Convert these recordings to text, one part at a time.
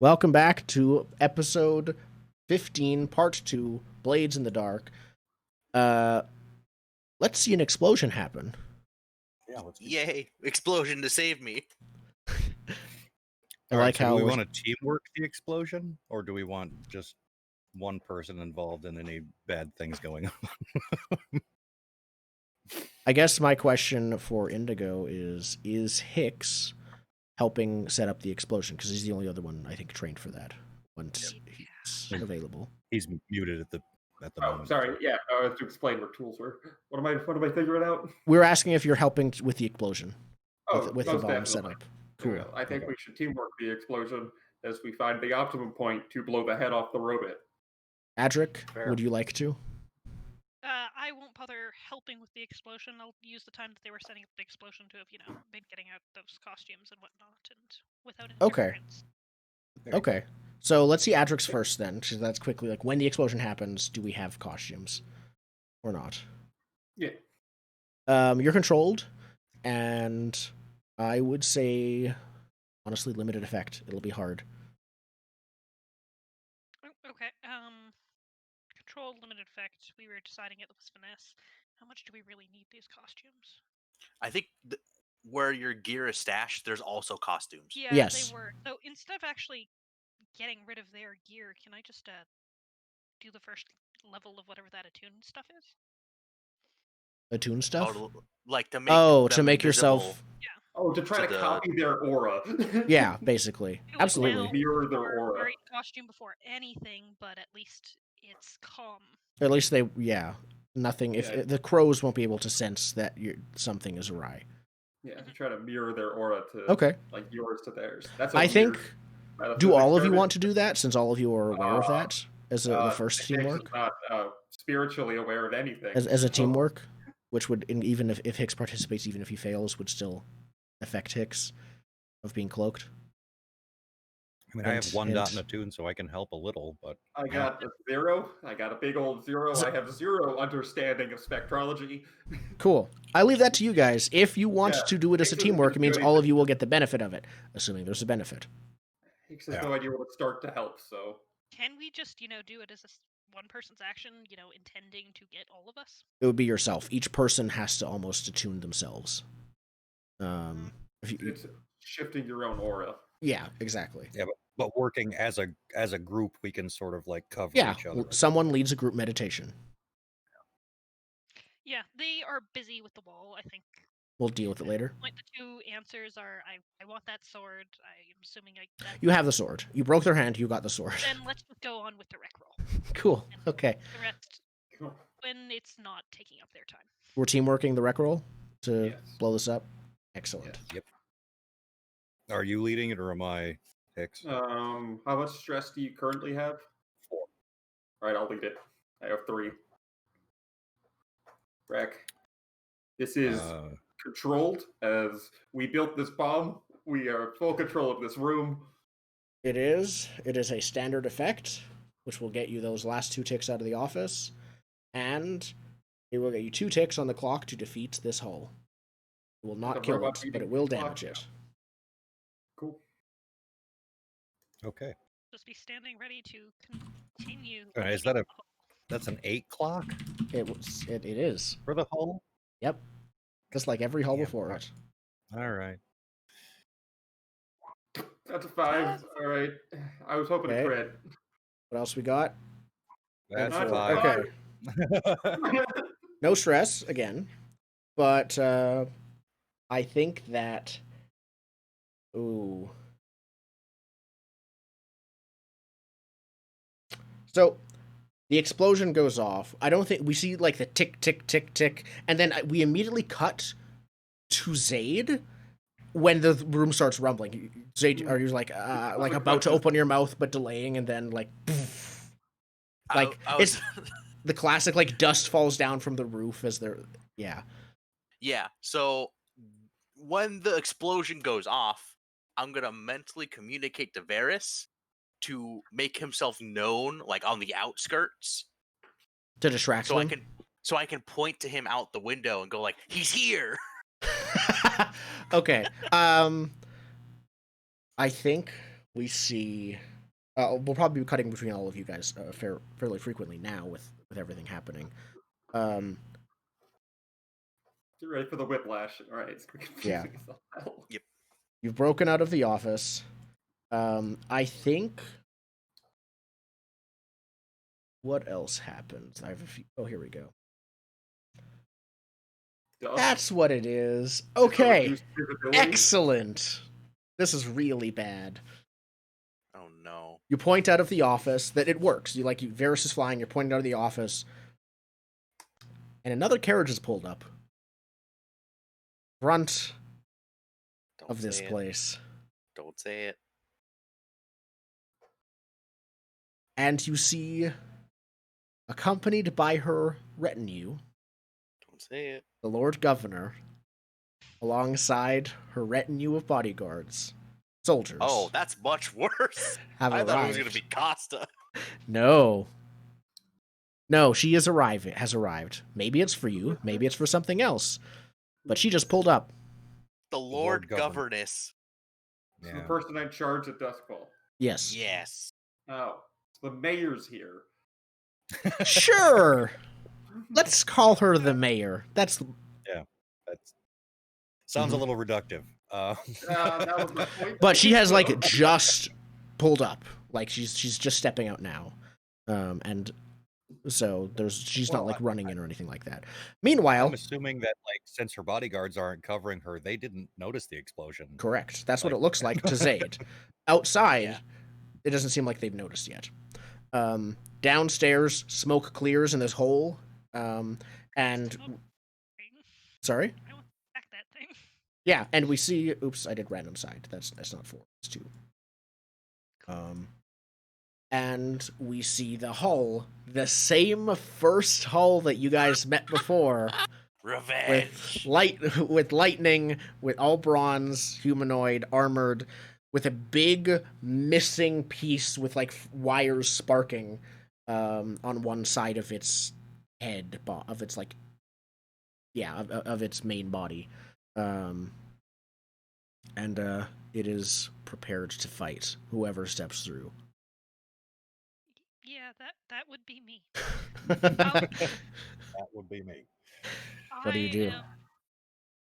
Welcome back to episode 15, part 2, Blades in the Dark. Uh, let's see an explosion happen. Yeah, let's do Yay! Explosion to save me. I All right, like so how do we we're- want to teamwork the explosion, or do we want just one person involved in any bad things going on? I guess my question for Indigo is Hicks helping set up the explosion? Because he's the only other one, I think, trained for that once he's available. He's muted at the moment. Sorry. Yeah, to explain what tools were. What am I figuring out? We're asking if you're helping with the explosion, with the most bomb definitely. setup. Cool. I think we should teamwork the explosion as we find the optimum point to blow the head off the robot. Adric, Fair. would you like to? I won't bother helping with the explosion. I'll use the time that they were setting up the explosion to have, been getting out those costumes and whatnot, and without interference. Okay. So let's see Adric's first then, because that's quickly like when the explosion happens, do we have costumes or not? Yeah. You're controlled, and I would say honestly limited effect. It'll be hard. Okay. Control limited effect. We were deciding it was finesse. How much do we really need these costumes? I think where your gear is stashed, there's also costumes. Yeah, Yes. they were. So instead of actually getting rid of their gear, can I just do the first level of whatever that attuned stuff is? Attune stuff? Like to make to them make invisible. yourself. Oh, to try To to the- copy their aura. Yeah, basically. Do it Absolutely. now Mirror their before aura. wearing costume before anything, but at least it's calm. At least they, nothing. If Yeah. the crows won't be able to sense that something is awry. Yeah, to try to mirror their aura to Okay. like yours to theirs. That's I think. Do all of you want to do do that? Since all of you are aware of that as the first teamwork, Not spiritually aware of anything. as a teamwork, which would even if Hicks participates, even if he fails, would still affect Hicks of being cloaked. I mean, I have one dot Hint. in attune, so I can help a little, but I got a 0. I got a big old 0. I have 0 understanding of spectrology. Cool. I leave that to you guys. If you want Yeah, to do it as a Hicks teamwork, isn't it means doing all of it. you will get the benefit of it, assuming there's a benefit. Hicks has Yeah. no idea what to start to help, so Can we just, do it as one person's action, intending to get all of us? It would be yourself. Each person has to almost attune themselves. If you, it's shifting your own aura. yeah, exactly. but working as a group, we can sort of like cover Yeah, each other. someone leads a group meditation. Yeah, they are busy with the wall, I think. We'll deal with it later. Like the two answers are, I want that sword. I'm assuming You have the sword. You broke their hand. You got the sword. Then let's just go on with the rec roll. Cool. Okay. The rest, Cool. when it's not taking up their time. We're teamworking the rec roll to Yes. blow this up. Excellent. Yes. Are you leading it, or am I, Hicks? How much stress do you currently have? 4. All right, I'll lead it. I have 3. Rec. This is controlled as we built this bomb. We are in full control of this room. It is. It is a standard effect, which will get you those last 2 ticks out of the office, and it will get you 2 ticks on the clock to defeat this hull. It will not The kill robot it, but beating it will the clock, damage it. Cool. Okay. Just be standing ready to continue. Is that that's an 8 clock It is. for the hull? Yep. Just like every hull Yeah, before fuck. it. All right. That's a 5. All right. I was hoping Okay. to crit. What else we got? That's Not a 5. Okay. No stress again, but I think that. Ooh. So the explosion goes off. I don't think we see like the tick, tick, tick, tick, and then we immediately cut to Zaid when the room starts rumbling. Zaid, are you like about to open your mouth but delaying, and then like, poof. Like I was, it's the classic like dust falls down from the roof as they're yeah. So when the explosion goes off, I'm gonna mentally communicate to Varys to make himself known, like on the outskirts, to distract so them. I can point to him out the window and go like, "He's here." Okay. I think we see. We'll probably be cutting between all of you guys fairly frequently now with everything happening. Get ready for the whiplash. All right, it's confusing as all hell. Yep. You've broken out of the office. I think. What else happens? I have a few. Oh, here we go. Dusk. That's what it is. Okay. Reduced visibility. Excellent. This is really bad. Oh no. You point out of the office that it works. Varys is flying. You're pointing out of the office, and another carriage is pulled up. Front Don't of this say it. place, Don't say it. and you see, accompanied by her retinue, Don't say it. the Lord Governor, alongside her retinue of bodyguards, soldiers. Oh, that's much worse. have I arrived. thought it was gonna be Costa. No, she has arrived. Maybe it's for you. Maybe it's for something else. But she just pulled up. The Lord Lord Governor. Governess. It's the Yeah. person in charge at Duskfall. Yes. Yes. Oh, the mayor's here. Sure. Let's call her the mayor. That's That sounds a little reductive. That was my point. But she has just pulled up. Like she's just stepping out now. And so she's not Well, running in or anything like that. Meanwhile, I'm assuming that since her bodyguards aren't covering her, they didn't notice the explosion. correct. That's what it looks like to Zaid. Outside, Yeah. it doesn't seem like they've noticed yet. Downstairs, smoke clears in this hole. And sorry? I want to back that thing. Yeah, and we see. Oops, I did random side. That's not 4. It's 2. And we see the hull, the same first hull that you guys met before, Revenge. with lightning, with all bronze, humanoid, armored, with a big missing piece with wires sparking on one side of its head, of its of its main body. And it is prepared to fight whoever steps through. Yeah, that would be me. That would be me. What do you do? I am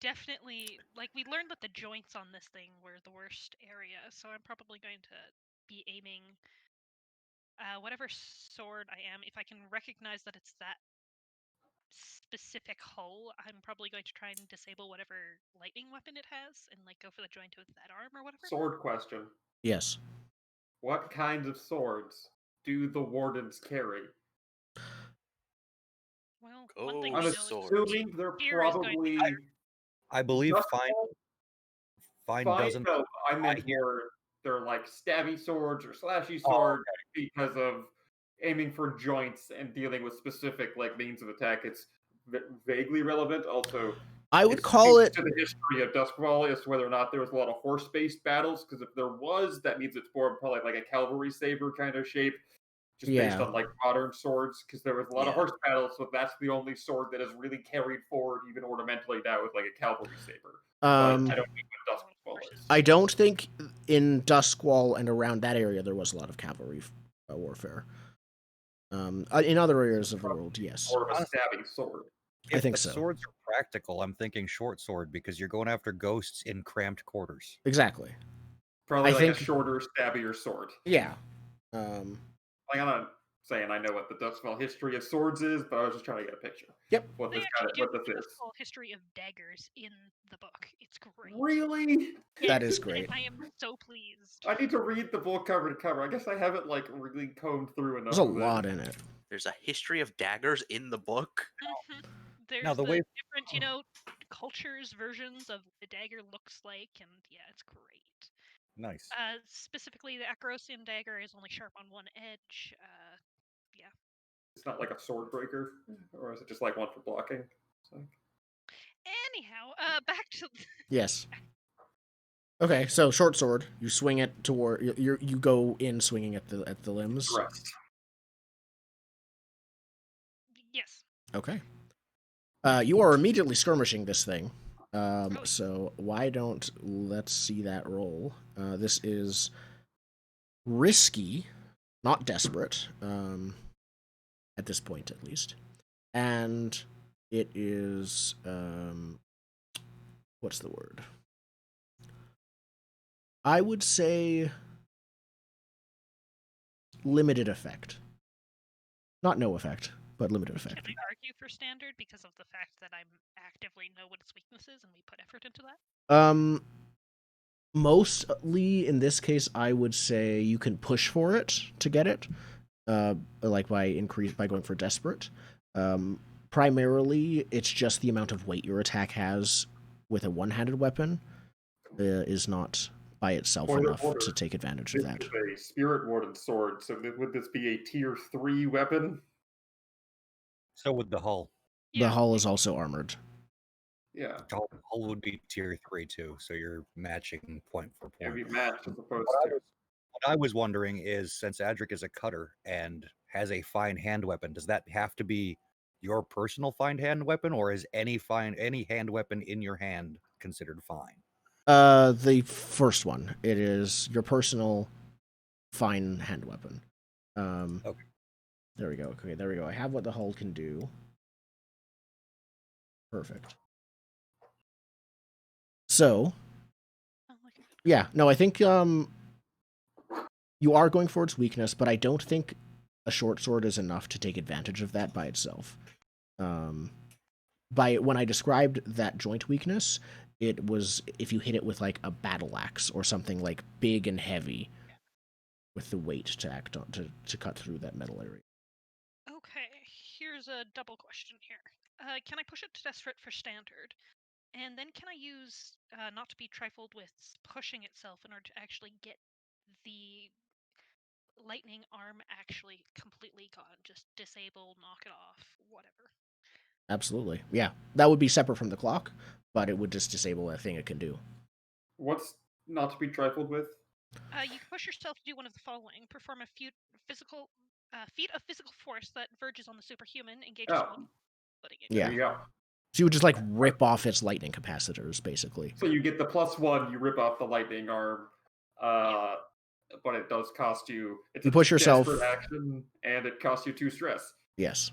definitely we learned that the joints on this thing were the worst area, so I'm probably going to be aiming whatever sword I am. If I can recognize that it's that specific hull, I'm probably going to try and disable whatever lightning weapon it has and go for the joint of that arm or whatever. Sword question. Yes. What kinds of swords do the wardens carry? Well, Oh, one thing I'm we know assuming they're Spear is going to probably. I believe Duskfall? Fine Fine, doesn't. no, I meant hear- more they're stabby swords or slashy Oh, swords because of aiming for joints and dealing with specific means of attack. It's vaguely relevant. Also, I would call it. to the history of Duskfall as to whether or not there was a lot of horse-based battles. Because if there was, that means it's more probably like a cavalry saber kind of shape, just based on modern swords. Because there was a lot of horse battles, so that's the only sword that is really carried forward, even ornamentally, now with a cavalry saber. But I don't think what Duskfall is. I don't think in Duskwall and around that area there was a lot of cavalry warfare. In other areas of the world, yes. More of a stabby sword. I think the so. Swords are practical. I'm thinking short sword because you're going after ghosts in cramped quarters. Exactly. Probably I think- a shorter, stabbier sword. Yeah. I'm not saying I know what the Duskfall history of swords is, but I was just trying to get a picture. Yep. What They this actually what do this a is. whole history of daggers in the book. It's great. Really? That Yes, is great. I am so pleased. I need to read the book cover to cover. I guess I haven't really combed through enough. There's a of it. lot in it. There's a history of daggers in the book. Mhm. There's Now, the way- different, cultures, versions of the dagger looks like, and yeah, it's great. Nice. Specifically, the Acrosian dagger is only sharp on one edge. It's not like a sword breaker, or is it just one for blocking? Anyhow, back to Yes. Okay, so short sword. You swing it toward. You go in swinging at the limbs. Rest. yes. Okay. You are immediately skirmishing this thing. So why don't let's see that roll? This is risky, not desperate, at this point at least. And it is, what's the word? I would say limited effect. Not no effect, but limited effect. Can I argue for standard because of the fact that I actively know what its weakness is and we put effort into that? Mostly in this case, I would say you can push for it to get it, like by going for desperate. Primarily, it's just the amount of weight your attack has with a one-handed weapon is not by itself enough to take advantage of that. This is a Spirit Warden sword, so would this be a tier 3 weapon? So would the hull. The hull is also armored. Yeah. The hull would be tier 3 too, so you're matching point for It would point. be matched as opposed to. What I was wondering is, since Adric is a cutter and has a fine hand weapon, does that have to be your personal fine hand weapon, or is any hand weapon in your hand considered fine? The first one. It is your personal fine hand weapon. Okay. There we go. Okay, there we go. I have what the hull can do. Perfect. So, yeah, no, I think you are going for its weakness, but I don't think a short sword is enough to take advantage of that by itself. When I described that joint weakness, it was if you hit it with like a battle axe or something like big and heavy, with the weight to act on to cut through that metal area. Okay, here's a double question here. Can I push it to desperate for standard? And then can I use not to be trifled with pushing itself in order to actually get the lightning arm actually completely gone? Just disable, knock it off, whatever. Absolutely. Yeah. That would be separate from the clock, but it would just disable a thing it can do. What's not to be trifled with? You can push yourself to do one of the following. Perform a feat of physical force that verges on the superhuman, engages splitting it. Yeah. There you go. So you would just like rip off its lightning capacitors, basically. So you get the +1, you rip off the lightning arm, but it does cost you. It's You a push yourself. desperate action, and it costs you 2 stress. Yes.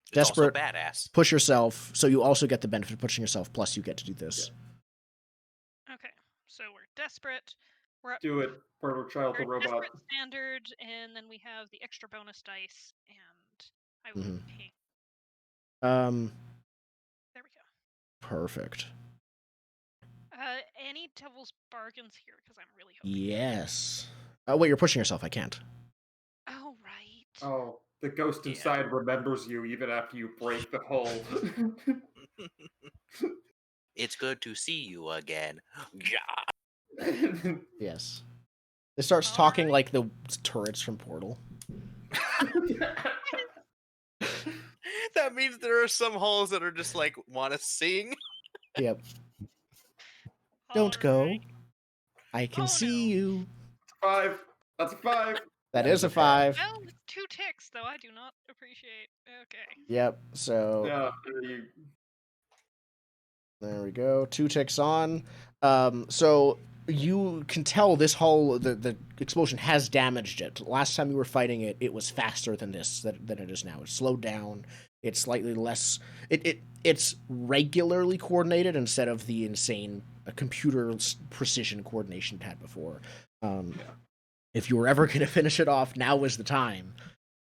It's Desperate. also badass. Push yourself, so you also get the benefit of pushing yourself, plus you get to do this. Okay, so we're desperate. We're up Do it, Portal Child the we're Robot. desperate standard, and then we have the extra bonus dice, and I will ping. There we go. Perfect. Any devil's bargains here, because I'm really hoping. Yes. Oh wait, you're pushing yourself. I can't. Oh right. Oh, the ghost inside remembers you even after you break the hull. It's good to see you again. Yes. It starts talking like the turrets from Portal. That means there are some holes that are just like want to sing. Yep. Don't go. I can see you. 5. That's a 5. That is a 5. Well, it's 2 ticks, though. I do not appreciate. Okay. Yep. So. Yeah. There we go. 2 ticks on. So you can tell this hull, the explosion has damaged it. Last time you were fighting it, it was faster than than it is now. It's slowed down. It's slightly less. It's regularly coordinated instead of the insane computer precision coordination it had before. If you were ever going to finish it off, now is the time.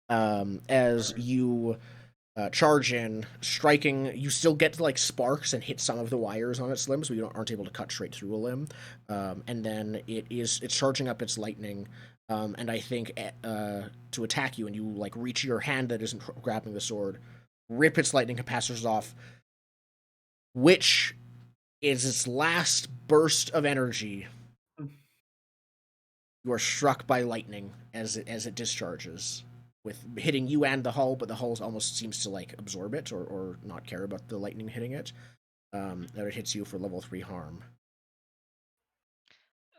As you charge in, striking, you still get like sparks and hit some of the wires on its limbs, so you aren't able to cut straight through a limb. And then it's charging up its lightning, and I think to attack you, and you like reach your hand that isn't grabbing the sword, rip its lightning capacitors off, which is its last burst of energy. You are struck by lightning as it discharges, with hitting you and the hull, but the hull almost seems to like absorb it or not care about the lightning hitting it. That it hits you for level 3 harm.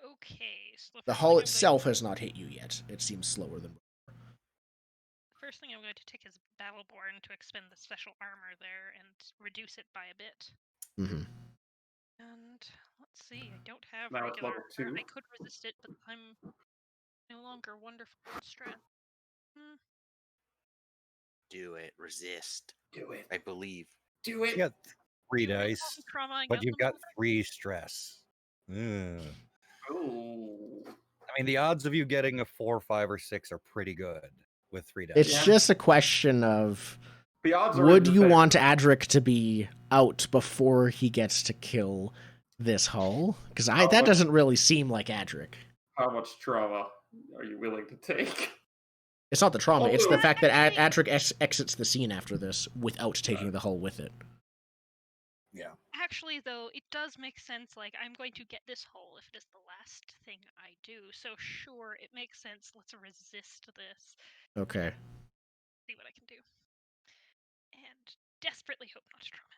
Okay. So the hull itself has not hit you yet. It seems slower than. The first thing I'm going to take is Battleborn to expend the special armor there and reduce it by a bit. Mm-hmm. And let's see, I don't have now regular it's level 2. I could resist it, but I'm No longer wonderful and stress. Do it. Resist. Do it. I believe. Do You it. got 3 You rolled dice, trauma and but got you've them got all back. 3 stress. Ugh. Ooh. I mean, the odds of you getting a 4, 5, or 6 are pretty good with 3 dice. It's Yeah. just a question of The odds are would in you your want favor. Adric to be out before he gets to kill this hull? Because that but- doesn't really seem like Adric. How much trauma are you willing to take? It's not the trauma, it's the Although- fact that Actually- Adric exits the scene after this without taking the hull with it. Yeah. Actually, though, it does make sense. Like, I'm going to get this hole if it is the last thing I do. So, sure, it makes sense. Let's resist this. Okay. See what I can do. And desperately hope not to trauma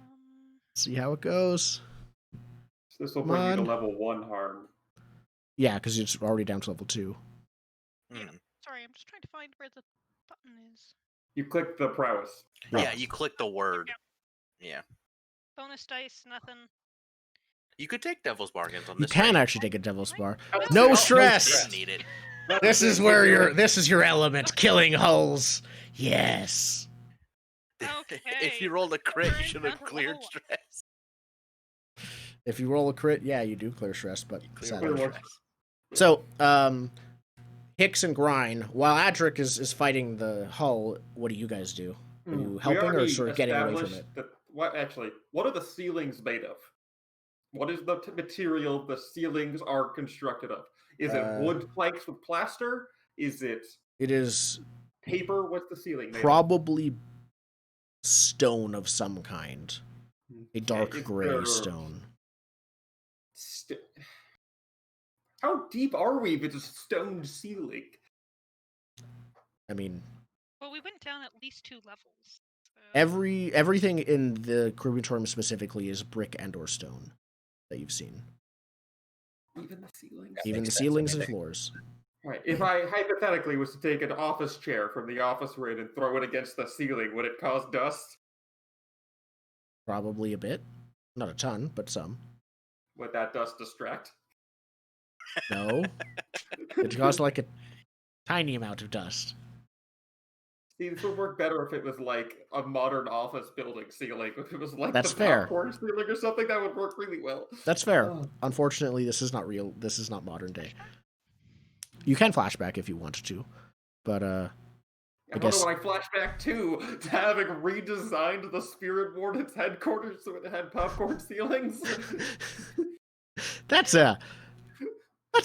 out. See how it goes. So this will Come bring you to on. level 1 harm. Yeah, because it's already down to level 2. Sorry, I'm just trying to find where the button is. You click the prowess. Yeah, you click the word. Yeah. Yeah. Bonus dice, nothing. You could take Devil's Bargains on You this. can right? actually take a Devil's Bar. That's No it. stress! Didn't need it. This is where this is your element, killing hulls. Yes. Okay. If you rolled a crit, you Alright, should down have to cleared level one. stress. If you roll a crit, yeah, you do clear stress, but Clear sadly. one. stress. So, Hicks and Grind, while Adric is fighting the hull, what do you guys do? Are you We helping or already sort of getting away from established it? that what are the ceilings made of? What is the material the ceilings are constructed of? Is it wood planks with plaster? Is it It is paper? What's the ceiling made probably stone of some kind. of? A dark Is gray there stone. How deep are we if it's a stone ceiling? I mean, Well, we went down at least 2 levels. So... everything in the crematorium specifically is brick and or stone that you've seen. Even the ceilings? Even the makes sense. ceilings I mean, and floors. Right. If I hypothetically was to take an office chair from the office room and throw it against the ceiling, would it cause dust? Probably a bit. Not a ton, but some. Would that dust distract? No. It caused like a tiny amount of dust. See, this would work better if it was like a modern office building ceiling. If it was like That's the fair. popcorn ceiling or something, that would work really well. That's fair. Oh. Unfortunately, this is not real. This is not modern day. You can flashback if you want to, but I I guess wonder what I flashback to having redesigned the Spirit Warden's headquarters so it had popcorn ceilings. that's a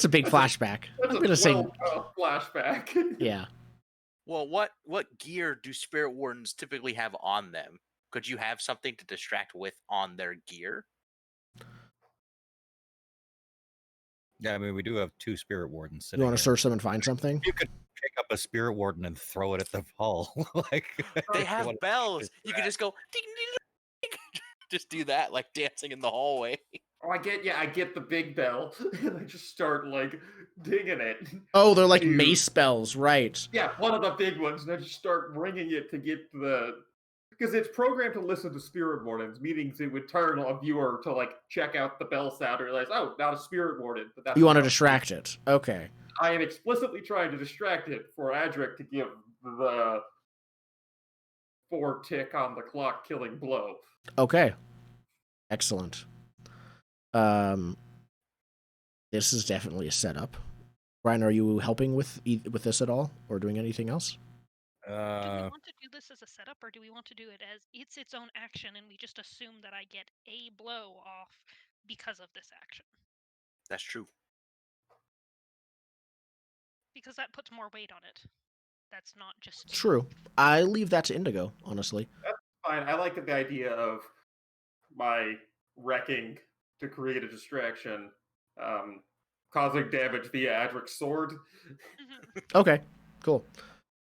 big flashback. That's I'm gonna a say, flashback. yeah. Well, what gear do Spirit Wardens typically have on them? Could you have something to distract with on their gear? Yeah, I mean, we do have 2 spirit wardens sitting You want to here. search them and find something? You could pick up a spirit warden and throw it at the hull. Like They if you have wanna bells. use You could that. just go ding, ding, ding. Just do that, like dancing in the hallway. Oh, I get the big bell, and I just start like dinging it. Oh, they're like to- mace spells, right? Yeah, one of the big ones, and I just start ringing it to get because it's programmed to listen to Spirit Wardens, meaning it would turn a viewer to like check out the bell sound and realize, oh, not a Spirit Warden. But that's You want to enough. distract it. Okay. I am explicitly trying to distract it for Adric to give the 4 tick on the clock killing blow. Okay. Excellent. This is definitely a setup. Brian, are you helping with this at all, or doing anything else? Do we want to do this as a setup, or do we want to do it as it's its own action, and we just assume that I get a blow off because of this action? That's true. Because that puts more weight on it. That's not just True. I leave that to Indigo, honestly. Fine. I like the idea of my wrecking to create a distraction, causing damage via Adric's sword. Okay, cool.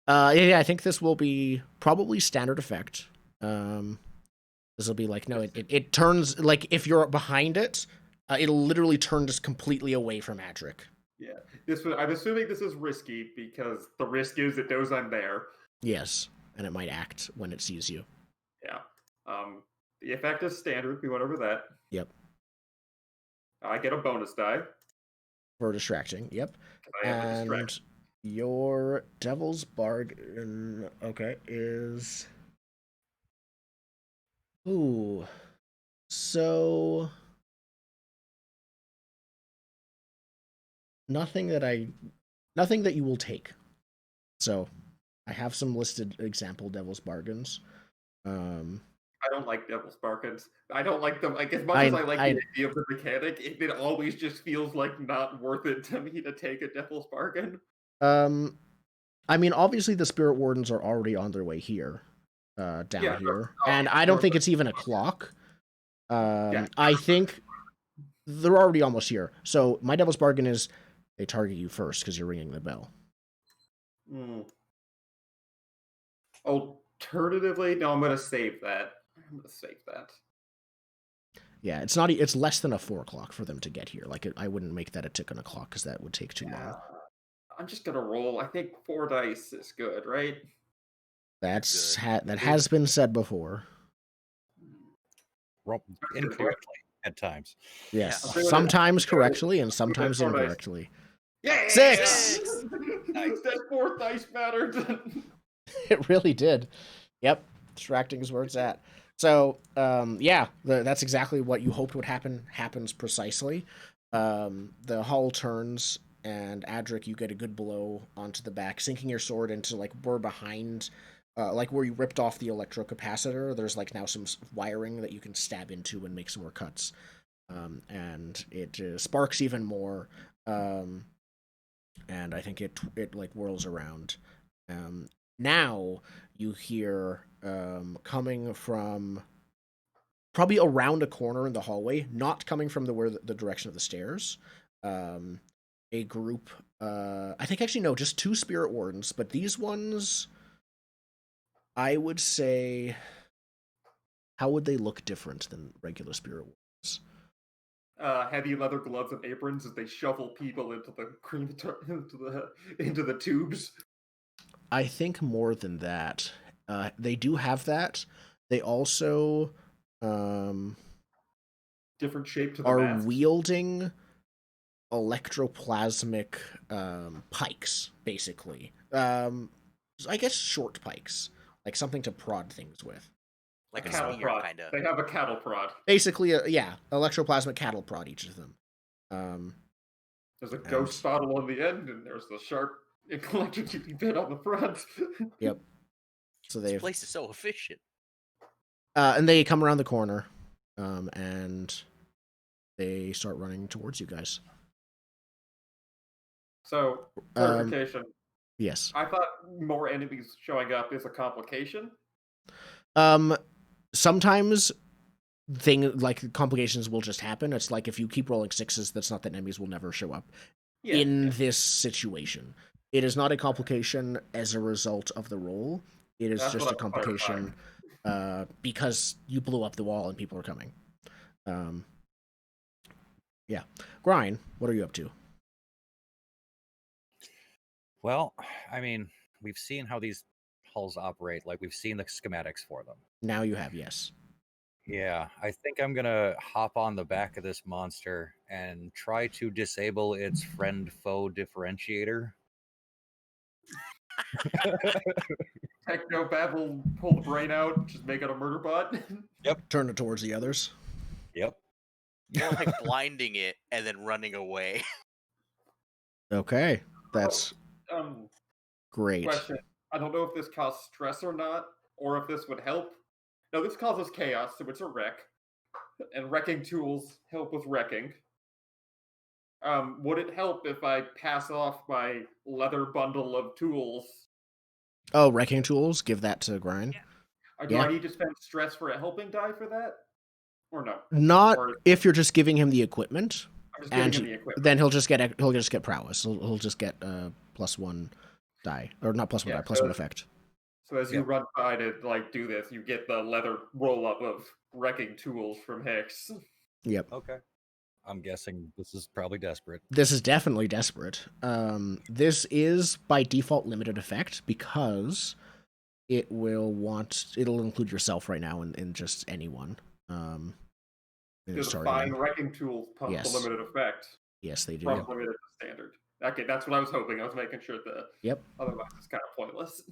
Yeah, I think this will be probably standard effect. This will be like, no, it turns, like, if you're behind it, it'll literally turn just completely away from Adric. Yeah, I'm assuming this is risky because the risk is it knows I'm there. Yes, and it might act when it sees you. Yeah. The effect is standard. We went over that. Yep. I get a bonus die. For distracting, yep. 'cause I am a And distraction. your Devil's Bargain, okay, is... Ooh. So... Nothing that you will take. So, I have some listed example Devil's Bargains. I don't like Devil's Bargains. I don't like them. Like as much as I like the idea of the mechanic, it always just feels like not worth it to me to take a Devil's Bargain. I mean, obviously the Spirit Wardens are already on their way here, down here, and I don't think it's even a clock. I think they're already almost here. So my Devil's Bargain is they target you first because you're ringing the bell. Alternatively, no, I'm gonna save that. Yeah, it's not. It's less than a 4 o'clock for them to get here. Like I wouldn't make that a tick on a clock because that would take too long. I'm just gonna roll. I think 4 dice is good, right? That has been said before. Roll incorrectly at times. Yes, Yeah. sometimes correctly and sometimes incorrectly. Yeah, 6. That 4th dice mattered. It really did. Yep, distracting is where it's at. So, yeah, that's exactly what you hoped would happen. Happens precisely. The hull turns, and Adric, you get a good blow onto the back, sinking your sword into like where behind, like where you ripped off the electrocapacitor. There's like now some wiring that you can stab into and make some more cuts, and it sparks even more. And I think it like whirls around. Now you hear coming from probably around a corner in the hallway, not coming from the direction of the stairs. A group, I think actually no, just 2 Spirit Wardens, but these ones, I would say, how would they look different than regular Spirit Wardens? Heavy leather gloves and aprons as they shovel people into the tubes. I think more than that. They do have that. They also different shape to the are masks. wielding electroplasmic pikes, basically. I guess short pikes, like something to prod things with. Like a cattle spear, prod. kind of. They have a cattle prod. Basically, yeah, electroplasmic cattle prod, each of them. There's a ghost bottle on the end, and there's the sharp electricity bit on the front. Yep. So this place is so efficient. And they come around the corner, and they start running towards you guys. So, clarification. Yes. I thought more enemies showing up is a complication. Sometimes like complications will just happen. It's like if you keep rolling 6s, that's not that enemies will never show up this situation. It is not a complication as a result of the roll. It is just a complication because you blew up the wall and people are coming. Yeah. Grind, what are you up to? Well, I mean, we've seen how these hulls operate. Like, we've seen the schematics for them. Now you have, yes. Yeah, I think I'm gonna hop on the back of this monster and try to disable its friend-foe differentiator. Technobabble, pull the brain out, just make it a murder bot. Yep. Turn it towards the others. Yep. You're like blinding it and then running away. Okay, that's great. Question. I don't know if this caused stress or not, or if this would help. No, this causes chaos, so it's a wreck. And wrecking tools help with wrecking. Would it help if I pass off my leather bundle of tools? Oh, wrecking tools? Give that to Grind. Yeah. Do I need to spend stress for a helping die for that? Or no? Not if you're just giving him the equipment. I'm just giving him the equipment. Then he'll just get prowess. He'll just get +1 die. Or not +1 die, +1 effect. So as you run by to like do this, you get the leather roll-up of wrecking tools from Hicks. Yep. Okay. I'm guessing this is probably desperate. This is definitely desperate. This is by default limited effect because it'll include yourself right now and just anyone. Just fine wrecking tools pump the limited effect. Yes, they do. Probably limited to standard. Okay, that's what I was hoping. I was making sure that. Yep. Otherwise, it's kind of pointless.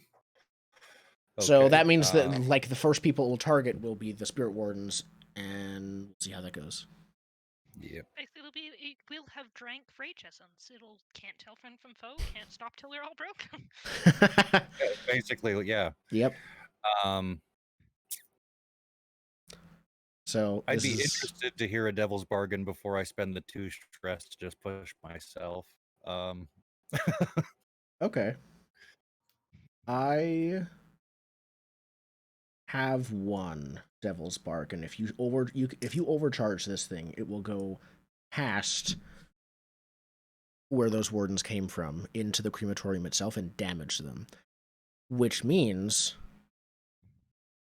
So Okay, that means that like the first people it will target will be the spirit wardens, and we'll see how that goes. Yep. Basically, we'll have drank Rage Essence. It'll can't tell friend from foe, can't stop till we're all broke. Basically, yeah. Yep. So I'd be interested to hear a devil's bargain before I spend the 2 stress to just push myself. Okay. I have 1 devil's bargain. If you overcharge this thing, it will go past where those wardens came from into the crematorium itself and damage them, which means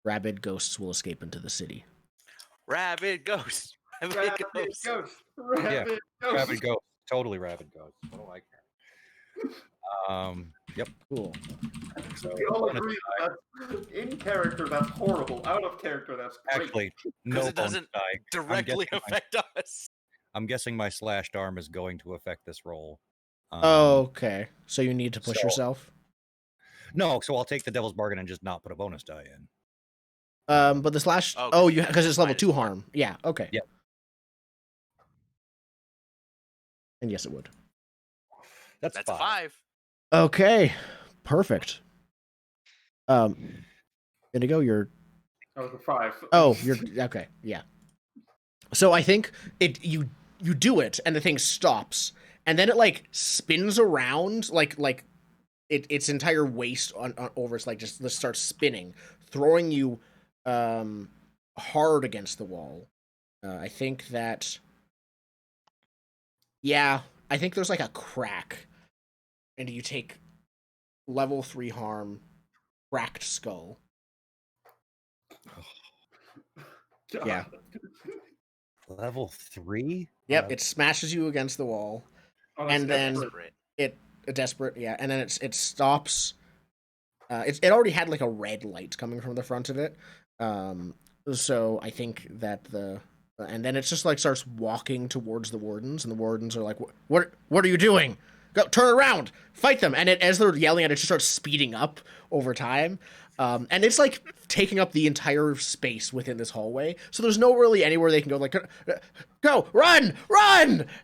rabid ghosts will escape into the city. Rabid ghosts. Rabid ghosts. Rabid ghosts. Rabid ghost. Totally rabid ghost. What do I care? Yep. Cool. So we all agree that's in character, that's horrible. Out of character, that's great. Actually, no, it doesn't directly affect us. I'm guessing my slashed arm is going to affect this roll. Okay. So you need to push yourself? No, so I'll take the devil's bargain and just not put a bonus die in. But the slash. Because it's level 2 harm. Yeah. Okay. Yep. And yes, it would. That's 5. Okay. Perfect. Indigo, you're. That was a 5. Oh, you're okay. Yeah. So I think you do it, and the thing stops, and then it like spins around, like its entire waist on over. It's like just starts spinning, throwing you hard against the wall. I think that. Yeah, I think there's like a crack, and you take level 3 harm, cracked skull. Yeah. Level 3? Yep, it smashes you against the wall, and then desperate, yeah, and then it stops. It already had like a red light coming from the front of it, so I think that and then it's just like starts walking towards the wardens, and the wardens are like, "What are you doing? Go, turn around, fight them!" And as they're yelling at it, just starts speeding up over time. And it's like taking up the entire space within this hallway. So there's no really anywhere they can go, like, go, run!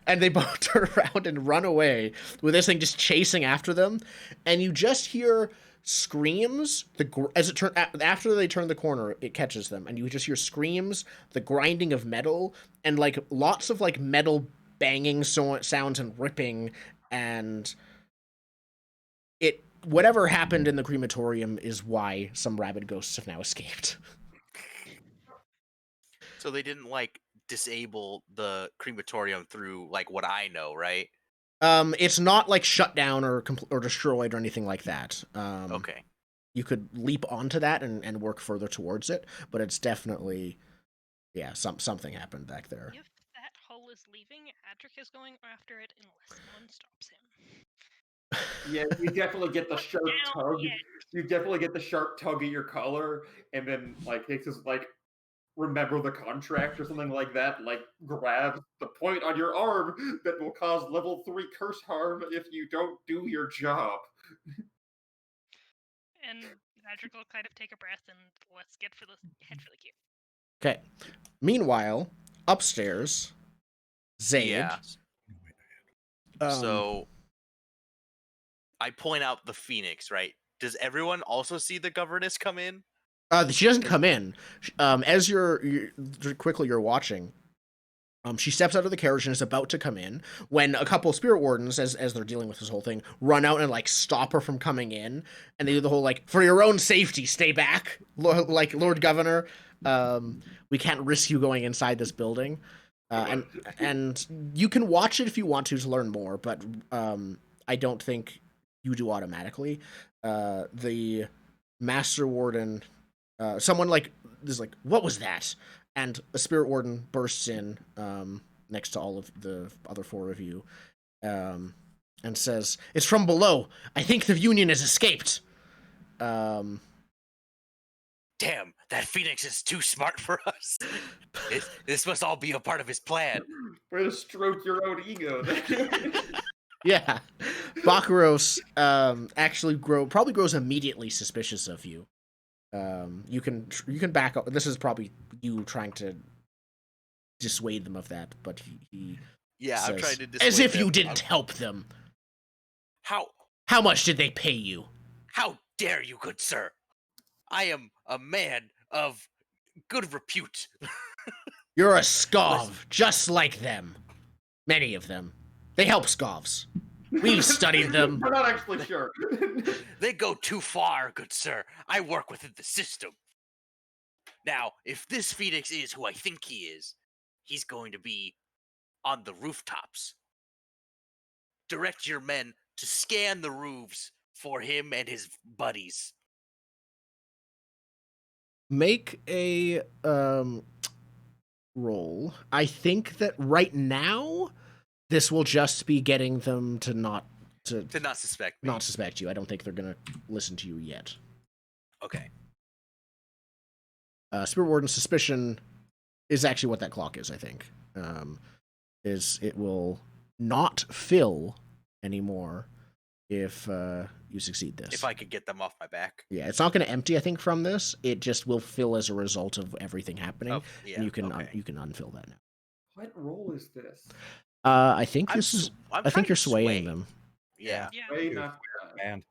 And they both turn around and run away with this thing just chasing after them. And you just hear screams after they turn the corner, it catches them, and you just hear screams, the grinding of metal, and like lots of like metal banging sounds and ripping, and whatever happened in the crematorium is why some rabid ghosts have now escaped. So they didn't like disable the crematorium through like what I know, right? It's not like shut down or destroyed or anything like that. Okay. You could leap onto that and work further towards it, but it's definitely, something happened back there. If that hull is leaving, Adric is going after it unless someone stops him. Yeah, you definitely get the sharp tug. You definitely get the sharp tug at your collar, and then like it's just like remember the contract or something like that. Like grab the point on your arm that will cause level 3 curse harm if you don't do your job. And Adric will kind of take a breath and let's head for the queue. Okay. Meanwhile, upstairs, Zayd. Yeah. So I point out the Phoenix, right? Does everyone also see the governess come in? She doesn't come in. As you're watching, she steps out of the carriage and is about to come in when a couple of spirit wardens, as they're dealing with this whole thing, run out and like stop her from coming in, and they do the whole like, for your own safety, stay back, like Lord Governor. We can't risk you going inside this building. And you can watch it if you want to learn more, but I don't think you do automatically. The Master Warden, someone like is like, what was that? And a Spirit Warden bursts in next to all of the other 4 of you, and says, "It's from below. I think the Union has escaped." Damn, that Phoenix is too smart for us. This must all be a part of his plan. Way to stroke your own ego. Yeah. Bakaros actually probably grows immediately suspicious of you. You can back up. This is probably you trying to dissuade them of that, but he Yeah, says, I'm trying to dissuade as if them. you didn't help them. How much did they pay you? How dare you, good sir? I am a man of good repute. You're a Skov, just like them. Many of them. They help Skovs. We've studied them. We're not actually sure. They go too far, good sir. I work within the system. Now, if this Phoenix is who I think he is, he's going to be on the rooftops. Direct your men to scan the roofs for him and his buddies. Make a roll. I think that right now this will just be getting them to not suspect me. Not suspect you. I don't think they're gonna listen to you yet. Okay. Spirit Warden's suspicion is actually what that clock is, I think. Is it will not fill anymore if you succeed this. If I could get them off my back. Yeah, it's not going to empty, I think, from this. It just will fill as a result of everything happening. Yeah, and you can unfill that now. What role is this? I think I think you're swaying them. Yeah. Sway, not And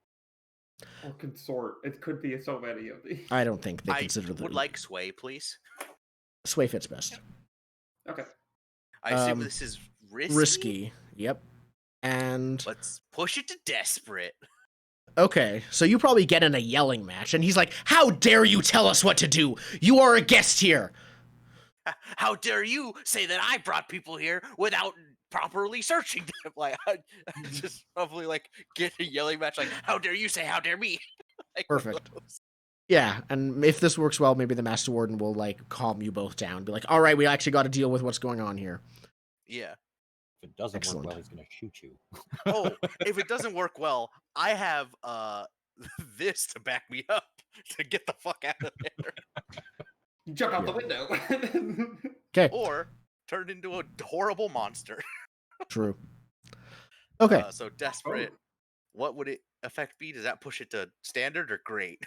or consort. It could be so many of these. I don't think they consider I would like sway, please. Sway fits best. Okay. I assume this is risky. Risky. Yep. And let's push it to desperate. Okay, so you probably get in a yelling match, and he's like, "How dare you tell us what to do? You are a guest here. How dare you say that I brought people here without properly searching them?" Like, I just probably like get a yelling match. Like, how dare you say, "How dare me?" Like, perfect. Yeah, and if this works well, maybe the Master Warden will like calm you both down, be like, "All right, we actually got to deal with what's going on here." Yeah. If it doesn't work well, he's gonna shoot you. Oh, if it doesn't work well, I have this to back me up to get the fuck out of there. Jump out the window. Okay. Or turn into a horrible monster. True. Okay. So desperate. What would it effect be? Does that push it to standard or great?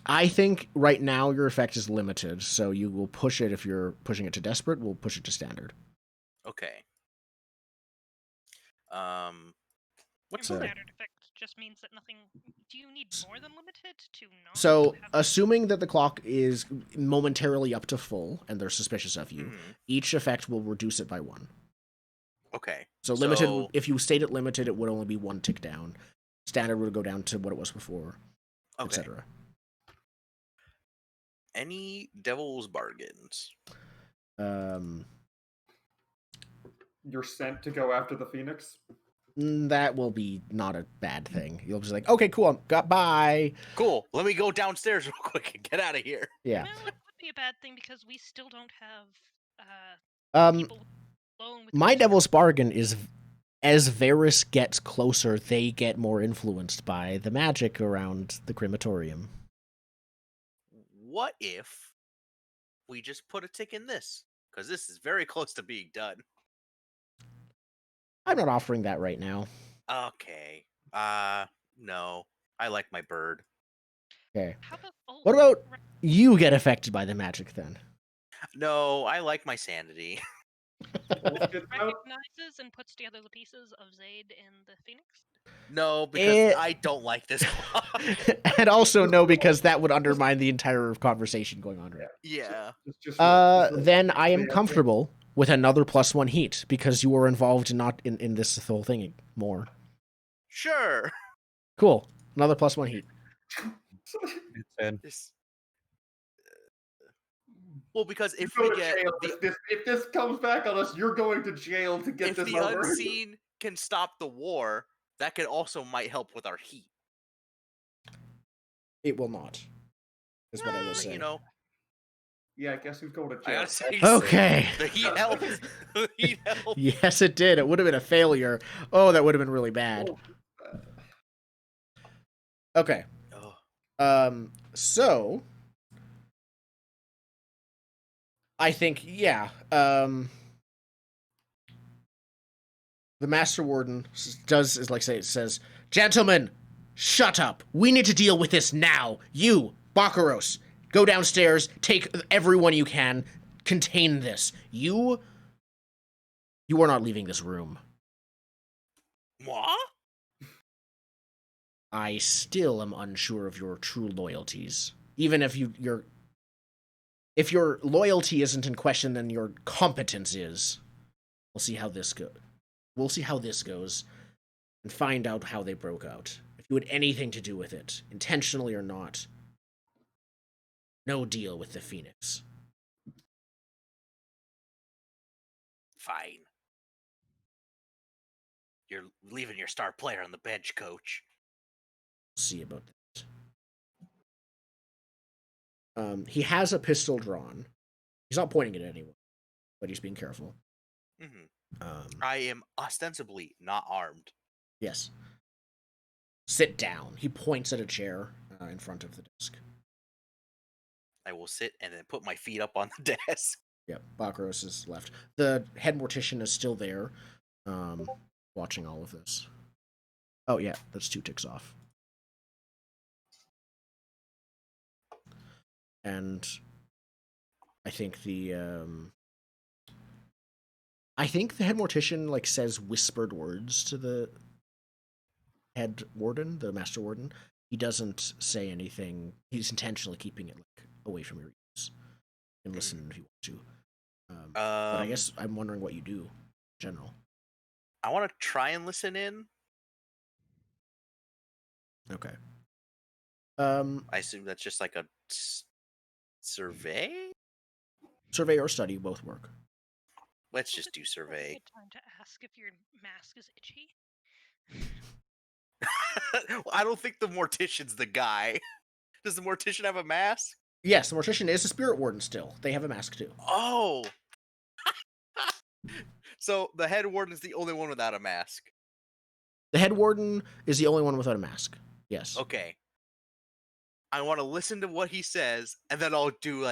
I think right now your effect is limited, so you will push it if you're pushing it to desperate. We'll push it to standard. Okay. What's the standard effect? Just means that nothing. Do you need more than limited to not? So, assuming that the clock is momentarily up to full and they're suspicious of you, each effect will reduce it by 1. Okay. So limited. If you stayed at limited, it would only be 1 tick down. Standard would go down to what it was before, etc. Any devil's bargains? You're sent to go after the Phoenix? That will be not a bad thing. You'll just be like, okay, cool, bye. Cool. Let me go downstairs real quick and get out of here. Yeah. Well, it would be a bad thing because we still don't have people alone with my devil's bargain is as Varys gets closer, they get more influenced by the magic around the crematorium. What if we just put a tick in this? Because this is very close to being done. I'm not offering that right now. Okay. No. I like my bird. Okay. What about you get affected by the magic then? No, I like my sanity. Recognizes and puts together the pieces of Zaid and the Phoenix? No, because I don't like this clock. And also no, because that would undermine the entire conversation going on right now. Yeah. Then I am comfortable with another +1 heat because you were involved in this whole thing more. Sure. Cool. Another +1 heat. Well, because if we get if this comes back on us, you're going to jail to get this over. If the unseen can stop the war, that could also might help with our heat. It will not. Is what I will say. You know. Yeah, I guess who's going to jail? Okay. The heat helped. The heat helped. Yes, it did. It would have been a failure. Oh, that would have been really bad. Okay. So I think, yeah. The Master Warden says, "Gentlemen, shut up. We need to deal with this now. You, Bakaros, go downstairs, take everyone you can, contain this. You are not leaving this room." What? I still am unsure of your true loyalties. Even if if your loyalty isn't in question, then your competence is. We'll see how this goes, and find out how they broke out. If you had anything to do with it, intentionally or not, no deal with the Phoenix. Fine. You're leaving your star player on the bench, coach. See about that. He has a pistol drawn. He's not pointing it at anyone, but he's being careful. I am ostensibly not armed. Yes. Sit down. He points at a chair in front of the desk. I will sit and then put my feet up on the desk. Yep, Bakaros is left. The head mortician is still there, watching all of this. Oh yeah, that's 2 ticks off. And I think the head mortician says whispered words to the head warden, the master warden. He doesn't say anything. He's intentionally keeping it away from your ears. You can listen if you want to. But I guess I'm wondering what you do in general. I want to try and listen in. Okay. I assume that's just like a survey? Survey or study both work. Let's just do survey. Good time to ask if your mask is itchy. I don't think the mortician's the guy. Does the mortician have a mask? Yes, the mortician is a spirit warden still. They have a mask too. Oh. So the head warden is the only one without a mask. The head warden is the only one without a mask. Yes. Okay. I want to listen to what he says, and then I'll do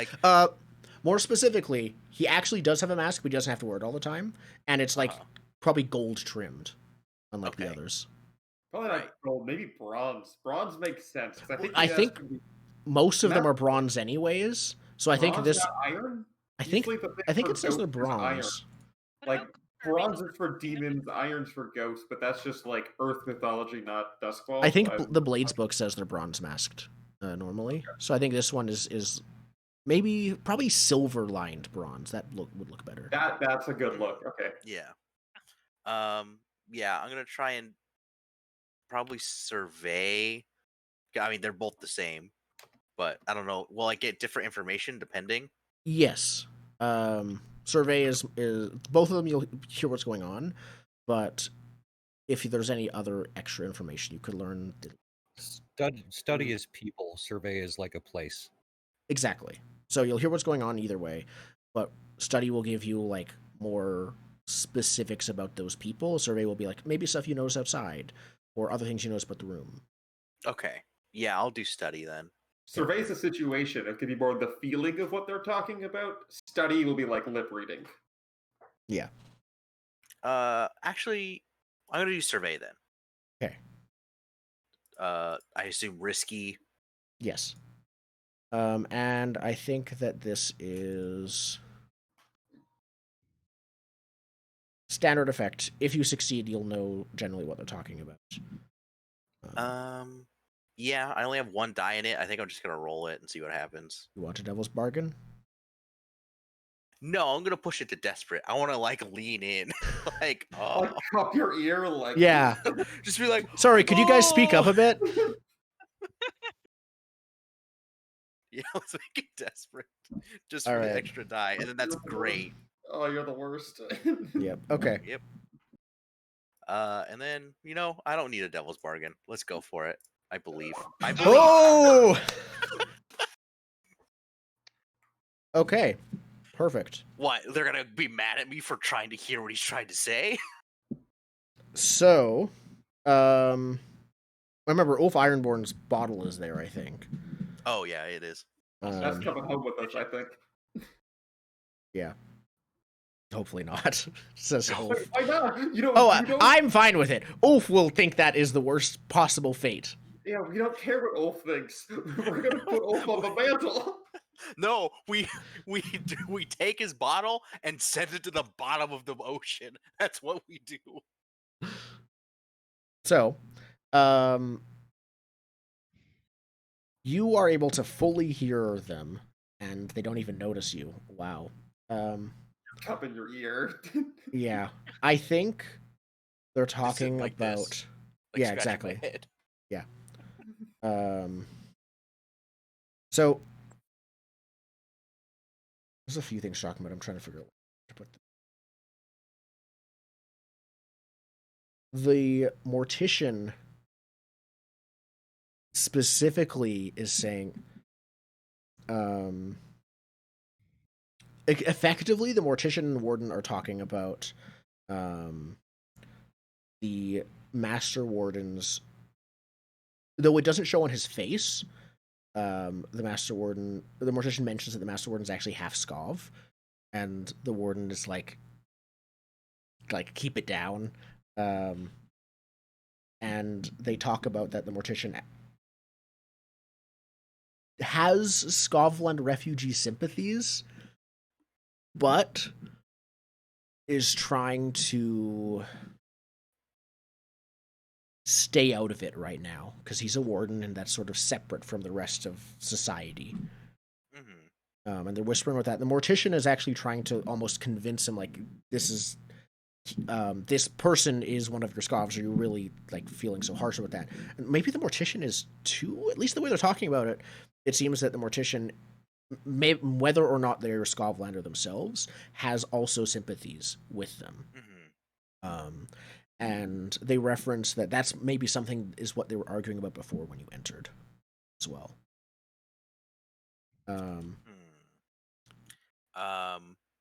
more specifically, he actually does have a mask, but he doesn't have to wear it all the time, and it's probably gold trimmed, unlike the others. Probably not gold, maybe bronze. Bronze makes sense. I think most of them are bronze anyways. So I think this iron. I think it says they're bronze. Bronze is for demons, iron's for ghosts, but that's just Earth mythology, not Duskwall. I think the Blades book says they're bronze masked normally. Okay. So I think this one is probably silver lined bronze. That would look better. That's a good look. Okay. Yeah. Yeah, I'm gonna try and probably survey. I mean, they're both the same, but I don't know. Will I get different information depending? Yes. Survey is both of them. You'll hear what's going on, but if there's any other extra information you could learn. Study is people. Survey is like a place. Exactly. So you'll hear what's going on either way, but study will give you more specifics about those people. Survey will be maybe stuff you notice outside or other things you notice about the room. Okay. Yeah, I'll do study then. Survey's the situation. It could be more the feeling of what they're talking about. Study will be lip reading. Yeah. Actually, I'm gonna do survey then. Okay. I assume risky. Yes. And I think that this is standard effect. If you succeed, you'll know generally what they're talking about. Yeah, I only have 1 die in it. I think I'm just gonna roll it and see what happens. You want a devil's bargain? No, I'm gonna push it to desperate. I want to lean in, cup your ear, yeah. Just be like, sorry, could you guys speak up a bit? Yeah, let's make it desperate, just for the extra die, and then that's great. Oh, you're the worst. Yep. Okay. Yep. And then I don't need a devil's bargain. Let's go for it. I believe. Oh. Okay. Perfect. What? They're gonna be mad at me for trying to hear what he's trying to say? So, remember, Ulf Ironborn's bottle is there, I think. Oh yeah, it is. That's coming home with us, I think. Yeah. Hopefully not, says Ulf. Why not? You know, I'm fine with it. Ulf will think that is the worst possible fate. Yeah, we don't care what Ulf thinks. We're gonna put Ulf on the mantle. No, we take his bottle and send it to the bottom of the ocean. That's what we do. So, you are able to fully hear them, and they don't even notice you. Wow. Cup in your ear. Yeah, I think they're talking like about. this, like yeah, scratching my exactly. head. Yeah. So there's a few things talking about. I'm trying to figure out where to put them. The mortician specifically is saying, effectively, the mortician and warden are talking about the master warden's, though it doesn't show on his face. The mortician mentions that the master warden is actually half Scov, and the warden is like keep it down. And they talk about that the mortician has Scotland refugee sympathies, but is trying to stay out of it right now because he's a warden and that's sort of separate from the rest of society. Mm-hmm. And they're whispering about that. The mortician is actually trying to almost convince him, like, this person is one of your Scovs. Are you really like feeling so harsh about that? And maybe the mortician is too. At least the way they're talking about it, it seems that the mortician, whether or not they're Scovlander themselves, has also sympathies with them. Mm-hmm. And they reference that that's maybe something is what they were arguing about before when you entered as well.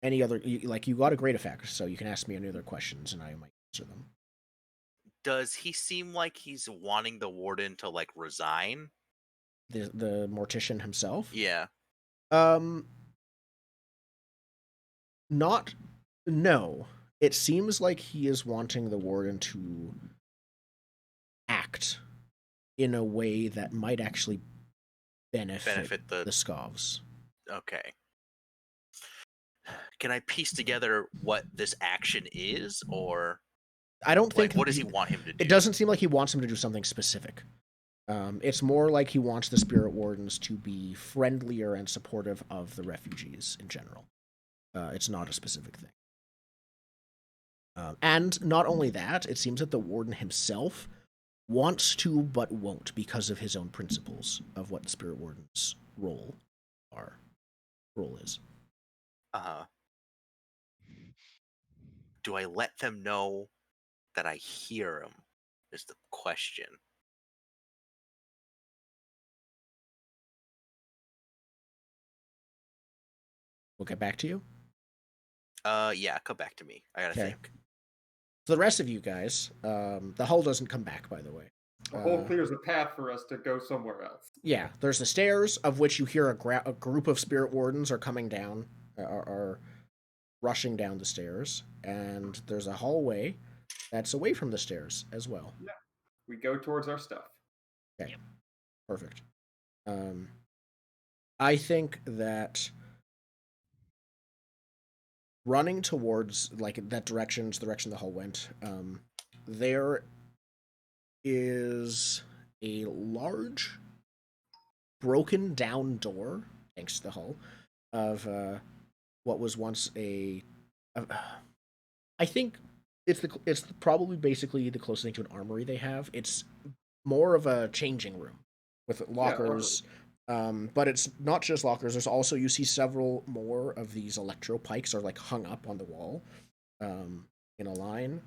Any other, you got a great effect, so you can ask me any other questions and I might answer them. Does he seem like he's wanting the warden to like resign? The mortician himself? Yeah. Not. No. It seems like he is wanting the warden to act in a way that might actually benefit the Scovs. Okay. Can I piece together what this action is, or I don't think. What does he want him to do? It doesn't seem like he wants him to do something specific. It's more like he wants the Spirit Wardens to be friendlier and supportive of the refugees in general. It's not a specific thing. And not only that, it seems that the Warden himself wants to but won't because of his own principles of what the Spirit Warden's role is. Do I let them know that I hear him? Is the question. We'll get back to you. Yeah, come back to me. I gotta think. For the rest of you guys, the hull doesn't come back, by the way. The hull clears a path for us to go somewhere else. Yeah, there's the stairs, of which you hear a group of Spirit Wardens are coming down, are rushing down the stairs, and there's a hallway that's away from the stairs as well. Yeah, we go towards our stuff. Okay, perfect. I think that running towards that direction, the direction the hull went, there is a large broken down door, thanks to the hull, of what was once I think it's probably basically the closest thing to an armory they have. It's more of a changing room with lockers. But it's not just lockers. There's also, you see several more of these electro pikes are hung up on the wall in a line.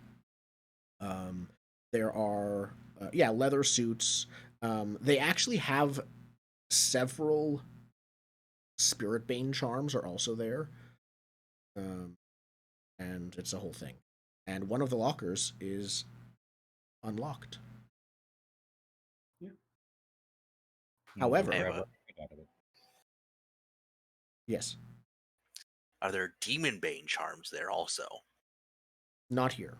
There are leather suits. They actually have several Spirit Bane charms are also there. And it's a whole thing. And one of the lockers is unlocked. Yeah. However, yes. Are there Demon Bane charms there also? Not here.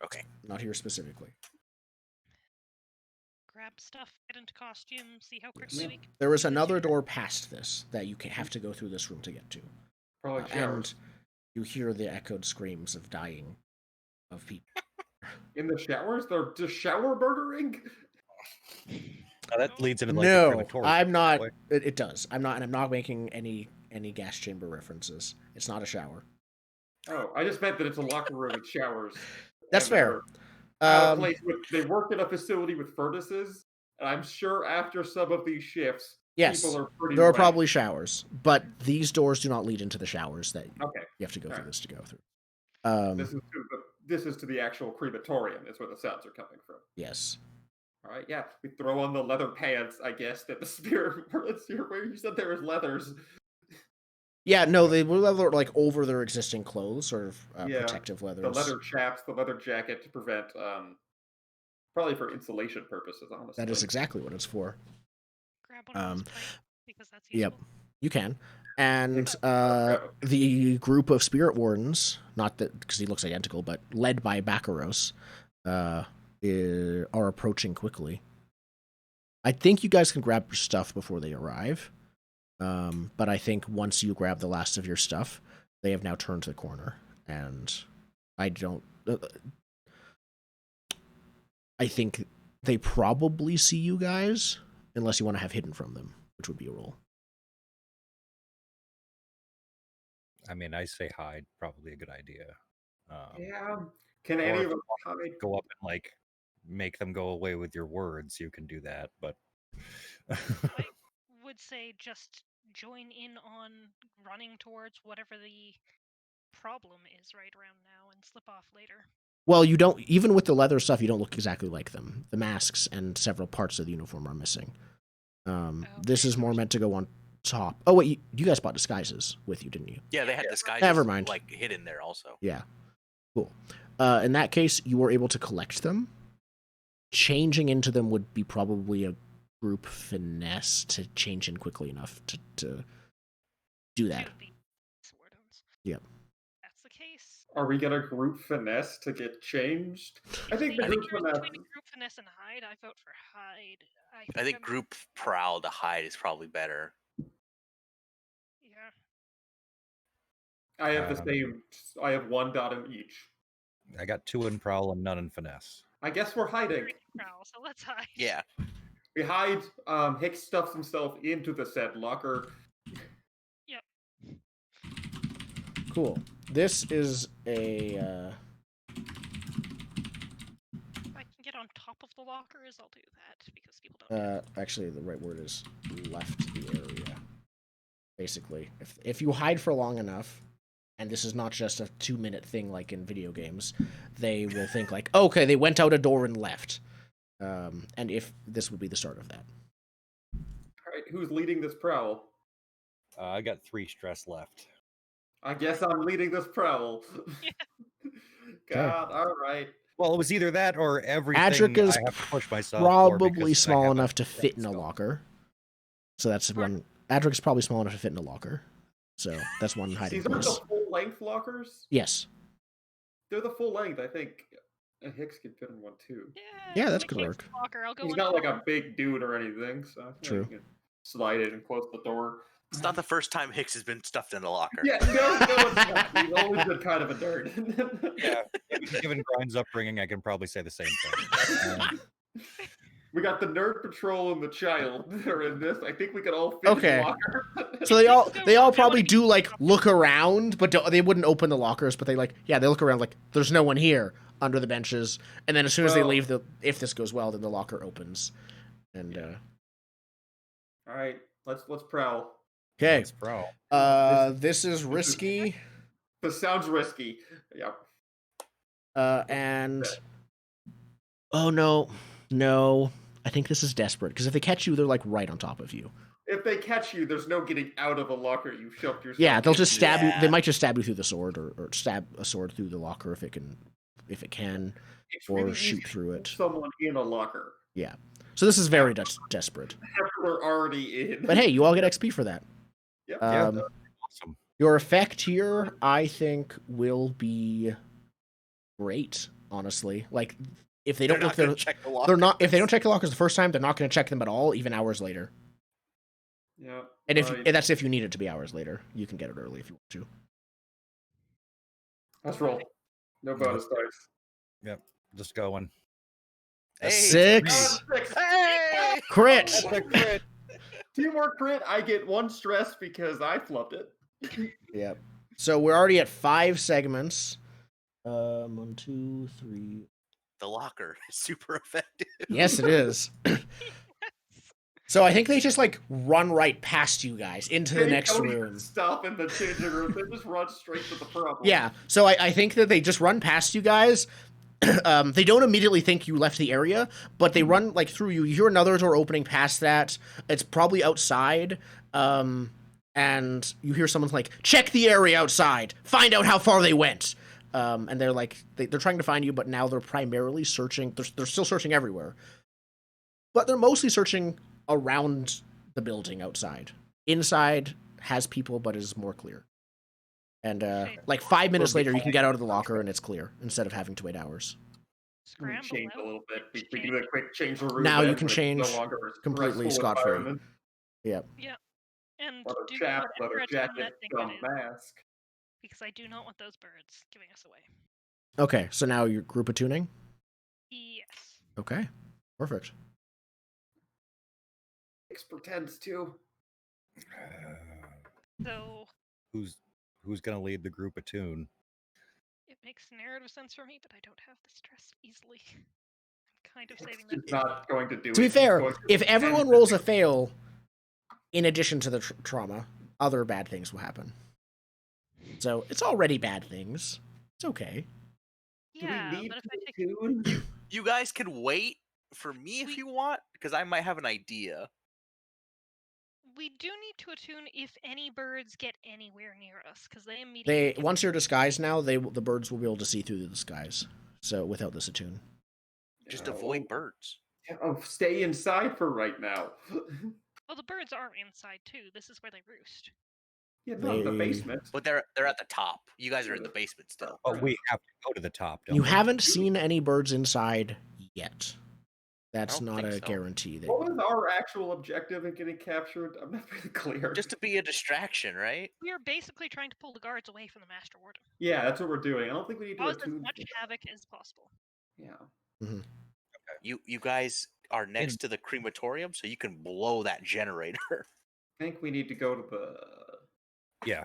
Okay. Not here specifically. Grab stuff, get into costume, see how quickly Yes. we can. There is another door past this that you have to go through this room to get to. Probably and showers. you hear the echoed screams of dying of people. In the showers? They're just shower murdering? Now that leads into like the No, crematorium. I'm not. way. It does. I'm not, and I'm not making any gas chamber references. It's not a shower. Oh, I just meant that it's a locker room with showers. That's and fair. they're out of place they work in a facility with furnaces, and I'm sure after some of these shifts, Yes, people are pretty there are wet. probably showers, but these doors do not lead into the showers that Okay. you have to go through Alright. this to go through. This is to the actual crematorium, is where the sounds are coming from. Yes. All right, yeah. We throw on the leather pants, I guess, that the spirit where you said there was leathers. Yeah, no, they were leather, like over their existing clothes, sort of protective leathers. The leather chaps, the leather jacket to prevent, probably for insulation purposes, honestly. That is exactly what it's for. Grab one of those planks because that's Yep, useful. you can. And the group of spirit wardens, not that because he looks identical, but led by Baccaros, are approaching quickly. I think you guys can grab your stuff before they arrive. But I think once you grab the last of your stuff, they have now turned the corner, and I don't. I think they probably see you guys, unless you want to have hidden from them, which would be a roll. I mean, I say hide, probably a good idea. Yeah. Can any of them hide? Go up and like make them go away with your words. You can do that, but I would say just join in on running towards whatever the problem is right around now and slip off later. Well, you don't. Even with the leather stuff, you don't look exactly like them. The masks and several parts of the uniform are missing. This is more meant to go on top. Oh wait, you guys bought disguises with you, didn't you? Yeah, they had disguises. Never mind. Like hidden there also. Yeah. Cool. In that case, you were able to collect them. Changing into them would be probably a group finesse to change in quickly enough to do that. Yep. That's the case. Are we gonna group finesse to get changed? I think the group finesse. Between group finesse and hide, I vote for hide. I think group prowl to hide is probably better. Yeah. I have the same. I have 1 dot in each. I got 2 in prowl and none in finesse. I guess we're hiding. Prowl, so let's hide. Yeah. We hide. Hicks stuffs himself into the said locker. Yep. Cool. This is a. If I can get on top of the lockers, I'll do that because people don't. Actually, the right word is left the area. Basically, if you hide for long enough, and this is not just a 2-minute thing like in video games, they will think like, okay, they went out a door and left. And if this would be the start of that. All right, who's leading this prowl? I got 3 stress left. I guess I'm leading this prowl. God, all right. Well, it was either that or everything. Adrika's I have to push myself. probably small enough to fit in a locker. So that's one. Adrika's probably small enough to fit in a locker. So that's one hiding These are place. the full length lockers? Yes. They're the full length. I think Hicks could fit in one too. Yeah, that's good work. Locker. I'll go. He's not like a big dude or anything, so I think True. he can slide it and close the door. It's not the first time Hicks has been stuffed in a locker. Yeah, no, it's not. He's always been kind of a nerd. Yeah, given Grind's upbringing, I can probably say the same thing. We got the nerd patrol and the child that are in this. I think we could all fit Okay. in the locker. So they all probably do like look around, but they wouldn't open the lockers. But they look around like there's no one here under the benches, and then as soon as they leave, if this goes well, then the locker opens. And all right, let's prowl. okay, Let's prowl. This is risky. This sounds risky. Yep. And oh no, I think this is desperate because if they catch you, they're like right on top of you. If they catch you, there's no getting out of a locker. You've shoved yourself. Yeah, they'll just stab you. Yeah. They might just stab you through the sword, or stab a sword through the locker if it can, It's or really shoot easy to through put it. someone in a locker. Yeah. So this is very desperate. After they're already in. But hey, you all get XP for that. Yep. Awesome. Your effect here, I think, will be great. Honestly, like if they They're don't look, not gonna check the lockers. they're not. If they don't check the lockers the first time, they're not going to check them at all, even hours later. Yeah. And and that's if you need it to be hours later. You can get it early if you want to. Let's roll. No bonus dice. Yep, just going. A Hey, 6. Hey! Crit. That's a crit. 2 more crit. I get 1 stress because I flubbed it. Yep. So we're already at 5 segments. 1, 2, 3. The locker is super effective. Yes, it is. So I think they just like run right past you guys into the They next don't even room. stop in the changing room. They just run straight to the problem. Yeah. So I think that they just run past you guys. They don't immediately think you left the area, but they run like through you. You hear another door opening past that. It's probably outside. And you hear someone's like, check the area outside. Find out how far they went. And they're like, they're trying to find you, but now they're primarily searching. They're still searching everywhere. But they're mostly searching around the building outside. Inside has people, but is more clear. And like 5 minutes later, you can get out of the locker and it's clear instead of having to wait hours. Scramble Change a out. little bit. We do a quick change the room. Now you then, can but it's change no longer a completely stressful scot-free. environment. Yep. And Leather do cap, whatever leather attune jacket, that thing dumb is, mask. because I do not want those birds giving us away. Okay, so now your group of tuning. Yes. Okay, perfect. X pretends to. So Who's gonna lead the group attune? it makes narrative sense for me, but I don't have the stress easily. I'm kind of X saving that. is not going to do it. To be He's fair, going to if pretend everyone to rolls do a fail, in addition to the trauma, other bad things will happen. So it's already bad things. It's okay. Do we Yeah, need but if to I take attune? You guys can wait for me if you want, because I might have an idea. we do need to attune if any birds get anywhere near us, because they immediately get Once you're disguised now, the birds will be able to see through the disguise. So without this attune. Just avoid birds. Oh, stay inside for right now. Well, the birds are inside too. This is where they roost. Yeah, not in the They- basement. But they're at the top. You guys are in the basement still. But we have to go to the top, don't You we? haven't seen any birds inside yet. That's don't not think a so. guarantee. That What was our actual objective in getting captured? I'm not really clear. Just to be a distraction, right? We are basically trying to pull the guards away from the Master Warden. Yeah, that's what we're doing. I don't think we need to Cause as attune. much havoc as possible. Yeah. You guys are next to the crematorium, so you can blow that generator. I think we need to go to the. Yeah,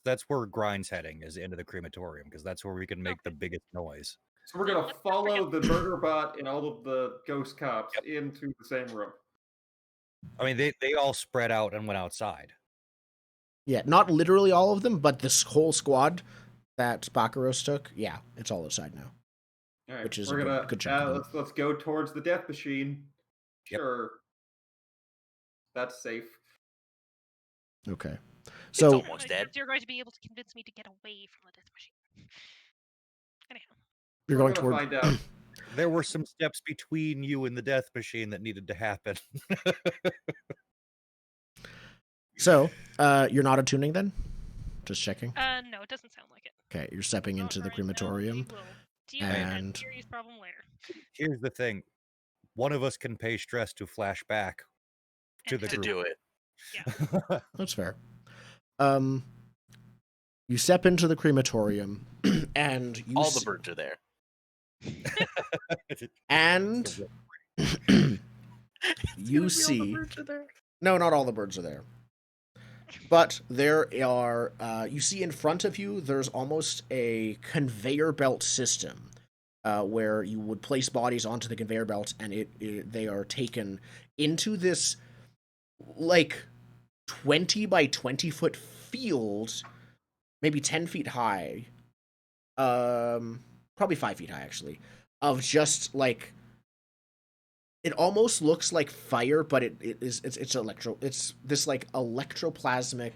that's where Grind's heading, is into the crematorium, because that's where we can make the biggest noise. So we're gonna follow the murder bot and all of the ghost cops into the same room. I mean, they all spread out and went outside. Yeah, not literally all of them, but this whole squad that Bakaros took, yeah, it's all outside now. All right, Which is we're a gonna good chunk of them. let's go towards the death machine. Yep. Sure, that's safe. Okay. It's So almost dead. You're going to be able to convince me to get away from the death machine. Anyhow. you're We're going gonna toward. find out. There were some steps between you and the death machine that needed to happen. So, you're not attuning then? Just checking. No, it doesn't sound like it. Okay, you're stepping Not into the right now. crematorium. We will deal with and- that serious problem later. Here's the thing: one of us can pay stress to flash back to And the To have group. do it. That's fair. You step into the crematorium, and you All the birds are there. and you see. No, not all the birds are there. But there are, you see in front of you, there's almost a conveyor belt system where you would place bodies onto the conveyor belt and they are taken into this, like, 20 by 20 foot field, maybe 10 feet high, probably 5 feet high, actually, of just, like, it almost looks like fire, but it's this like electroplasmic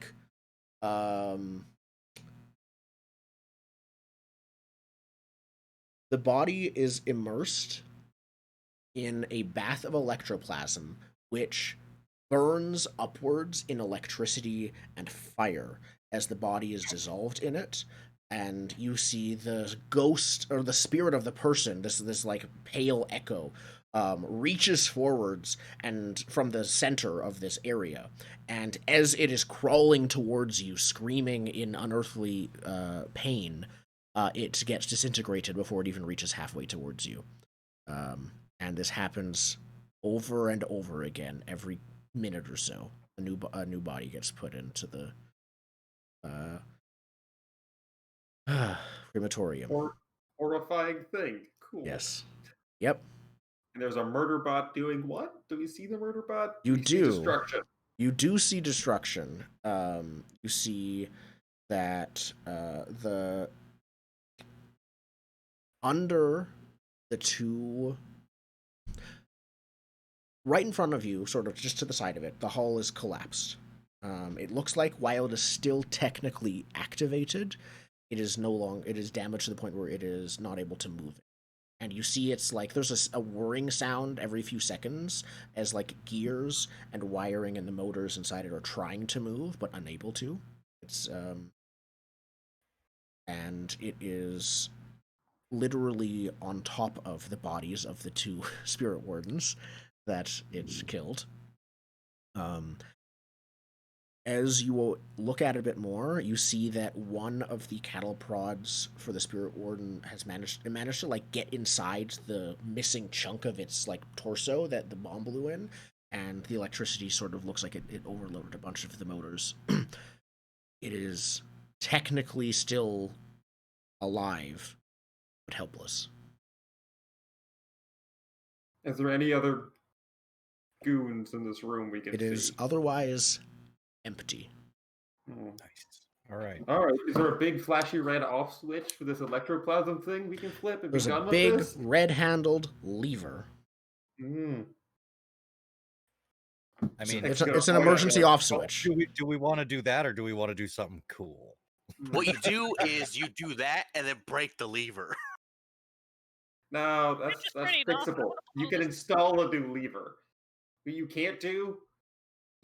the body is immersed in a bath of electroplasm which burns upwards in electricity and fire as the body is dissolved in it, and you see the ghost or the spirit of the person, this like pale echo, reaches forwards and from the center of this area, and as it is crawling towards you, screaming in unearthly pain, it gets disintegrated before it even reaches halfway towards you. And this happens over and over again every minute or so. A new body gets put into the crematorium. Horrifying thing. Cool. Yes. Yep. And there's a murder bot doing what? Do we see the murder bot? You We see do. destruction. You do see destruction. You see that the under the two, right in front of you, sort of just to the side of it, the hull is collapsed. It looks like while it is still technically activated, it is damaged to the point where it is not able to move. And you see it's like there's a whirring sound every few seconds as like gears and wiring and the motors inside it are trying to move but unable to. It's and it is literally on top of the bodies of the two spirit wardens that it's killed. As you look at it a bit more, you see that one of the cattle prods for the spirit warden has managed to like get inside the missing chunk of its like torso that the bomb blew in, and the electricity sort of looks like it overloaded a bunch of the motors. It is technically still alive, but helpless. Is there any other goons in this room we can see? It is otherwise empty. Nice. All right. All right. Is there a big flashy red off switch for this electroplasm thing we can flip and There's be a done big with this? red-handled lever. I mean, It's an emergency off switch. Do we want to do that, or do we want to do something cool? What you do is you do that and then break the lever. No, that's pretty awesome. fixable. You can install a new lever. What you can't do,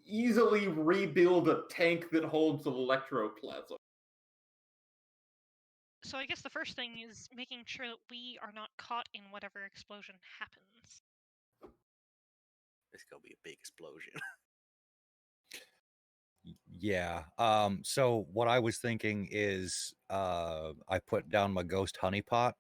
easily rebuild a tank that holds electroplasm. So I guess the first thing is making sure that we are not caught in whatever explosion happens. It's gonna be a big explosion. Yeah. So what I was thinking is I put down my ghost honeypot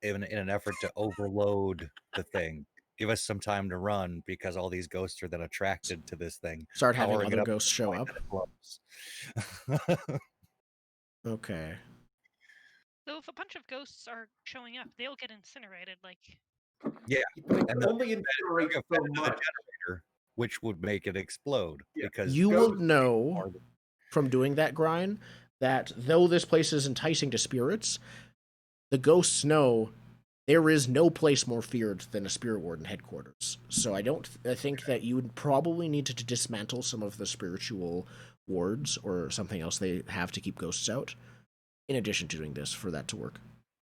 in an effort to overload the thing. Give us some time to run because all these ghosts are then attracted to this thing. Start having powering it other up ghosts to the show point up. that it blows. Okay. So if a bunch of ghosts are showing up, they'll get incinerated. Like, Yeah, But and it only incinerates Bring a so fed into the much. generator, which would make it explode Yeah. because You will ghosts know are the- from doing that grind that though this place is enticing to spirits, the ghosts know there is no place more feared than a spirit warden headquarters. So I think that you would probably need to dismantle some of the spiritual wards or something else they have to keep ghosts out, in addition to doing this, for that to work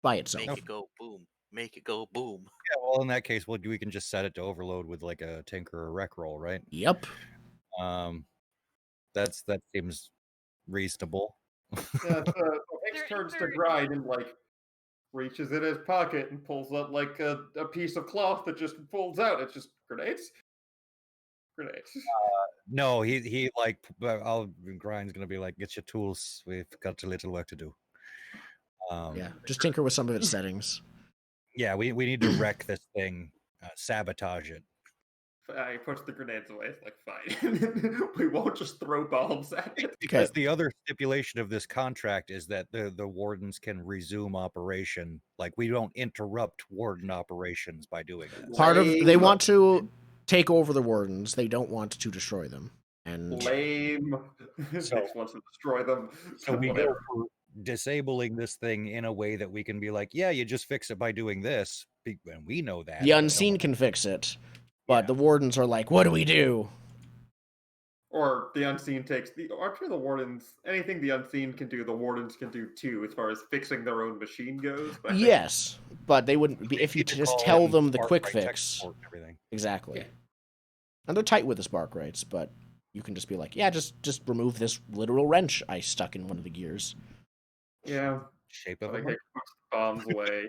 by itself. Make it go boom. Make it go boom. Yeah, well, in that case, we can just set it to overload with like a tinker or rec roll, right? Yep. That seems reasonable. Yeah, so Hicks There- turns to there- Grind and like reaches in his pocket and pulls up like a piece of cloth that just folds out. It's just grenades. Grenades. No, he Grind's gonna be like, get your tools. We've got a little work to do. Yeah. Just tinker with some of its settings. Yeah, we need to wreck this thing, sabotage it. He puts the grenades away. It's like, fine. We won't just throw bombs at it. Because the other stipulation of this contract is that the wardens can resume operation. Like, we don't interrupt warden operations by doing this. They want to take over the wardens. They don't want to destroy them. And Lame. So- Hicks wants to destroy them. So we go Whatever. for disabling this thing in a way that we can be like, yeah, you just fix it by doing this. And we know that. the but no unseen one- can fix it. But Yeah. the wardens are like, what do we do? Or the unseen takes the. I'm sure the wardens. Anything the unseen can do, the wardens can do too, as far as fixing their own machine goes. But I think- Yes, but they wouldn't be if you need to just call tell in them the Spark quick Right tech fix. support and everything. Exactly. Yeah. And they're tight with the spark rates, but you can just be like, yeah, just remove this literal wrench I stuck in one of the gears. Yeah. Shape of Like, a hey, push the bombs away.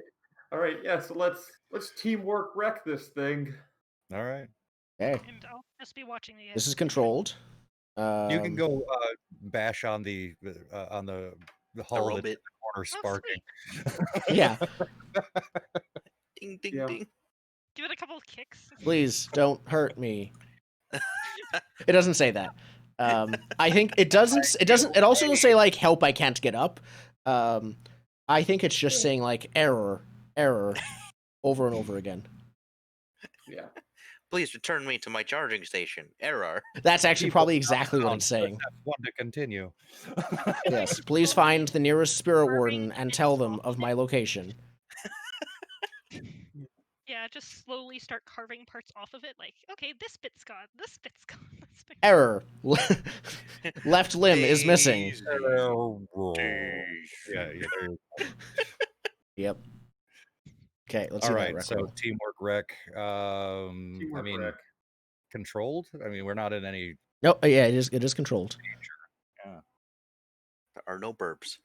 All right, yeah. So let's teamwork wreck this thing. All right. Okay, And I'll just be watching the. this is controlled. You can go bash on the hull that's in robot. the corner Oh, sparking. sweet. Yeah, Ding ding Yeah. ding. Give it a couple of kicks. please don't hurt me. It doesn't say that. I think it doesn't. It doesn't. It also doesn't say like help. I can't get up. I think it's just saying like error, over and over again. Yeah. Please return me to my charging station. Error. That's actually People probably exactly what down, it's saying. press F1 to continue. Yes, please find the nearest spirit warden and tell them of my location. Yeah, just slowly start carving parts off of it. Like, okay, this bit's gone. This bit's gone. This bit's Error. Left limb is missing. Daisy. Yeah, yeah. There you go. Yep. Okay, let's All see right, that so record. teamwork wreck. I Teamwork mean, wreck. controlled. I mean, we're not in any. No, yeah, it is. It is controlled. Yeah. There are no burps.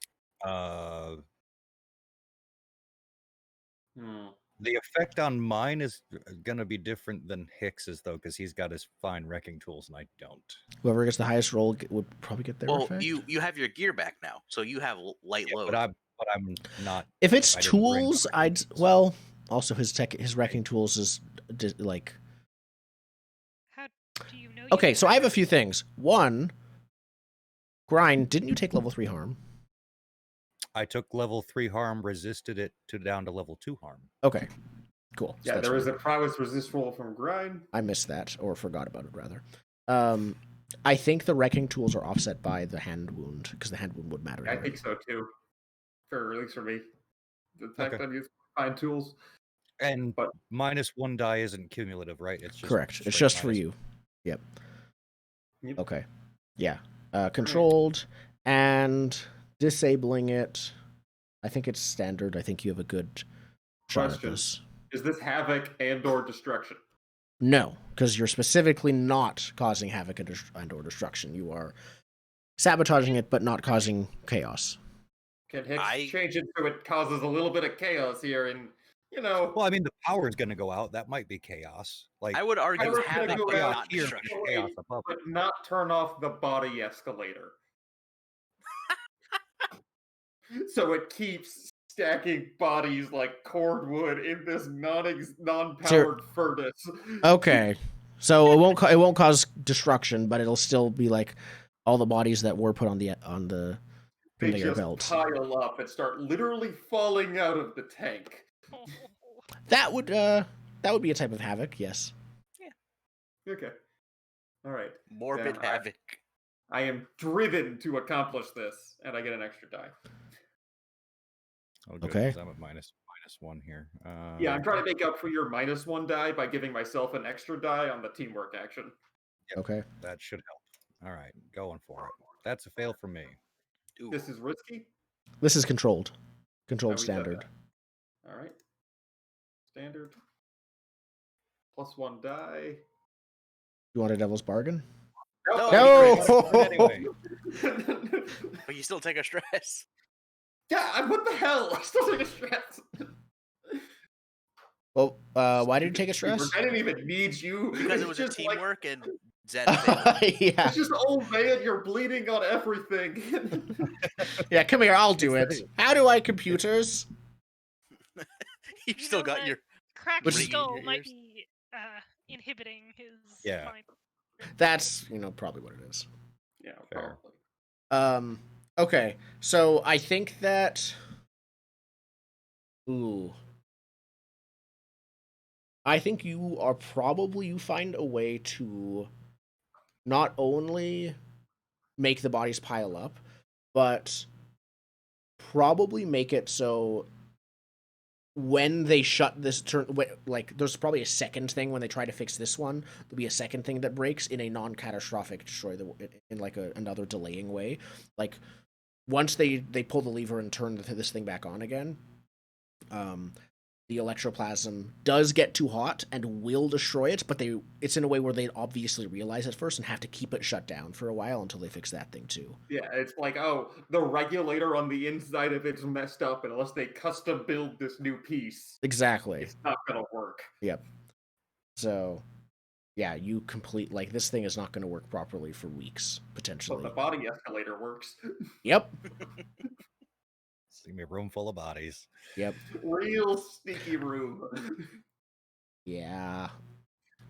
The effect on mine is gonna be different than Hicks's though, because he's got his fine wrecking tools and I don't. Whoever gets the highest roll would probably get their Well, effect. you have your gear back now, so you have light Yeah, load. but I'm not. If it's I didn't bring tools, the I'd well. Also, his wrecking tools is like. How do you know? Okay, so I have a few things. One, Grind, didn't you take level 3 harm? I took level 3 harm, resisted it to down to level 2 harm. Okay, cool. So Yeah, that's there is fine. a prowess resist roll from Grind. I missed that, or forgot about it rather. I think the wrecking tools are offset by the hand wound because the hand wound would matter. I anyway. think so too. At least for me. The fact Okay. I'm using fine tools. And But- -1 die isn't cumulative, right? It's just Correct. It's straight just for minus. you. Yep. Yep. Okay. Yeah. Controlled and disabling it. I think it's standard. I think you have a good shot at Question. this. Is this havoc and/or destruction? No, because you're specifically not causing havoc and/or destruction. You are sabotaging it, but not causing chaos. Can Hicks change it so it causes a little bit of chaos here? And Well, I mean, the power is going to go out. That might be chaos. Like I would argue Power's havoc, gonna go but out not here, destruction. chaos above. but not turn off the body escalator. So it keeps stacking bodies like cordwood in this non-powered furnace. Okay, so it won't cause destruction, but it'll still be like all the bodies that were put on the They conveyor just belt. pile up and start literally falling out of the tank. That would be a type of havoc. Yes. Okay. All right. Morbid Then havoc. I am driven to accomplish this, and I get an extra die. Oh, good, Okay. 'cause I'm at -1 here. Yeah, I'm trying to make up for your -1 die by giving myself an extra die on the teamwork action. Yep, Okay. that should help. All right, going for it. That's a fail for me. Ooh. This is risky. This is controlled. Oh, Controlled we said standard. that. All right. Standard. +1 die. You want a devil's bargain? No! No! Anyway, But you still take a stress. Yeah, what the hell? I still take a stress. Well, why did you take a stress? I didn't even need you. Because it It's was a just like- teamwork and Zed failed. Yeah. It's just, oh man, you're bleeding on everything. Yeah, come here, I'll do it. How do I computers? You still know got what? your Cracked Which- skull Your might ears? be inhibiting his Yeah. mind. That's, probably what it is. Yeah, Fair. probably. Okay, so I think that... Ooh. I think you find a way to not only make the bodies pile up, but probably make it so when they shut this turn, like there's probably a second thing when they try to fix this one, there'll be a second thing that breaks in a non-catastrophic destroy in like another delaying way. Like once they pull the lever and turn this thing back on again, the electroplasm does get too hot and will destroy it, but it's in a way where they obviously realize it first and have to keep it shut down for a while until they fix that thing too. Yeah, it's like, oh, the regulator on the inside of it's messed up, and unless they custom build this new piece, Exactly. it's not gonna work. Yep. So, yeah, you complete this thing is not going to work properly for weeks potentially. But the body escalator works. Yep. See me a room full of bodies. Yep. Real sneaky room. Yeah.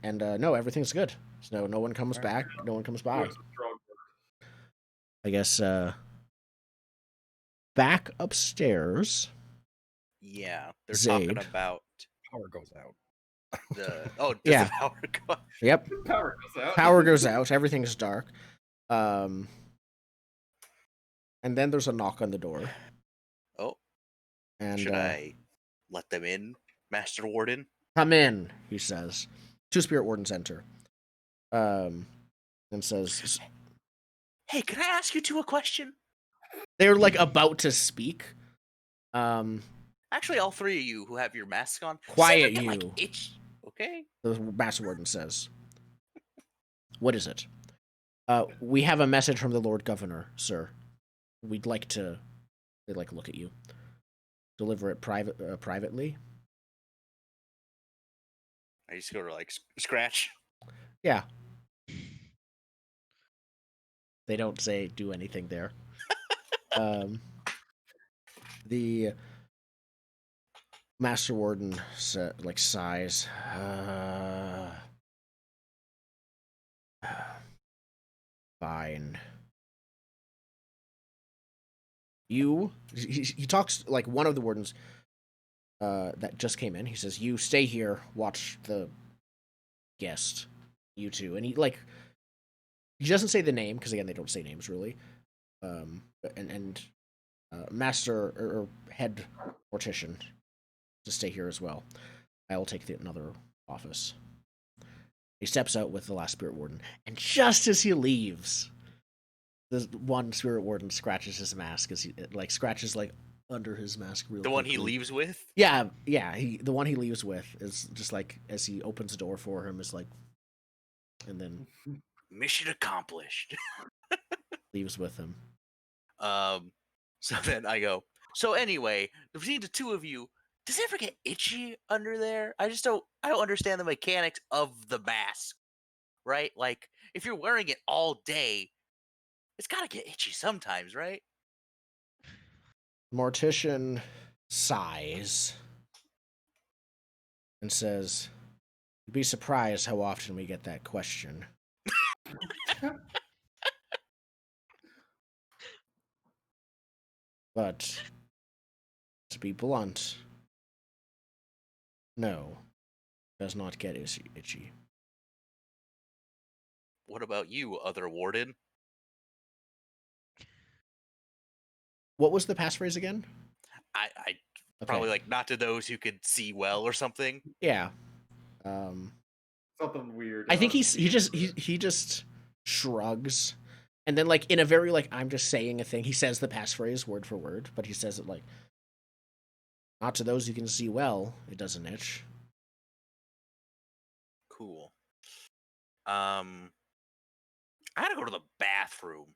And no, everything's good. So no one comes back. No one comes by. I guess back upstairs. Yeah, they're Zaid. talking about Power goes out. the does Yeah. the power go? Yep. Power goes out. Power goes out. Everything's dark. And then there's a knock on the door. Oh, And should I let them in, Master Warden? come in, he says. 2 spirit wardens enter. And says, Hey, can I ask you two a question? they're about to speak. Actually, all three of you who have your masks on, Quiet, seem to get, you. itch. Okay. The Master Warden says, what is it? We have a message from the Lord Governor, sir. We'd like to... They look at you. Deliver it privately. I just go to scratch. Yeah. They don't say do anything there. The Master Warden sighs. Fine. He talks one of the wardens that just came in. He says, "You stay here, watch the guest. You two." And he doesn't say the name because again they don't say names really. Master or head mortician to stay here as well. I will take another office. He steps out with the last spirit warden, and just as he leaves, the one spirit warden scratches his mask as he scratches under his mask real The one he quickly. leaves with? Yeah. The one he leaves with is just as he opens the door for him is and then Mission accomplished. leaves with him. So then I go, so anyway, between the two of you, does it ever get itchy under there? I don't understand the mechanics of the mask, right? If you're wearing it all day, it's gotta get itchy sometimes, right? Mortician sighs and says, "You'd be surprised how often we get that question." But to be blunt, no, does not get itchy. What about you, other warden? What was the passphrase again? I Okay. probably not to those who could see well or something. Yeah. Something weird. I think he just shrugs, and then in a very I'm just saying a thing. He says the passphrase word for word, but he says it not to those who can see well. It doesn't itch. Cool. I gotta go to the bathroom.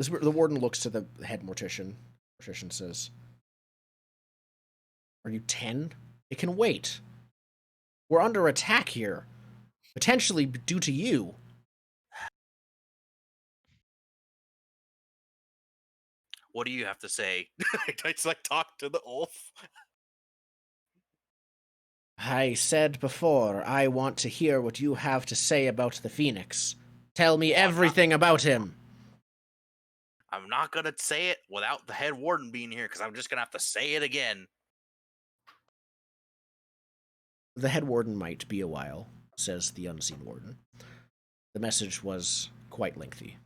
The warden looks to the head mortician. Mortician says, "Are you 10? It can wait. We're under attack here. Potentially due to you." What do you have to say? I just talk to the Ulf. I said before, I want to hear what you have to say about the Phoenix. Tell me everything about him. I'm not gonna say it without the head warden being here, because I'm just gonna have to say it again. The head warden might be a while, says the unseen warden. The message was quite lengthy.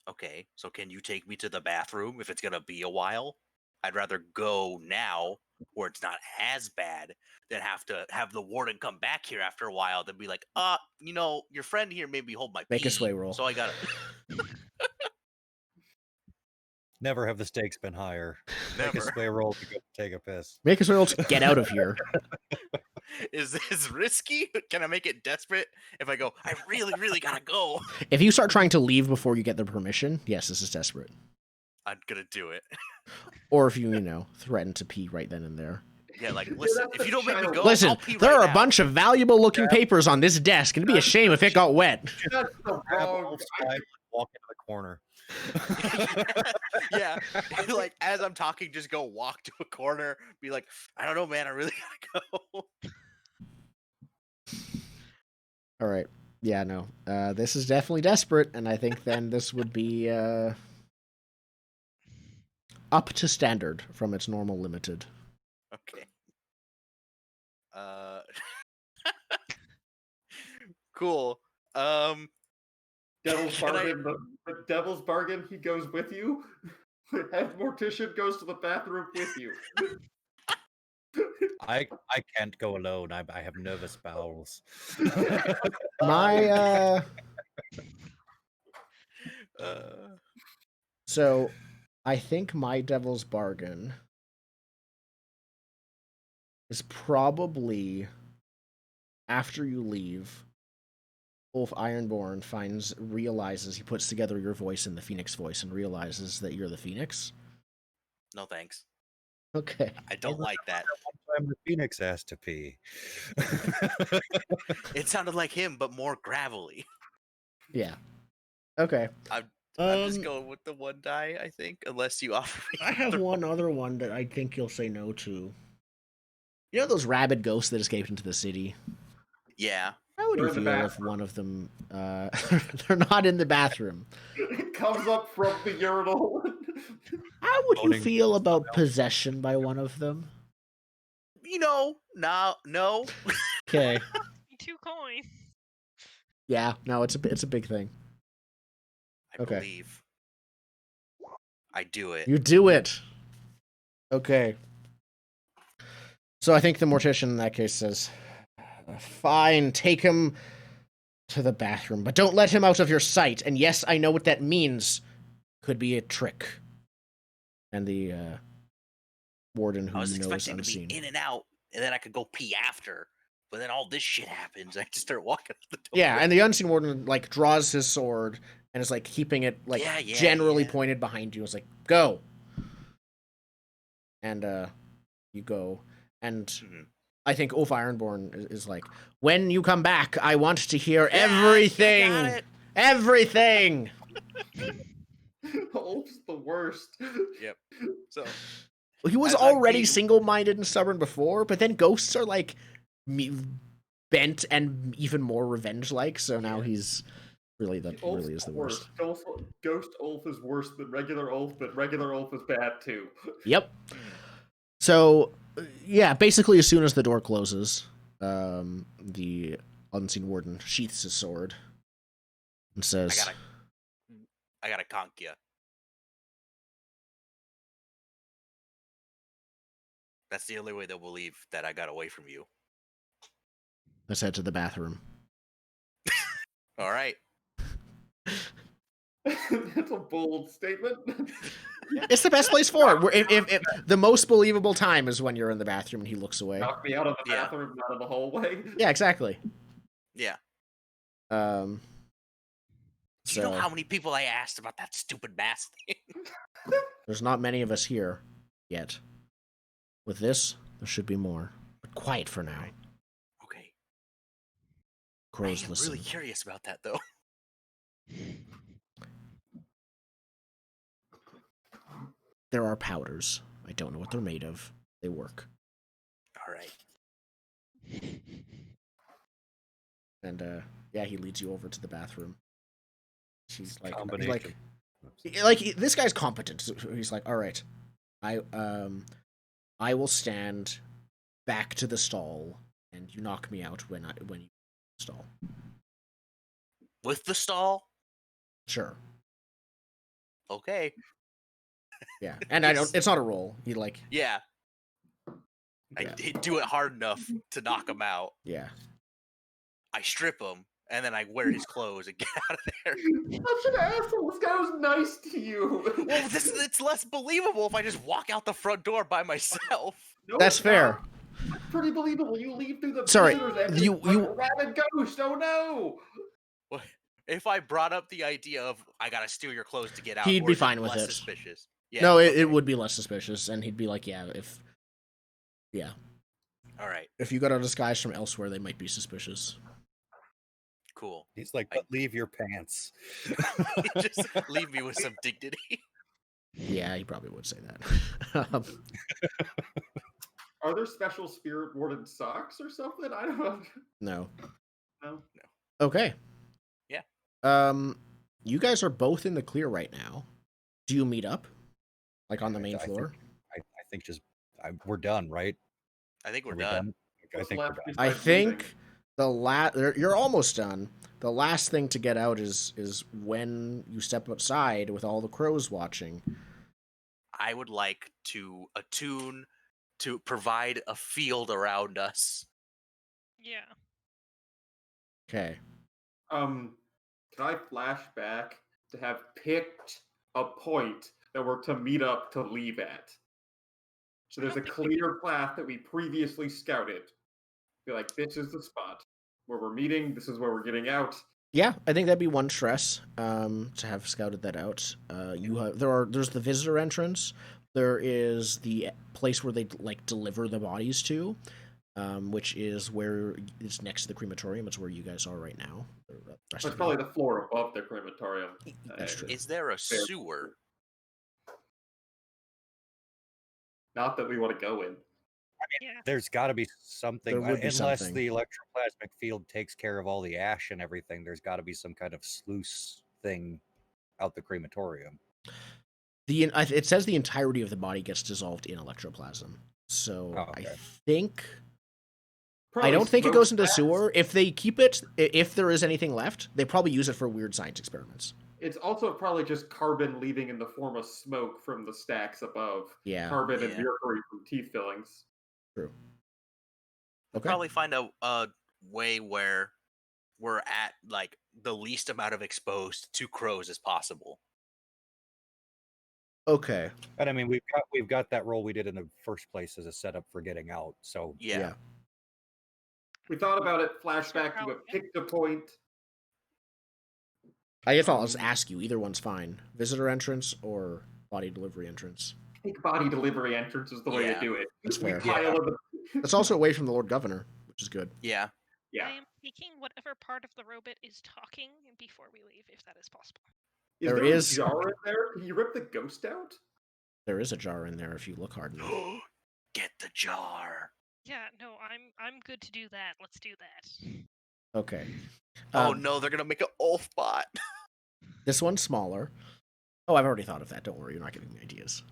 Okay, so can you take me to the bathroom if it's gonna be a while? I'd rather go now, where it's not as bad, than have to have the warden come back here after a while, then be like, your friend here made me hold my Make pee, a sway roll. so I gotta... Never have the stakes been higher. Make a Never. sway roll to go take a piss. Make us roll to get out of here. Is this risky? Can I make it desperate if I go, I really, really gotta go? If you start trying to leave before you get the permission, yes, this is desperate. I'm gonna do it. Or if you threaten to pee right then and there. Yeah, like, listen, if you don't make me go, Listen, I'll pee there right are a now. bunch of valuable looking papers on this desk. It'd be a shame if it got wet. That's the Grab wrong. Ulf's Bible and walk into the corner. Yeah, like as I'm talking, just go walk to a corner, be like, I don't know, man, I really gotta go. All right. Yeah, no. This is definitely desperate, and I think then this would be up to standard from its normal limited. Okay. Cool. Devil's Can I- bargain. The devil's bargain. He goes with you. The head mortician goes to the bathroom with you. I can't go alone. I have nervous bowels. My so I think my devil's bargain is probably after you leave, Ulf Ironborn realizes he puts together your voice and the Phoenix voice and realizes that you're the Phoenix. No thanks. Okay. I don't like that. One time the Phoenix asked to pee. It sounded like him, but more gravelly. Yeah. Okay. I'm just going with the one die, I think, unless you offer me. I have one other one that I think you'll say no to. You know those rabid ghosts that escaped into the city? Yeah. How would They're you in the feel if one of them they're not in the bathroom? It comes up from the urinal. How would you Owning feel about possession by one of them? No. Okay. 2 coins. Yeah, no, it's a big thing. I Okay. believe. I do it. You do it. Okay. So I think the mortician in that case says, fine, take him to the bathroom, but don't let him out of your sight. And yes, I know what that means. Could be a trick. And the warden who I was knows expecting unseen. to be in and out, and then I could go pee after. But then all this shit happens. I just start walking out the door. Yeah, and the unseen warden draws his sword and is keeping it generally pointed behind you. It's like, go. And you go. And I think Ulf Ironborn is like, when you come back, I want to hear everything. I got it. Everything. Ulf's the worst. Yep. So He was As I'm already being- single-minded and stubborn before, but then ghosts are bent and even more revenge-like. So now he's really Ulf's is the worst. Ghost Ulf is worse than regular Ulf, but regular Ulf is bad too. Yep. So, yeah, basically as soon as the door closes, the unseen warden sheaths his sword and says, I gotta conk you. That's the only way they'll believe that I got away from you. let's head to the bathroom. All right. That's a bold statement. It's the best place for it. If the most believable time is when you're in the bathroom and he looks away. Knock me out of the Yeah. bathroom, not in the hallway. Yeah, exactly. Yeah. So, Do you know how many people I asked about that stupid mask thing? there's not many of us here yet. With this, there should be more. But quiet for now. Okay. Crows I am listen. really curious about that, though. There are powders. I don't know what they're made of. They work. All right. And yeah, he leads you over to the bathroom. She's like, Combination. this guy's competent. So he's like, all right, I will stand back to the stall, and you knock me out when you stall. With the stall? Sure. Okay. Yeah, and I don't. It's not a roll. He Yeah. I Yeah. did do it hard enough to knock him out. yeah. I strip him, and then I wear his clothes and get out of there. Such an asshole. This guy was nice to you. Well, it's less believable if I just walk out the front door by myself. No, That's it's fair. not. That's pretty believable. You leave through the Sorry, visitor's entrance you- like a rabid ghost. Oh no! Well, if I brought up the idea of I gotta steal your clothes to get out, He'd or be is fine with less it. suspicious? Yeah. No, it okay. would be less suspicious, and he'd be like, yeah, All right. if you got a disguise from elsewhere, they might be suspicious. Cool. He's like, but leave your pants. Just leave me with some dignity. Yeah, he probably would say that. Are there special spirit warded socks or something? I don't know. No. No. Okay. Yeah. You guys are both in the clear right now. Do you meet up, like on the main I floor? think just we're done, right? I think we're Are we done. I What's think we're left done. I besides leaving? think you're almost done. The last thing to get out is when you step outside with all the crows watching. I would like to attune to provide a field around us. Yeah. Okay. Can I flash back to have picked a point that we're to meet up to leave at? So there's a clear path that we previously scouted. Be like, this is the spot where we're meeting. This is where we're getting out. Yeah, I think that'd be one stress. To have scouted that out. There's the visitor entrance. There is the place where they like deliver the bodies to, which is where it's next to the crematorium. It's where you guys are right now. It's probably the floor above the crematorium. That's true. Is there a sewer? Not that we want to go in. Yeah. There's got to be something, There would be unless something. the electroplasmic field takes care of all the ash and everything. There's got to be some kind of sluice thing out the crematorium. It says the entirety of the body gets dissolved in electroplasm. So okay. I think Probably I don't think it smoke goes into stacks. sewer. If they keep it, if there is anything left, they probably use it for weird science experiments. It's also probably just carbon leaving in the form of smoke from the stacks above. Yeah. Carbon and Yeah. mercury from teeth fillings. True. We'll Okay. probably find a way where we're at like the least amount of exposed to crows as possible. Okay. And I mean, we've got that roll we did in the first place as a setup for getting out. So Yeah. We thought about it, So flashback to how- a picked a point. I guess I'll just ask you. Either one's fine. Visitor entrance or body delivery entrance. Pick body delivery entrance is the way Yeah. to do it. That's We fair. pile in the- It's also away from the Lord Governor, which is good. Yeah. Yeah. I am taking whatever part of the robot is talking before we leave, if that is possible. Is There there is- a jar in there? Can you rip the ghost out? There is a jar in there if you look hard enough. Get the jar. Yeah, no, I'm good to do that. Let's do that. Okay. Oh Um, no, they're gonna make an Ulf bot. This one's smaller. Oh, I've already thought of that. Don't worry, you're not giving me ideas.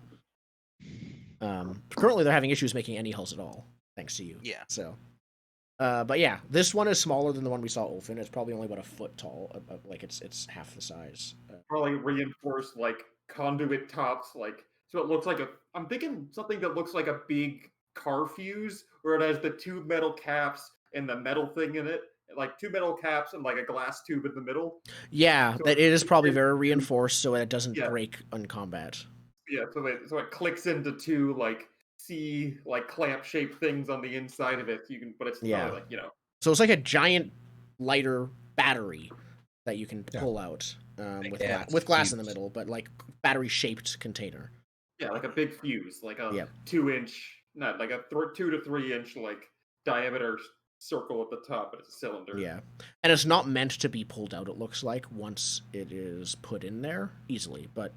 Currently, they're having issues making any hulls at all, thanks to you. Yeah. So, but yeah, this one is smaller than the one we saw Ulf in. It's probably only about a foot tall. Like it's half the size. Probably reinforced like conduit tops, like so it looks like a. I'm thinking something that looks like a big car fuse, where it has the two metal caps and the metal thing in it, like two metal caps and like a glass tube in the middle. Yeah, So that it is probably it- very reinforced so it doesn't Yeah. break in combat. Yeah, so it clicks into two like C like clamp shaped things on the inside of it. You can, but it's Yeah. probably like So it's like a giant lighter battery that you can Yeah. pull out with Yeah, with glass in the fuse. middle, but like battery shaped container. yeah, like a big fuse, like a Yep. 2-inch, not like a 2 to 3 inch like diameter circle at the top, but it's a cylinder. Yeah, and it's not meant to be pulled out. It looks like once it is put in there easily, but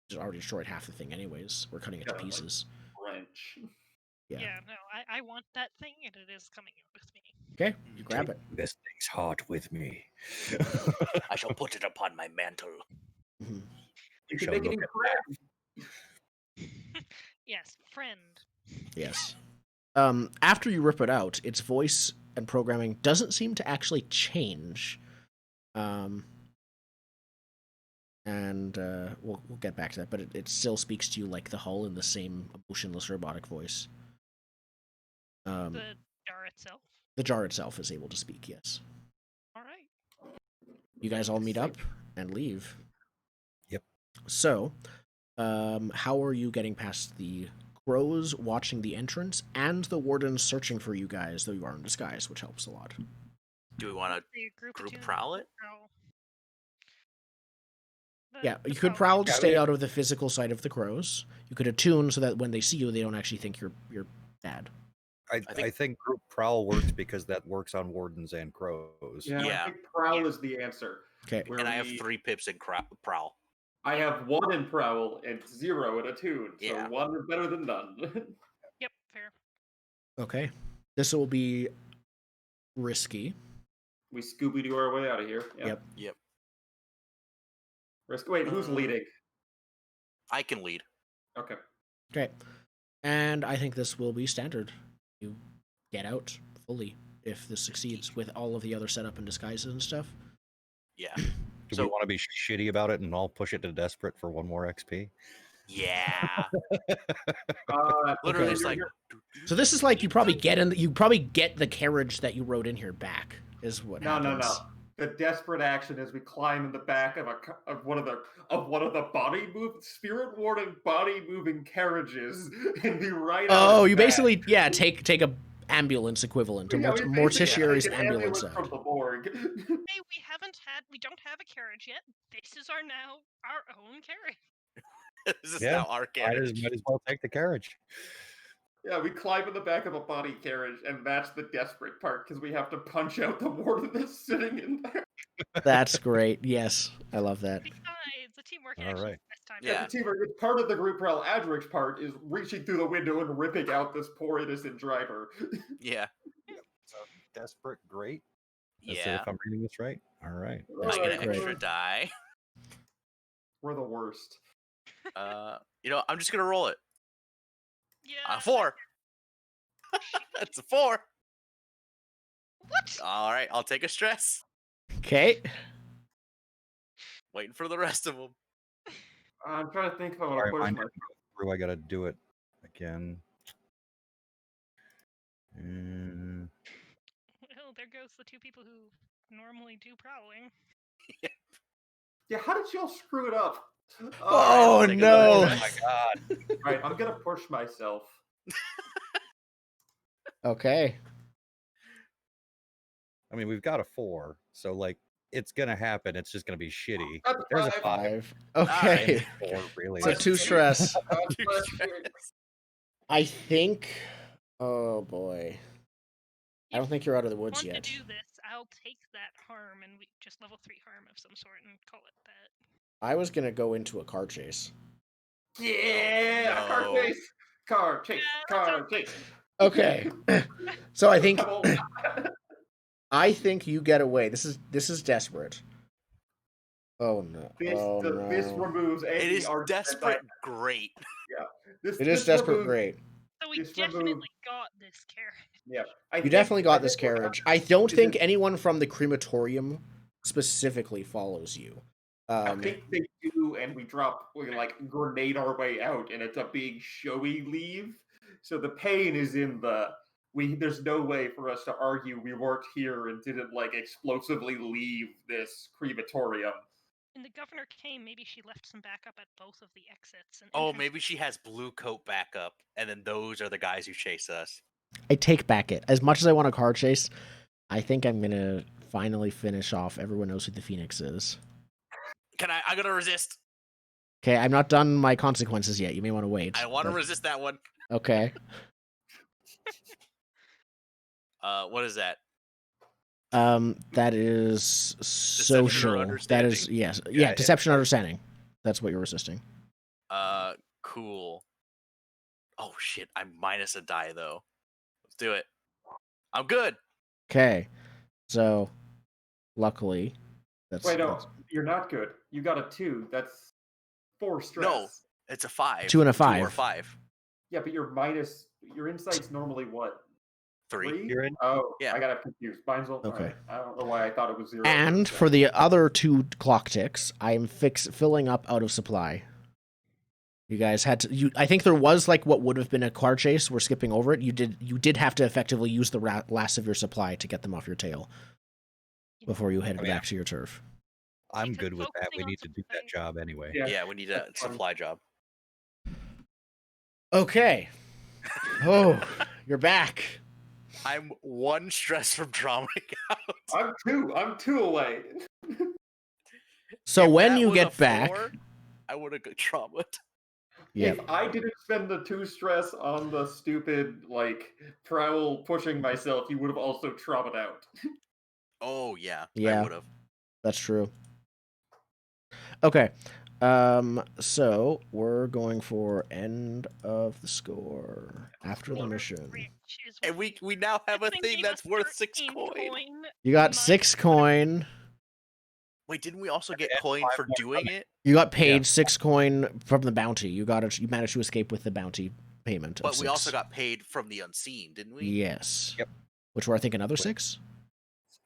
it's already destroyed half the thing. Anyways, we're cutting it to Yeah, like- pieces. Wrench. Yeah. No, I want that thing, and it is coming with me. Okay, you grab it. This thing's hot with me. I shall put it upon my mantle. Mhm. You shall can make it look in at craft. Yes, friend. Yes. After you rip it out, its voice and programming doesn't seem to actually change. And we'll get back to that, but it still speaks to you like the hull in the same emotionless robotic voice. The jar itself. The jar itself is able to speak, yes. All right. You guys all meet up and leave. Yep. So, how are you getting past the crows watching the entrance and the wardens searching for you guys, though you are in disguise, which helps a lot? Do we want to The group group attune prowl it? prowl. Yeah, The you could prowl. prowl to stay out of the physical sight of the crows. You could attune so that when they see you, they don't actually think you're bad. I think group prowl works because that works on wardens and crows. Yeah, Yeah. I think prowl is the answer. Okay. Where And I have we- 3 pips in prowl. I have 1 in prowl and 0 in attune. So Yeah. 1 is better than none. Yep, fair. Okay. This will be risky. We Scooby Doo our way out of here. Yeah. Yep. Wait, who's leading? I can lead. Okay. Okay. And I think this will be standard. You get out fully if this succeeds with all of the other setup and disguises and stuff. Yeah. Do So- we want to be shitty about it and all push it to desperate for 1 more XP? Yeah. Okay. Literally, it's like. So this is like you probably get the carriage that you rode in here back is what No. happens. The desperate action is we climb in the back of one of the spirit warden body moving carriages and we ride. Oh, out you back. basically take a ambulance equivalent, a Yeah, we basically morticiary's take an ambulance. from the morgue. Hey, we don't have a carriage yet. This is now our own carriage. This is Yeah, now our Might carriage. as well take the carriage. Yeah, we climb in the back of a body carriage, and that's the desperate part because we have to punch out the warden that's sitting in there. That's great. Yes, I love that. Besides, the teamwork All actually right. this time. Yeah. The teamwork, part of the group prowl Adric's part is reaching through the window and ripping out this poor innocent driver. Yeah. So desperate, great. That's it, Yeah. if I'm reading this right. All right. I get an great. extra die. We're the worst. I'm just gonna roll it. Yeah. 4. That's a 4. What? All right, I'll take a stress. Okay. Waiting for the rest of them. I'm trying to think if I All want right, to push mine my. didn't go through. I gotta do it again. Mm, Well, there goes the 2 people who normally do prowling. Yeah, how did y'all screw it up? Oh, take no. another oh my god. Alright, I'm gonna push myself. Okay. I mean, we've got a 4, so like it's gonna happen. It's just gonna be shitty. That's There's a 5. 5. right. Okay. 4, really. So 2 stress. Two stress. I think. Oh boy. I don't think you're out of the If you woods want yet. to do this, I'll take that harm and we just level 3 harm of some sort and call it that. I was gonna go into a car chase. Yeah, Oh, car no. chase, car chase, Yeah, car that's chase. Okay. So I think Come on. you get away. This is desperate. Oh no. Oh This no. removes any It is argument desperate great. It is desperate great. So we This definitely removed- got this carrot. Yeah, You definitely got this carriage. I don't Is think it- anyone from the crematorium specifically follows you. I think they do, and we grenade our way out, and it's a big showy leave. So the pain is in there's no way for us to argue we weren't here and didn't explosively leave this crematorium. When the governor came, maybe she left some backup at both of the exits. And Oh, entrances. maybe she has blue coat backup, and then those are the guys who chase us. I take back it. As much as I want a car chase, I think I'm gonna finally finish off. Everyone knows who the Phoenix is. I'm gonna resist. Okay, I'm not done my consequences yet. You may want to wait. I want to but- resist that one. Okay. What is that? That is social. That understanding. is yes, Yeah, yeah. yeah. Deception, understanding. That's what you're resisting. Cool. Oh shit! I'm minus a die though. Let's do it. I'm good. Okay. So, luckily, that's Wait, no, that's you're not good. You got a 2. That's 4 stress. No. It's a 5. 2 and a 2 or 5. 5. Yeah, but your insight's normally what? 3. You're in. Oh, Yeah. I got it confused. Mine's okay. Okay. I don't know why I thought it was 0. And for the other 2 clock ticks, I'm filling up out of supply. You guys had to. I think there was what would have been a car chase. We're skipping over it. You did have to effectively use the last of your supply to get them off your tail before you headed Oh, yeah. back to your turf. I'm It's good with that. We focusing on need to do that supplies. job anyway. Yeah, we need a that's fine. supply job. Okay. Oh, you're back. I'm one stress from drawing out. I'm two away. So If when that you was get a back, 4, I would have got traumatized. yeah, If I didn't spend the 2 stress on the stupid, like, prowl pushing myself, you would have also trotted out. Oh yeah, I Yeah. would have. that's true. Okay. So we're going for end of the score after the Being mission. rich is And what we now have a This thing thing gave that's us worth 6 13 coin. You got minus 6 whatever. coin. Wait, didn't we also get And coin 5 for more doing coming. it? You got paid Yeah. 6 coin from the bounty. You got it. You managed to escape with the bounty payment of But 6. we also got paid from the unseen, didn't we? Yes. Yep. Which were I think another Wait. 6?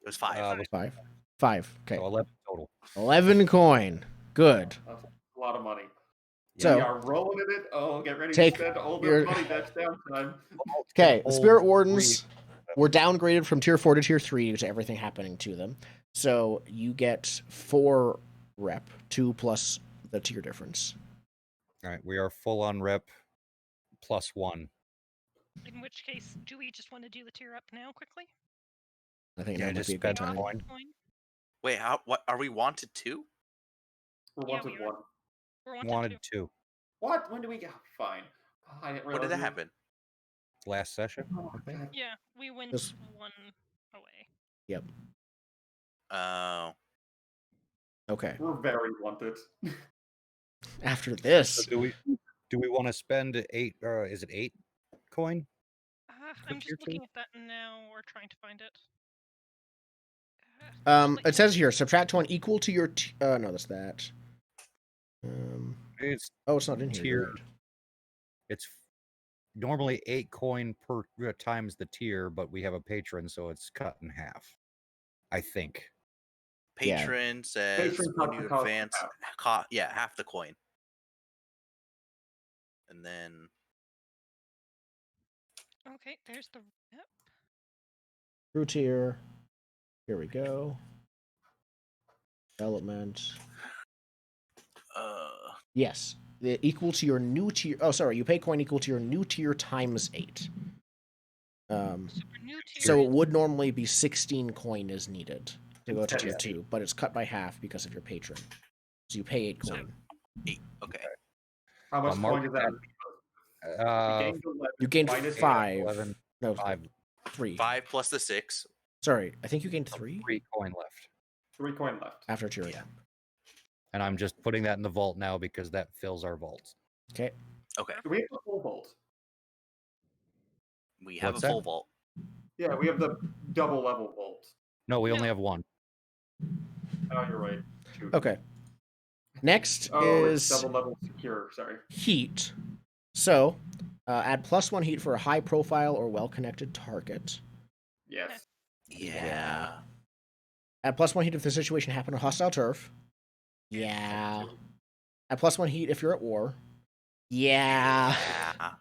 It was 5. Was 5. 5. Okay. so 11 total. 11 coin. Good. That's a lot of money. So- we are rolling in it. Oh, get ready Take to spend all your- the money that's downtime. Okay, the Hold Spirit 3. Wardens were downgraded from tier 4 to tier 3 due to everything happening to them. So you get 4 rep, 2 plus the tier difference. All right, we are full on rep +1. In which case, do we just want to do the tier up now quickly? I think Yeah, that might just be a good spend time. coin. Wait, what are we wanted to? We're Yeah, wanted we are. one. We're wanted Wanted to. 2 What? When do we get? Fine. Oh, I didn't When did realize that we- happen? last session. Oh, I think. God. Yeah, we went This- 1 away. Yep. Oh. Okay. We're very wanted. After So this, do we want to spend 8? Is it 8 coin? I'm tier just 2? looking at that now, or trying to find it. Just it like- says here subtract 1 equal to your. No, that's that. It's Oh, it's not in here. tier. You're right. It's normally 8 coin per times the tier, but we have a patron, so it's cut in half. I think. Yeah. Patron says Patron when cut you the cost in advance, half. half the coin. And then Okay, there's the. Yep. Through tier. Here we go. Development. Yes. Equal to your new tier. Oh, sorry. You pay coin equal to your new tier times 8. So our new tier So it is- would normally be 16 coin is needed to go to tier Yeah. 2, but it's cut by half because of your patron. So you pay 8 coin. 8. Okay. How much Mark coin does that? We gained 11 You gained minus 5. 11, No, 5, 3. 5 plus the 6. Sorry, I think you gained 3 3 coin left. 3 coin left. after tier Yeah. 8. And I'm just putting that in the vault now because that fills our vaults. Okay. Okay. Do we have the full vault? We have What's a that? full vault. Yeah, we have the double level vault. No, we No. only have 1. Oh, you're right. Shoot. Okay. Next Oh, it's is double level secure. Sorry. heat. So, add +1 heat for a high profile or well connected target. Yes. Yeah. Add +1 heat if the situation happened on hostile turf. Yeah. Add +1 heat if you're at war. Yeah. Yeah.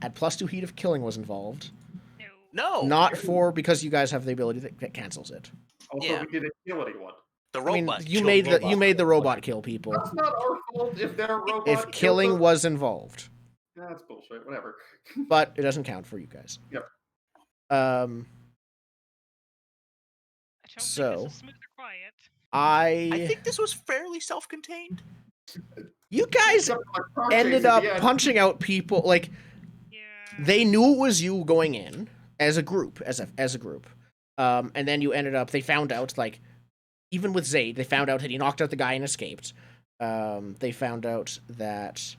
Add +2 heat if killing was involved. No. No. Not for because you guys have the ability that cancels it. Also, Yeah. we didn't kill anyone. The I mean, robot. you killed made robot. the robot kill people. That's not our fault if their robot If killed killing us. was involved, That's bullshit. Whatever. but it doesn't count for you guys. Yep. I don't So- think this is smooth or quiet. I think this was fairly self-contained. You guys Except for the car ended chase at up the end. punching out people. Like, Yeah. they knew it was you going in as a group, as a group, and then you ended up. They found out, like, even with Zayd, they found out that he knocked out the guy and escaped. They found out that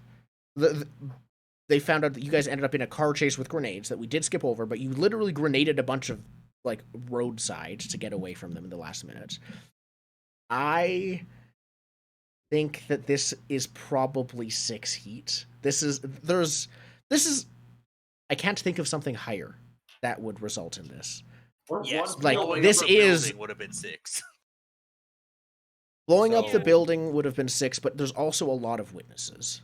they found out that you guys ended up in a car chase with grenades that we did skip over, but you literally grenaded a bunch of like roadsides to get away from them in the last minute. I think that this is probably 6 heat. This is I can't think of something higher that would result in this. We're Yes. one like, blowing this up a is- building would have been 6. Blowing up the So- building would have been 6, but there's also a lot of witnesses.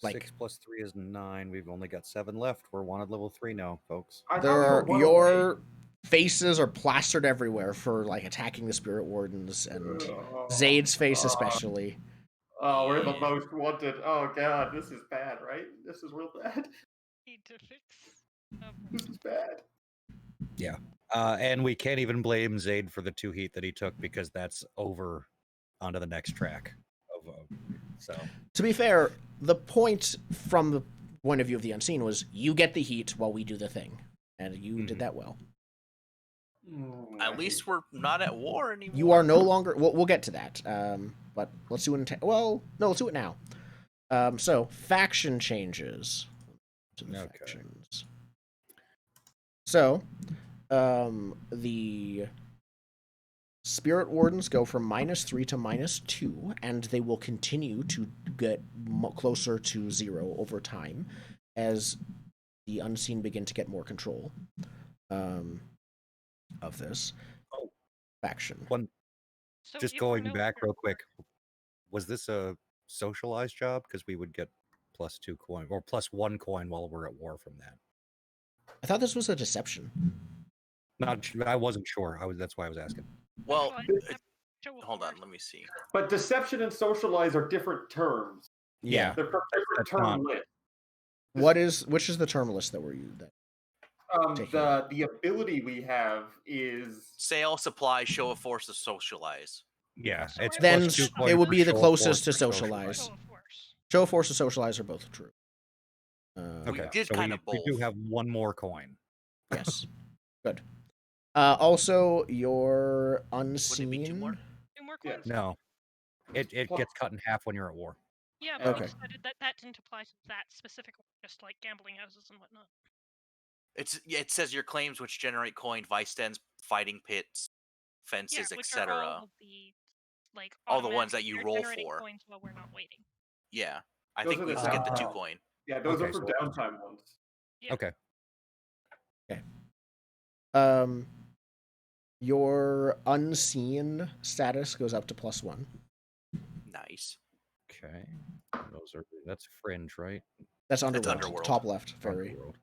Like- 6 plus 3 is 9. We've only got 7 left. We're wanted level 3 now, folks. I thought There we were are one away. your faces are plastered everywhere for like attacking the spirit wardens, and Zaid's face especially. Oh, we're the most wanted. Oh god, this is bad, right? This is real bad. Need to fix. This is bad. Yeah. And we can't even blame Zaid for the 2 heat that he took because that's over onto the next track. So To be fair, the point from the point of view of the unseen was you get the heat while we do the thing, and you did that well. At least we're not at war anymore. You are no longer. We'll get to that. But let's do it. No, let's do it now. So faction changes. To the factions. So, the Spirit Wardens go from -3 to -2, and they will continue to get closer to 0 over time as the Unseen begin to get more control of this faction. Just going back real quick, was this a socialized job? Because we would get +2 coin or +1 coin while we're at war from that. I thought this was a deception. I wasn't sure. That's why I was asking. Well, hold on, let me see. But deception and socialize are different terms. Yeah, they're from different term lists. Which is the term list that we're using? The ability we have is sale, supply, show of force, to socialize. Yeah, So it's then +2 coin it would for be the show of closest to force for socialize. Show of force. Show of force and socialize are both true. Okay, We did so kind of we do both. have 1 more coin. Yes, good. Also, your unseen. Would it be 2 more? 2 more coins? No, it gets cut in half when you're at war. Yeah, but Okay. we decided that didn't apply to that specific one, just like gambling houses and whatnot. It says your claims which generate coin, vice dens, fighting pits, fences, Yeah, which are etc. all the like All the ones that automatic, you they're roll generating for. coins while we're not waiting. Yeah, I Those think are we the should get the 2 downtime. coin. Yeah, those are Okay, for so- downtime ones. Yeah. Okay. Your unseen status goes up to +1. Nice. Okay. That's fringe, right? That's Underworld. Underworld. Top left, fairy. Underworld.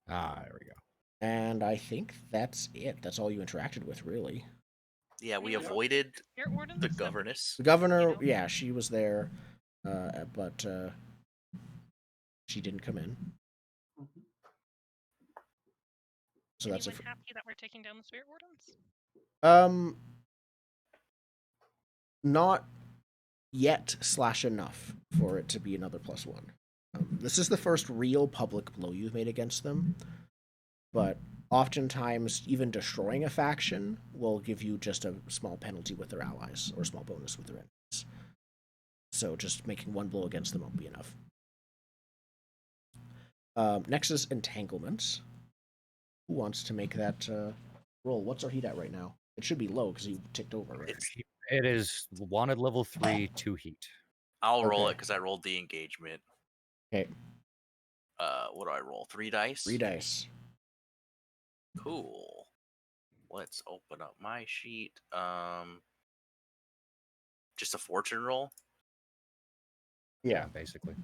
There we go. And I think that's it. That's all you interacted with, really. Yeah, we Yeah. avoided Spirit wardens, the that we- governess. The governor, You know? yeah, she was there, but she didn't come in. So that's Anyone happy that we're taking down the spirit wardens? Not yet / enough for it to be another +1. This is the first real public blow you've made against them, but oftentimes even destroying a faction will give you just a small penalty with their allies or a small bonus with their enemies. So just making 1 blow against them won't be enough. Next is entanglements. Who wants to make that roll? What's our heat at right now? It should be low because you ticked over, right? It is wanted level 3, 2 heat. I'll roll Okay. it because I rolled the engagement. Okay. What do I roll? 3 dice? 3 dice. Cool. Let's open up my sheet. Just a fortune roll. Yeah, basically.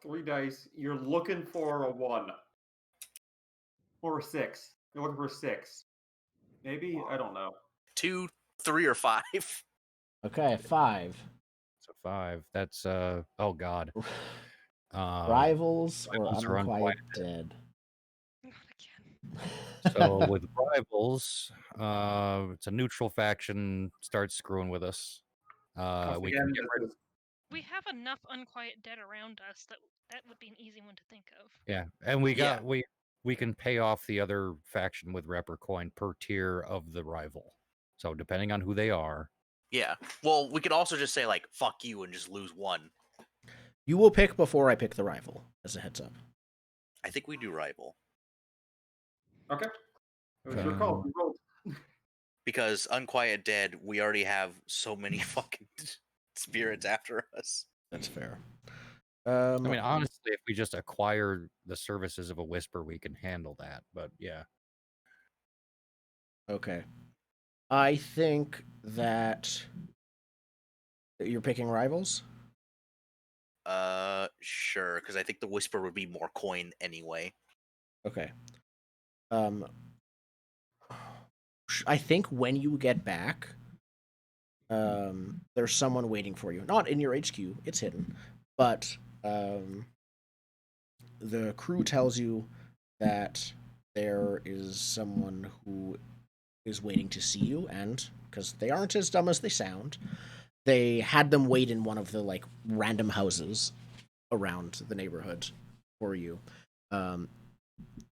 3 dice. You're looking for a 1 or a 6. You're looking for a 6. Maybe, I don't know. 2, 3, or 5. Okay, 5. So 5. That's oh god. Rivals or Rivals or Unquiet Unquiet Dead. Not again. So with rivals, it's a neutral faction starts screwing with us. Once We again, can get this rid of is- We have enough unquiet dead around us that would be an easy one to think of. Yeah, and we Yeah. got we can pay off the other faction with rep or coin per tier of the rival. So depending on who they are. Yeah. Well, we could also just say, like, fuck you and just lose 1. You will pick before I pick the rival, as a heads up. I think we do rival. Okay. It was your call. You rolled. Because Unquiet Dead, we already have so many fucking spirits after us. That's fair. I mean, honestly, if we just acquire the services of a whisper, we can handle that. But yeah. Okay. I think that you're picking rivals. Sure, because I think the Whisper would be more coin anyway. Okay. I think when you get back, there's someone waiting for you. Not in your HQ; it's hidden. But the crew tells you that there is someone who is waiting to see you, and because they aren't as dumb as they sound, they had them wait in one of the like random houses around the neighborhood for you.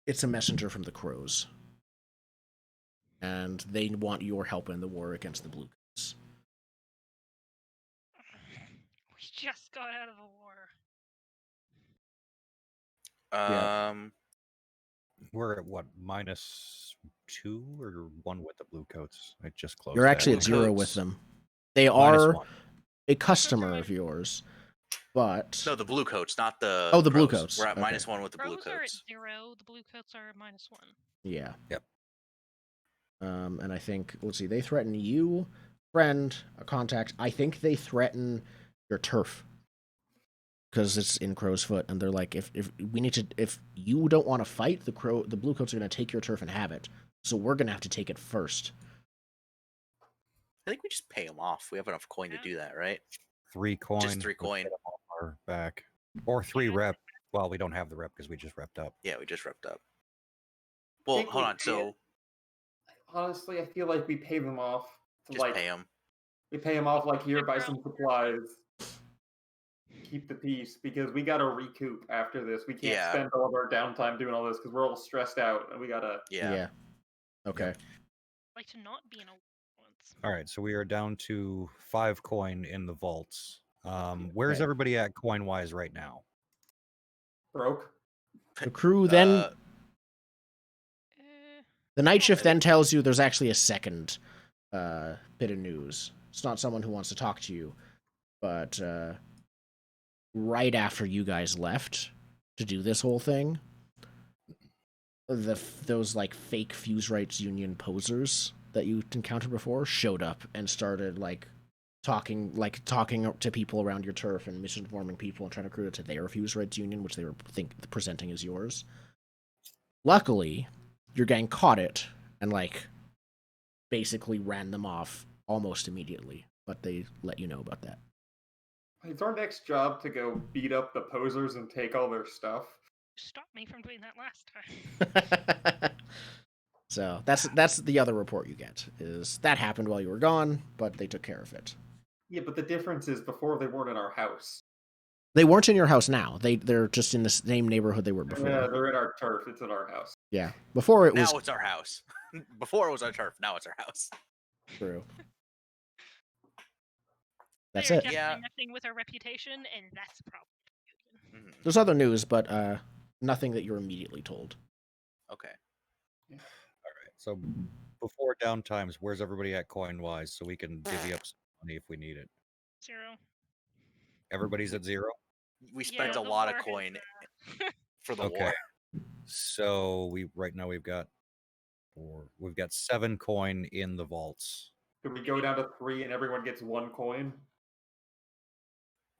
It's a messenger from the Crows, and they want your help in the war against the Bluecoats. We just got out of a war. We're at what, -2 or 1 with the blue coats? I just closed. You're actually at that. 0 with them. They are -1. a customer of yours, but No, the blue coats, not the. Oh, the blue Crows. coats. We're at Okay. -1 with the blue Crows are at coats. 0. The blue coats are at -1. Yeah. Yep. And I think, let's see, they threaten you, friend, a contact. I think they threaten your turf because it's in Crow's Foot, and they're like, if you don't want to fight, the Bluecoats are going to take your turf and have it. So we're going to have to take it first. I think we just pay them off. We have enough coin to do that, right? 3 coin. Just 3 we'll coin. get 'em off our back. Or 3 rep. Well, we don't have the rep because we just repped up. Yeah, we just repped up. Well, Think hold we on. pay So it? Honestly, I feel like we pay them off. To just like, pay them. We pay them off like here, buy some supplies, keep the peace, because we gotta recoup after this. We can't Yeah. spend all of our downtime doing all this because we're all stressed out and we gotta. Yeah. Okay. Yep. Like to not be in a war once. All right, so we are down to 5 coin in the vaults. Where's Okay. everybody at coin wise right now? Broke. The crew then. Eh, The night shift then tells you there's actually a second bit of news. It's not someone who wants to talk to you, but right after you guys left to do this whole thing, those like fake Fusewrights Union posers that you encountered before showed up and started talking to people around your turf and misinforming people and trying to recruit it to their Fusewrights Union, which they were presenting as yours. Luckily, your gang caught it and basically ran them off almost immediately, but they let you know about that. It's our next job to go beat up the posers and take all their stuff. Stop me from doing that last time. So that's the other report you get, is that happened while you were gone, but they took care of it. Yeah, but the difference is before they weren't in our house. They weren't in your house now. They're just in the same neighborhood they were before. Yeah, they're in our turf. It's in our house. Yeah. Before it was Now it's our house. Before it was our turf. Now it's our house. true. That's They're it. definitely Yeah. messing with our reputation, and that's a problem. Mhm. There's other news, but nothing that you're immediately told. Okay. All right, so before downtimes, where's everybody at coin wise so we can divvy up some money if we need it? 0. Everybody's at 0? We spent a the lot of war has, coin for the Okay. war. So right now we've got 7 coin in the vaults. Could we go down to 3 and everyone gets 1 coin?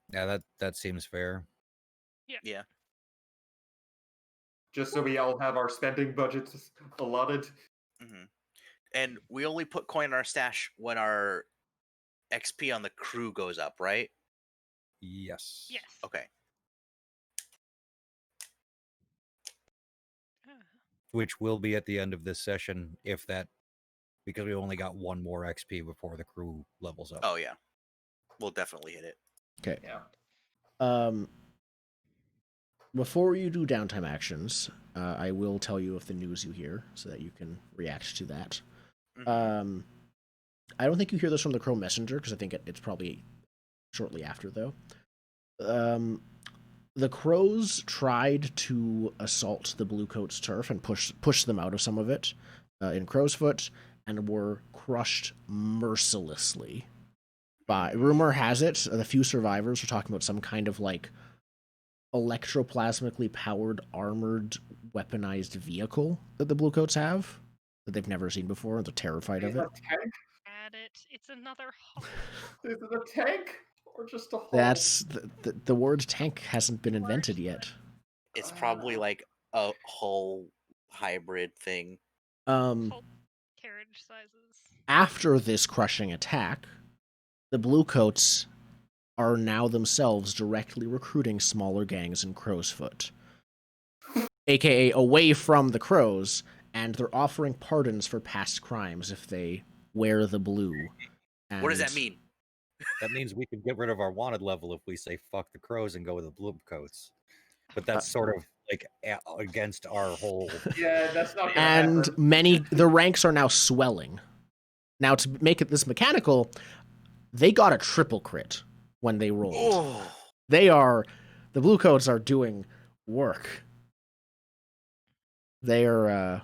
Yeah, that seems fair. Yeah. Just so we all have our spending budgets allotted. hmm And we only put coin in our stash when our XP on the crew goes up, right? Yes. Yes. Okay. Which will be at the end of this session, if that, because we only got 1 more XP before the crew levels up. Oh yeah. We'll definitely hit it. Okay. Yeah. Before you do downtime actions, I will tell you of the news you hear so that you can react to that. Mhm. I don't think you hear this from the Crow Messenger because I think it's probably shortly after, though. The Crows tried to assault the Bluecoats' turf and push them out of some of it in Crow's Foot and were crushed mercilessly. Rumor has it, the few survivors are talking about some kind of electroplasmically powered armored weaponized vehicle that the Bluecoats have that they've never seen before and they're terrified of Is it. a tank? Add it. It's another hull. Is it a tank or just a hull? That's the word tank hasn't been invented yet. It's probably like a whole hybrid thing. Um, carriage sizes. After this crushing attack, the Bluecoats are now themselves directly recruiting smaller gangs in Crowsfoot, aka away from the Crows, and they're offering pardons for past crimes if they wear the blue. What does that mean? That means we could get rid of our wanted level if we say fuck the Crows and go with the blue coats. But that's sort of like against our whole. Yeah, that's not gonna And happen. the ranks are now swelling. Now, to make it this mechanical, they got a triple crit when they rolled. Oh. The Bluecoats are doing work. The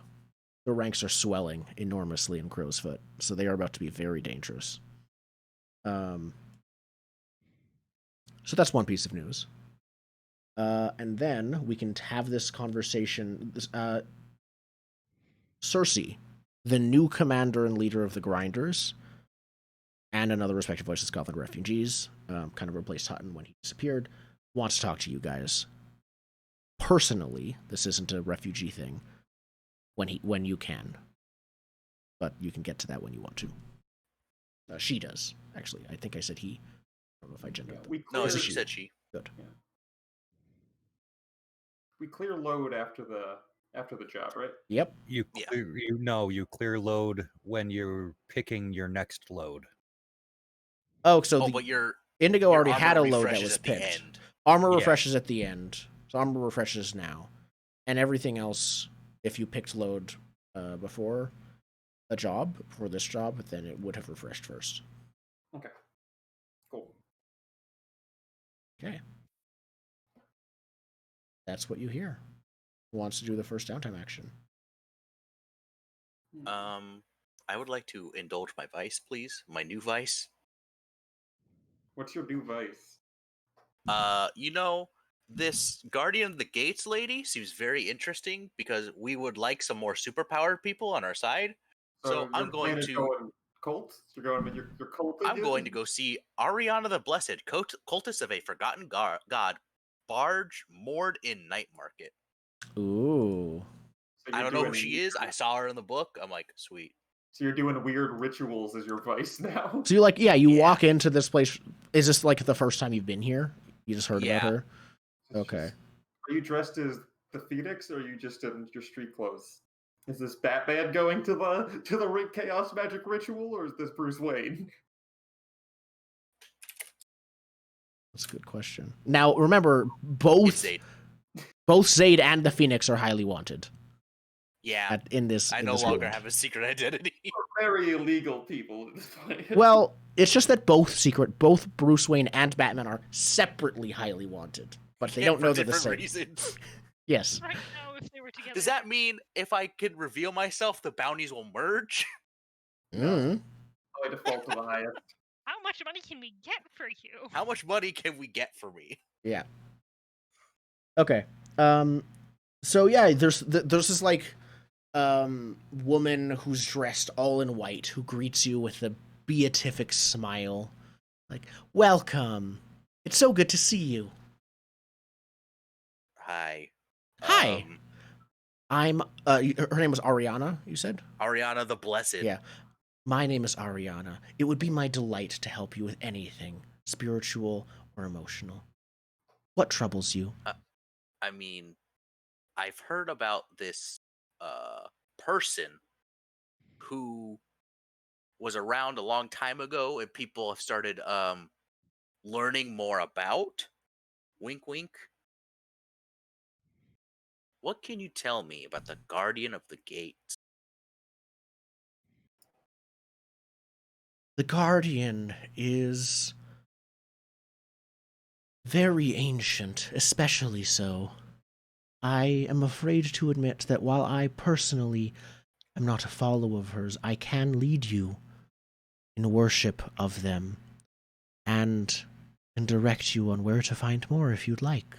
ranks are swelling enormously in Crowsfoot, so they are about to be very dangerous. So that's one piece of news. And then we can have this conversation. Cersei, the new commander and leader of the Grinders, and another respected voice of Scotland refugees, kind of replaced Hutton when he disappeared, wants to talk to you guys. Personally, this isn't a refugee thing. When you can, but you can get to that when you want to. She does, actually. I think I said he. I don't know if I gendered them. No, she said she. Good. Yeah. We clear load after the job, right? Yep. You clear load when you're picking your next load. Oh, so but your Indigo already armor had a load that refreshes was at the picked. end. Armor Yeah. refreshes at the end. So armor refreshes now. And everything else, if you picked load before for this job, then it would have refreshed first. Okay. Cool. Okay. That's what you hear. Who wants to do the first downtime action? I would like to indulge my vice, please. My new vice. What's your new vice? This Guardian of the Gates lady seems very interesting because we would like some more superpowered people on our side. So I'm going to cult. You're going. You're cult. I'm going to go see Ariana the Blessed, cultist of a forgotten god, barge moored in night market. Ooh. So I don't know who she is. I saw her in the book. I'm like, sweet. So you're doing weird rituals as your vice now. So you walk into this place. Is this like the first time you've been here? You just heard about her? Okay. Are you dressed as the Phoenix, or are you just in your street clothes? Is this Batman going to the chaos magic ritual, or is this Bruce Wayne? That's a good question. Now, remember, both Zayd and the Phoenix are highly wanted. Yeah. I no longer have a secret identity. We're very illegal people. Well, it's just that both Bruce Wayne and Batman are separately highly wanted, but they don't know they're the same. Reasons. Yes. Right now, if they were together. Does that mean if I could reveal myself, the bounties will merge? No. I default to the highest. How much money can we get for you? How much money can we get for me? Yeah. Okay. So yeah, there's this like woman who's dressed all in white who greets you with a beatific smile, like, "Welcome. It's so good to see you." Hi. Hi. I'm her name was Ariana, you said? Ariana the Blessed. Yeah. My name is Ariana. It would be my delight to help you with anything, spiritual or emotional. What troubles you? I mean, I've heard about this person who was around a long time ago and people have started learning more about. Wink wink. What can you tell me about the Guardian of the Gates? The Guardian is very ancient, especially so. I am afraid to admit that while I personally am not a follower of hers, I can lead you in worship of them and direct you on where to find more if you'd like.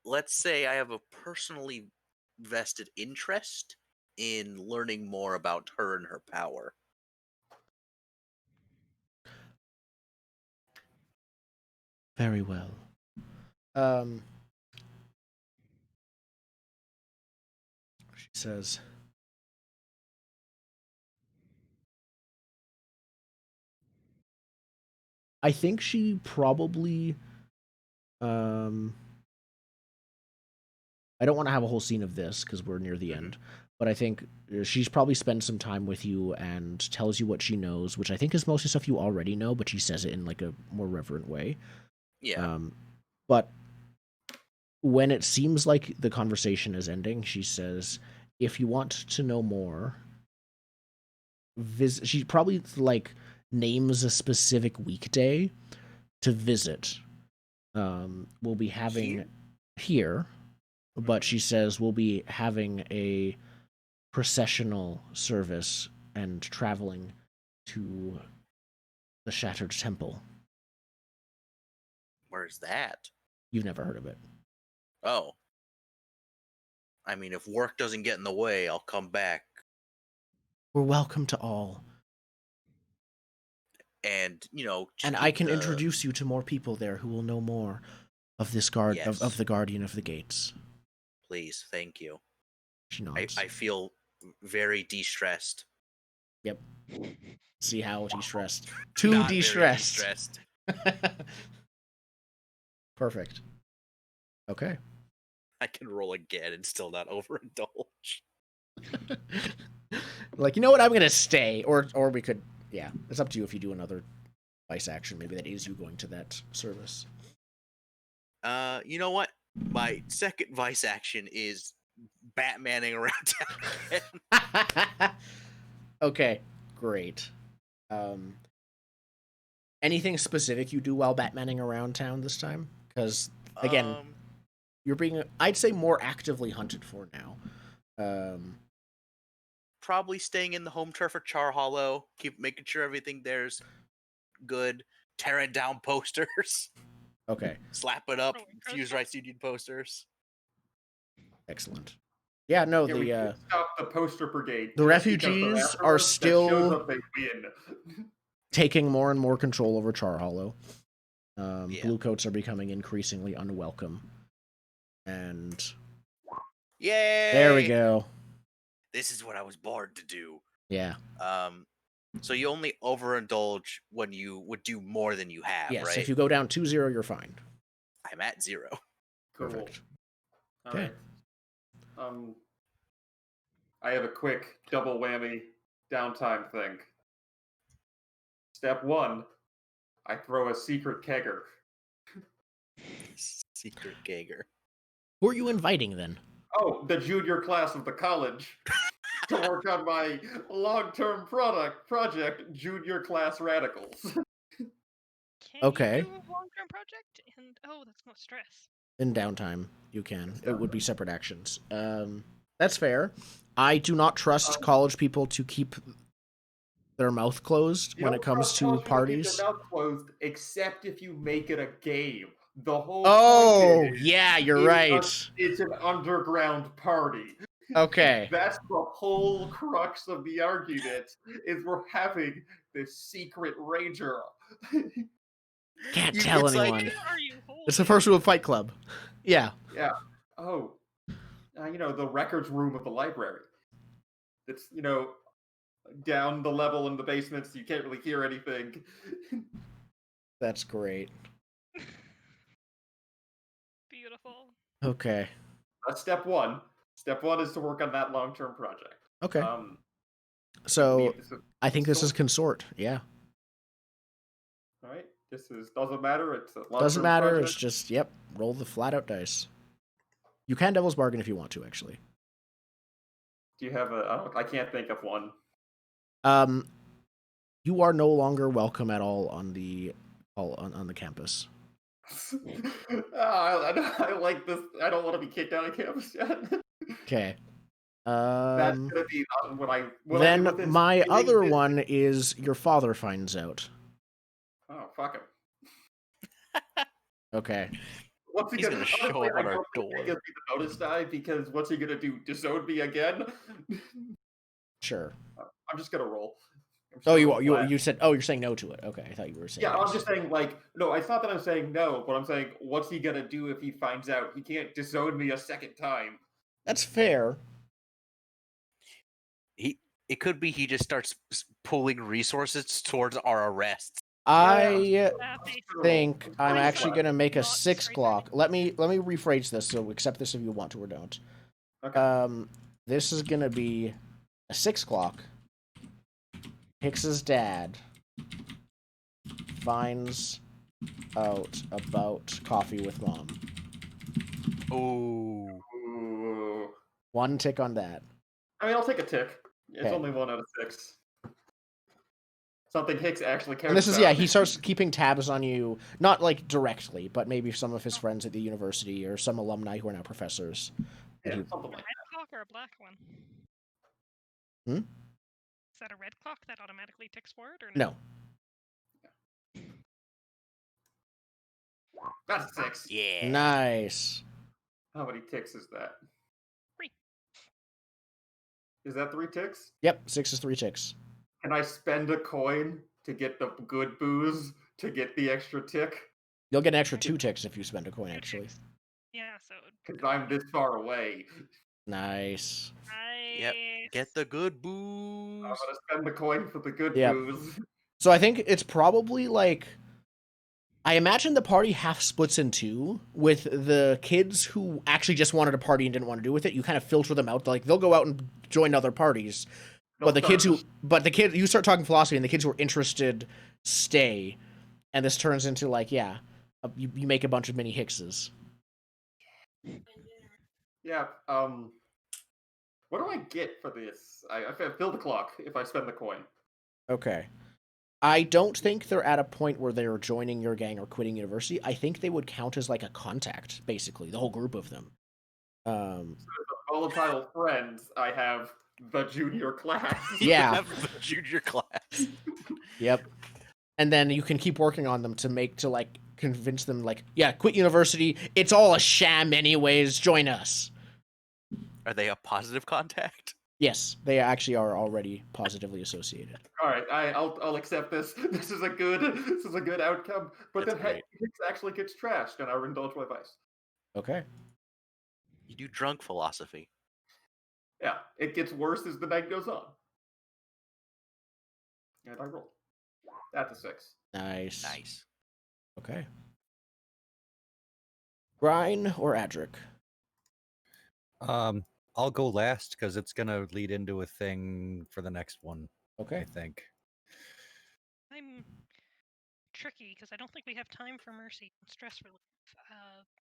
Let's say I have a personally vested interest in learning more about her and her power. Very well. She says, I think she probably. I don't want to have a whole scene of this because we're near the end, but I think she's probably spent some time with you and tells you what she knows, which I think is mostly stuff you already know, but she says it in like a more reverent way. Yeah. But when it seems like the conversation is ending, she says, "If you want to know more, visit." She probably like names a specific weekday to visit. We'll be having here, but she says we'll be having a processional service and traveling to the Shattered Temple. Where's that? You've never heard of it. Oh. I mean, if work doesn't get in the way, I'll come back. We're welcome to all. And, and I can introduce you to more people there who will know more of this guard of the Guardian of the Gates. Please, thank you. She nods. I feel very de-stressed. Yep. See how de-stressed. Too de-stressed. Perfect. Okay. I can roll again and still not overindulge. Like, you know what? I'm gonna stay, or we could. Yeah, it's up to you if you do another vice action. Maybe that is you going to that service. You know what? My second vice action is Batmaning around town. Okay, great. Anything specific you do while Batmaning around town this time? Because again, you're being, I'd say, more actively hunted for now. Probably staying in the home turf for Char Hollow. Keep making sure everything there's good. Tearing down posters. Okay. Slapping up Fusewrights Union posters. Excellent. Yeah, no, we can stop the poster brigade. The refugees are still taking more and more control over Char Hollow. Bluecoats are becoming increasingly unwelcome. And yay! There we go. This is what I was born to do. Yeah. So you only overindulge when you would do more than you have, yes, right? If you go down 2-0, you're fine. I'm at 0. Cool. Perfect. All right. I have a quick double whammy downtime thing. Step 1, I throw a secret kegger. Secret kegger. Who are you inviting then? Oh, the junior class of the college to work on my long-term project, Junior Class Radicals. Okay. You do a long-term project, and that's no stress. In downtime, you can. It would be separate actions. That's fair. I do not trust college people to keep their mouth closed when it comes to parties. Keep their mouth closed, except if you make it a game. The whole point is, yeah, you're right. It's an underground party. Okay. That's the whole crux of the argument, is we're having this secret ranger. Can't tell anyone. It's the first rule of Fight Club. Yeah. Yeah. Oh. The records room of the library. It's, down the level in the basement, so you can't really hear anything. That's great. Beautiful. Okay. That's step 1. Step 1 is to work on that long-term project. Okay. So I think this is consort. Yeah. All right. This doesn't matter. It's a long-term doesn't matter. project. It's just roll the flat-out dice. You can Devil's Bargain if you want to, actually. Do you have I can't think of one. You are no longer welcome at all on the campus. I like this. I don't want to be kicked out of campus yet. Okay. That's gonna be when I. Then my other one is your father finds out. Oh, fuck him. Okay. What's He's gonna show up on our door. He's gonna be the notice die because what's he gonna do? Disown me again? Sure. I'm just gonna roll. You said you're saying no to it. Okay, I thought you were saying. Yeah, yes. I'm just saying no. It's not that I'm saying no, but I'm saying what's he gonna do if he finds out? He can't disown me a second time. That's fair. It could be he just starts pulling resources towards our arrests. I Face think I'm Please, actually like, gonna make a not 6 straight clock. Let me rephrase this. So accept this if you want to or don't. This is gonna be a 6 clock. Hicks's dad finds out about coffee with mom. Oh. Ooh. 1 tick on that. I mean, I'll take a tick. It's Okay. only 1 out of 6. Something Hicks actually cares And this is about. he starts keeping tabs on you, not like directly, but maybe some of his friends at the university or some alumni who are now professors. Yeah, He- something A like red that. clock or a black one? Hmm? Is that a red clock that automatically ticks forward or No. That's a 6. Yeah. Nice. How many ticks is that? 3. Is that 3 ticks? Yep, 6 is 3 ticks. Can I spend a coin to get the good booze to get the extra tick? You'll get an extra 2 ticks if you spend a coin, Two actually. ticks. Yeah, so Because I'm this far away. Nice. Yep. Get the good I'm booze. gonna spend the coin for the good Yep. booze. So I think it's probably like I imagine the party half splits in 2 with the kids who actually just wanted a party and didn't want to do with it. You kind of filter them out. Like they'll go out and join other parties. But the kid you start talking philosophy and the kids who are interested stay. And this turns into like, you make a bunch of mini Hickses. Yeah, what do I get for this? I fill the clock if I spend the coin. Okay. I don't think they're at a point where they're joining your gang or quitting university. I think they would count as like a contact, basically, the whole group of them. So the volatile friends, I have the junior class. Yeah. Have the junior class. Yep. And then you can keep working on them to like convince them like, yeah, quit university. It's all a sham anyways. Join us. Are they a positive contact? Yes, they actually are already positively associated. All right, I'll accept this. This is a good outcome. But That's then great. Hicks actually gets trashed, and I will indulge my vice. Okay. You do drunk philosophy. Yeah, it gets worse as the night goes on. And I roll. That's a 6. Nice. Nice. Okay. Grine or Adric? I'll go last because it's gonna lead into a thing for the next one. Okay. I think. I'm tricky because I don't think we have time for mercy and stress relief.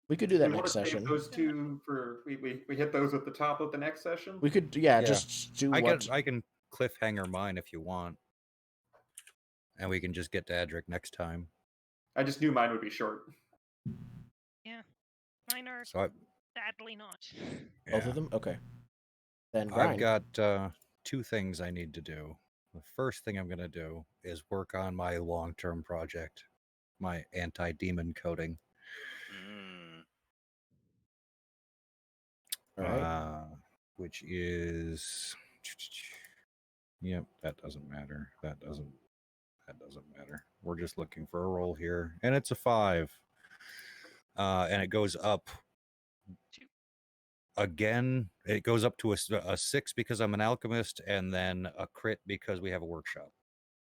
We could do that We want next to save session. those 2 for we hit those at the top of the next session. We could, Yeah. just do I what. can cliffhanger mine if you want, and we can just get to Adric next time. I just knew mine would be short. Yeah, mine are So sadly not. Both of them? Okay. Then I've Grine. got 2 things I need to do. The first thing I'm going to do is work on my long-term project, my anti-demon coding. All right. Which is... Yep, that doesn't matter. That doesn't matter. We're just looking for a roll here. And it's a 5. And it goes up again. It goes up to a 6 because I'm an alchemist, and then a crit because we have a workshop.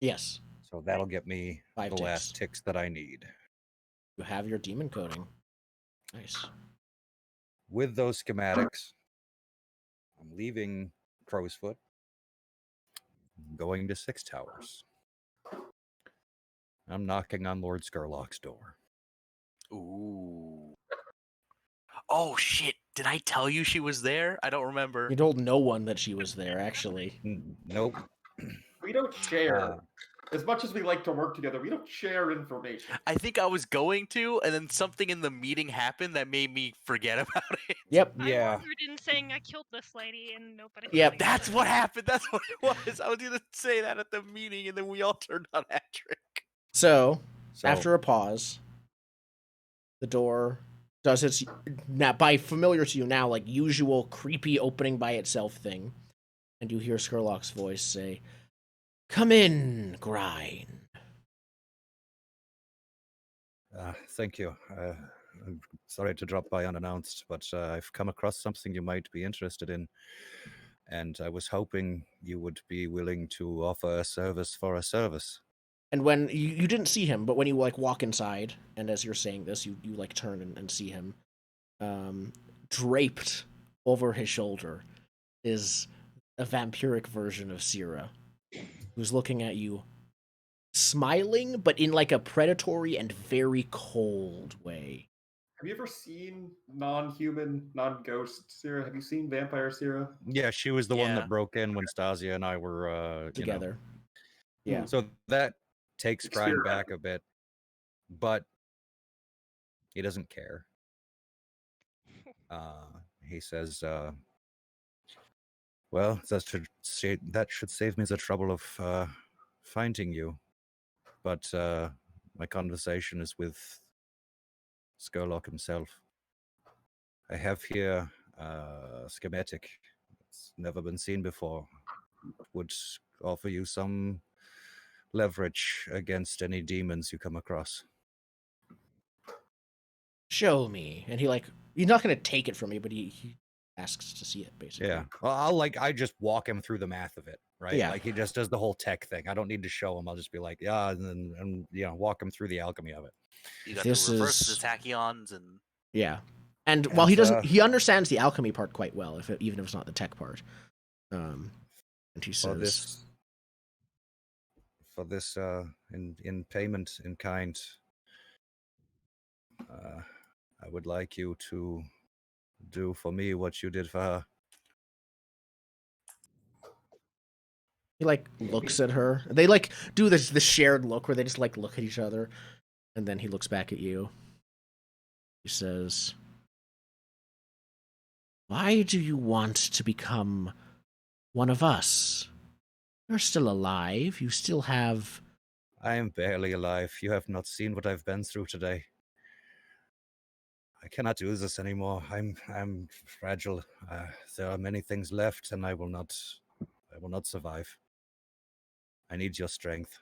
Yes. So that'll get me 5 the ticks. last ticks that I need. You have your demon coding. Nice. With those schematics, I'm leaving Crow's Foot, going to 6 Towers. I'm knocking on Lord Skurlock's door. Ooh. Oh shit! Did I tell you she was there? I don't remember. You told no one that she was there, actually. Nope. We don't share. As much as we like to work together, we don't share information. I think I was going to, and then something in the meeting happened that made me forget about it. Yep. Yeah. I wandered in saying I killed this lady and nobody. Yep. That's what happened. That's what it was. I was gonna say that at the meeting, and then we all turned on Adric. So, after a pause, the door does its now by familiar to you now, like usual creepy opening by itself thing, and you hear Skurlock's voice say, "Come in, Grine." Thank you. I'm sorry to drop by unannounced, but I've come across something you might be interested in, and I was hoping you would be willing to offer a service for a service. And when you didn't see him, but when you like walk inside, and as you're saying this, you like turn and see him, draped over his shoulder is a vampiric version of Syrah, who's looking at you, smiling, but in like a predatory and very cold way. Have you ever seen non-human, non-ghost Syrah? Have you seen vampire Syrah? Yeah, she was the one Yeah. that broke in when Stasia and I were Together. You know. Yeah. So that takes Brian Experiment. back a bit, but he doesn't care. He says, "Well, that should save me the trouble of finding you. But my conversation is with Skurlock himself. I have here a schematic. It's never been seen before. Would offer you some leverage against any demons you come across." Show me. And he's not gonna take it from me, but he asks to see it, basically. Yeah. Well, I just walk him through the math of it, right? Yeah. Like he just does the whole tech thing. I don't need to show him. I'll just be like, yeah, and walk him through the alchemy of it. You got This to reverse is- the tachyons and Yeah. And while he And, he understands the alchemy part quite well, even if it's not the tech part. And he for says, this in payment in kind, I would like you to do for me what you did for her. he like looks at her. They like do this shared look where they just like look at each other, and then he looks back at you. He says, "Why do you want to become one of us? You're still alive. You still have..." I am barely alive. You have not seen what I've been through today. I cannot do this anymore. I'm fragile. There are many things left, and I will not survive. I need your strength.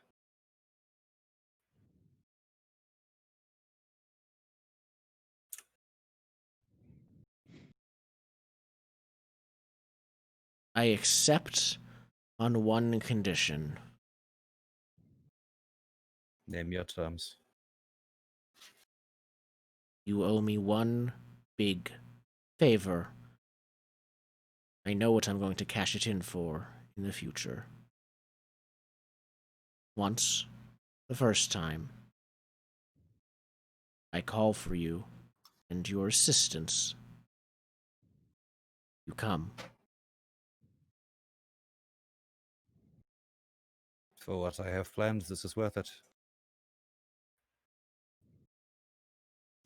"I accept on one condition. Name your terms." You owe me one big favor. I know what I'm going to cash it in for in the future. Once, the first time, I call for you and your assistance. You come. For what I have planned, this is worth it.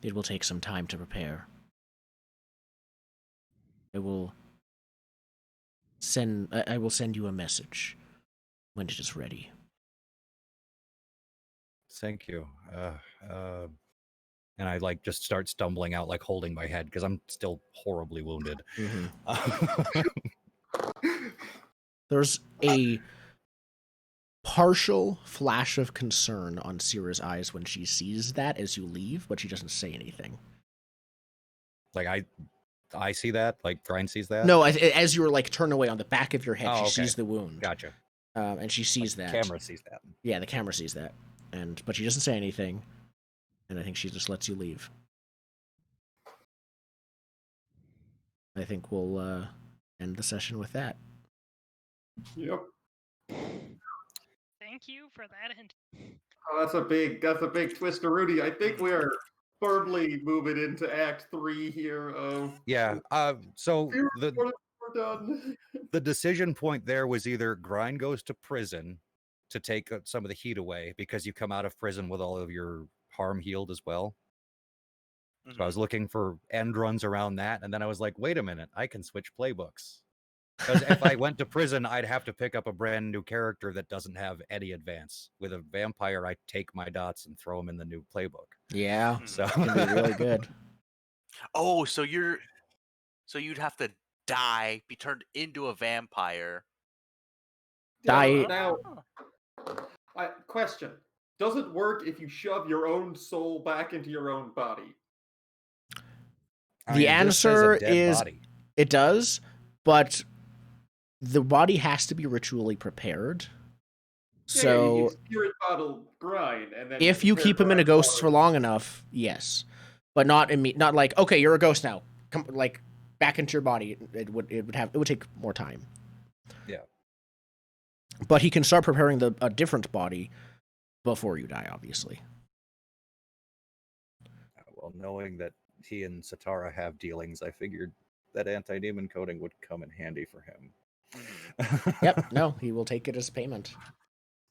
It will take some time to prepare. I will send you a message when it is ready." Thank you. And I like just start stumbling out, like holding my head because I'm still horribly wounded. There's a partial flash of concern on Syrah's eyes when she sees that as you leave, but she doesn't say anything. Like I see that, like Brian sees that. No, as you were like turn away on the back of your head, Oh, she okay. sees the wound. Gotcha. And she sees that. The camera sees that. Yeah, the camera sees that, but she doesn't say anything, and I think she just lets you leave. I think we'll end the session with that. Yep. Thank you for that hint. Oh, that's a big twist to Rudy. I think we are firmly moving into Act 3 here. Yeah. So we're done. The decision point there was either Grind goes to prison to take some of the heat away because you come out of prison with all of your harm healed as well. So I was looking for end runs around that, and then I was like, wait a minute, I can switch playbooks. Because if I went to prison, I'd have to pick up a brand new character that doesn't have any advance. With a vampire, I take my dots and throw them in the new playbook. Yeah, so it can be really good. Oh, so you'd have to die, be turned into a vampire. Die. Now, question: does it work if you shove your own soul back into your own body? The answer is body. It does, but the body has to be ritually prepared. you So spirit bottle grind, and then if you prepare keep him in a grind ghost water. for long enough, yes, but not not like, okay, you're a ghost now, come like back into your body. It would take more time. Yeah. But he can start preparing a different body before you die, obviously. Well, knowing that he and Satara have dealings, I figured that anti-demon coating would come in handy for him. Yep, no, he will take it as payment.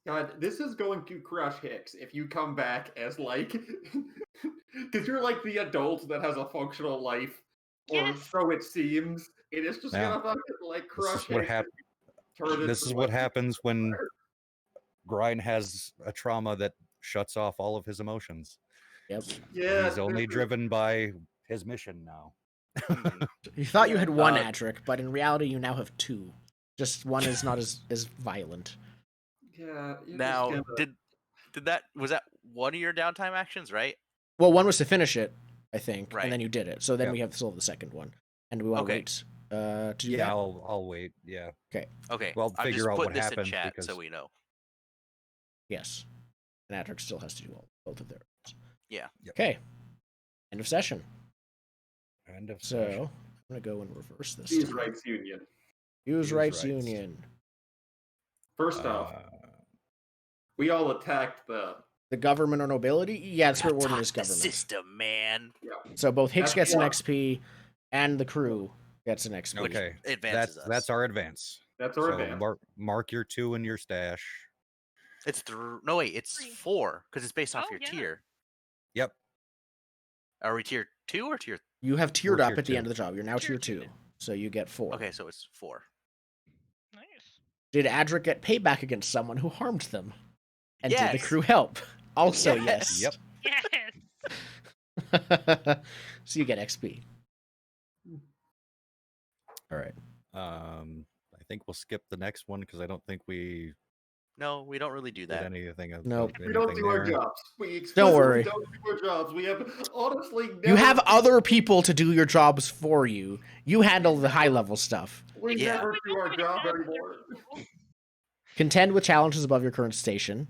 God, this is going to crush Hicks if you come back as like, because you're like the adult that has a functional life, or Yes. so it seems. It is just Yeah. gonna fucking like crush This is what Hicks. hap- Turn This into is what like- happens when Grind has a trauma that shuts off all of his emotions. Yep. Yeah, He's only this is- driven by his mission now. Mhm. You thought you had one Uh, Adric, but in reality you now have two. Just one is not as violent. Yeah. you're just Now, gonna- did that was that one of your downtime actions, right? Well, one was to finish it, I think, Right. and then you did it. So then Yep. we have still the second one, and we want to Okay. wait to do Yeah, that. I'll wait. Yeah. Okay. Well, I'm figure just out putting what this happened in chat because so we know. Yes, and Adric still has to do both of theirs. Yeah. Yep. Okay. End of session. End of So session. I'm gonna go and reverse this. Fusewrights Union. Fusewrights Fusewrights. Union. First off, we all attacked the. The government or nobility? Yeah, the Spirit Warden Attack is the government. system, man. So both Hicks That's gets an one. XP, and the crew gets an XP. Which Okay, advances us. that's our advance. That's our So advance. mark your 2 in your stash. It's no wait, it's 3. 4 because it's based off Oh, your yeah. tier. Yep. Are we tier 2 or tier? You have tiered We're up tier at the two. end of the job. You're now tier Tier 2, two. so you get 4. Okay, so it's 4. Nice. Did Adric get payback against someone who harmed them? And did the Yes. crew help? Also, Yes. yes. Yep. So you get XP. All right. I think we'll skip the next one because I don't think we No, we don't really do did that. anything. Nope. We don't anything do our there. jobs. We Don't explicitly worry. don't do our jobs. We have honestly never. You have other people to do your jobs for you. You handle the high level stuff. We Yeah. never We do don't our really job have other anymore. people. Contend with challenges above your current station.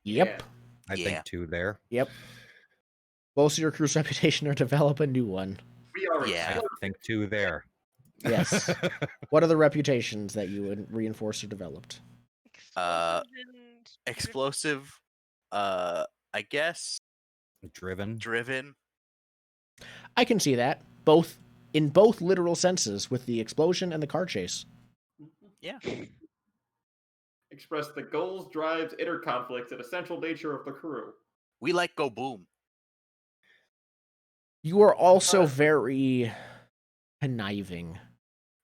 Yep. I Yeah. think 2 there. Yep. Bolster your crew's reputation or develop a new one. We are. Yeah. I think 2 there. Yes. What are the reputations that you would reinforce or developed? Explosives and Explosive, I guess Driven. driven. I can see that. Both in both literal senses with the explosion and the car chase. Yeah. Express the goals, drives, inner conflicts, and essential nature of the crew. We like go boom. You are also very conniving,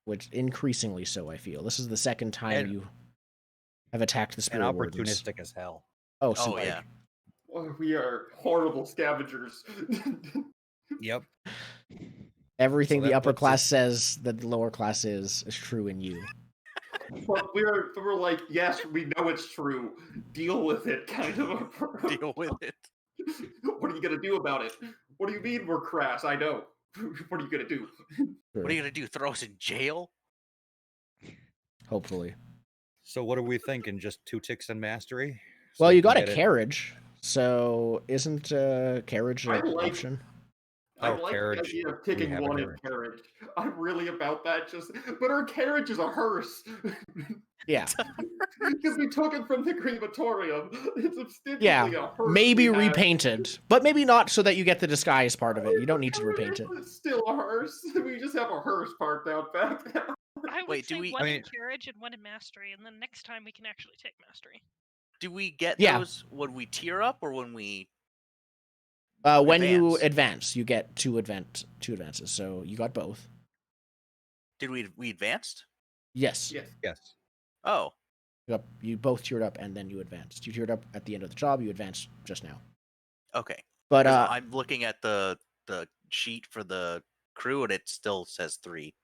which increasingly so, I feel. This is the second time And- you have attacked the And Spirit Wardens. opportunistic as hell. Oh, Oh super. yeah. Oh, we are horrible scavengers. Yep. Everything So the that upper puts class us- says that the lower class is true in you. But we're like, yes, we know it's true. Deal with it, kind of approach. Deal with it. What are you gonna do about it? What do you mean we're crass? I know. What are you gonna do? What are you gonna do? Throw us in jail? Hopefully. So what are we thinking? Just 2 ticks and mastery? So Well, we you can got a get it- carriage, so isn't carriage I an like- option? I Oh, like carriage. the idea of We picking have a one in carriage. I'm really about that. But our carriage is a hearse. Yeah. Because we took it from the crematorium. It's ostensibly Yeah, a hearse. Maybe we have. repainted, but maybe not so that you get the disguise part of it. You don't need to repaint it. It's still a hearse. We just have a hearse parked out back. I would Wait, do say we- one I in mean- carriage and one in mastery, and then next time we can actually take mastery. Do we get Yeah. those when we tier up or when we When you Advance. advance, you get two advances. So you got both. did we advanced? Yes. Yes. Yes. Oh, You both tiered up and then you advanced. You tiered up at the end of the job. You advanced just now. okay. But 'Cause I'm looking at the sheet for the crew and it still says 3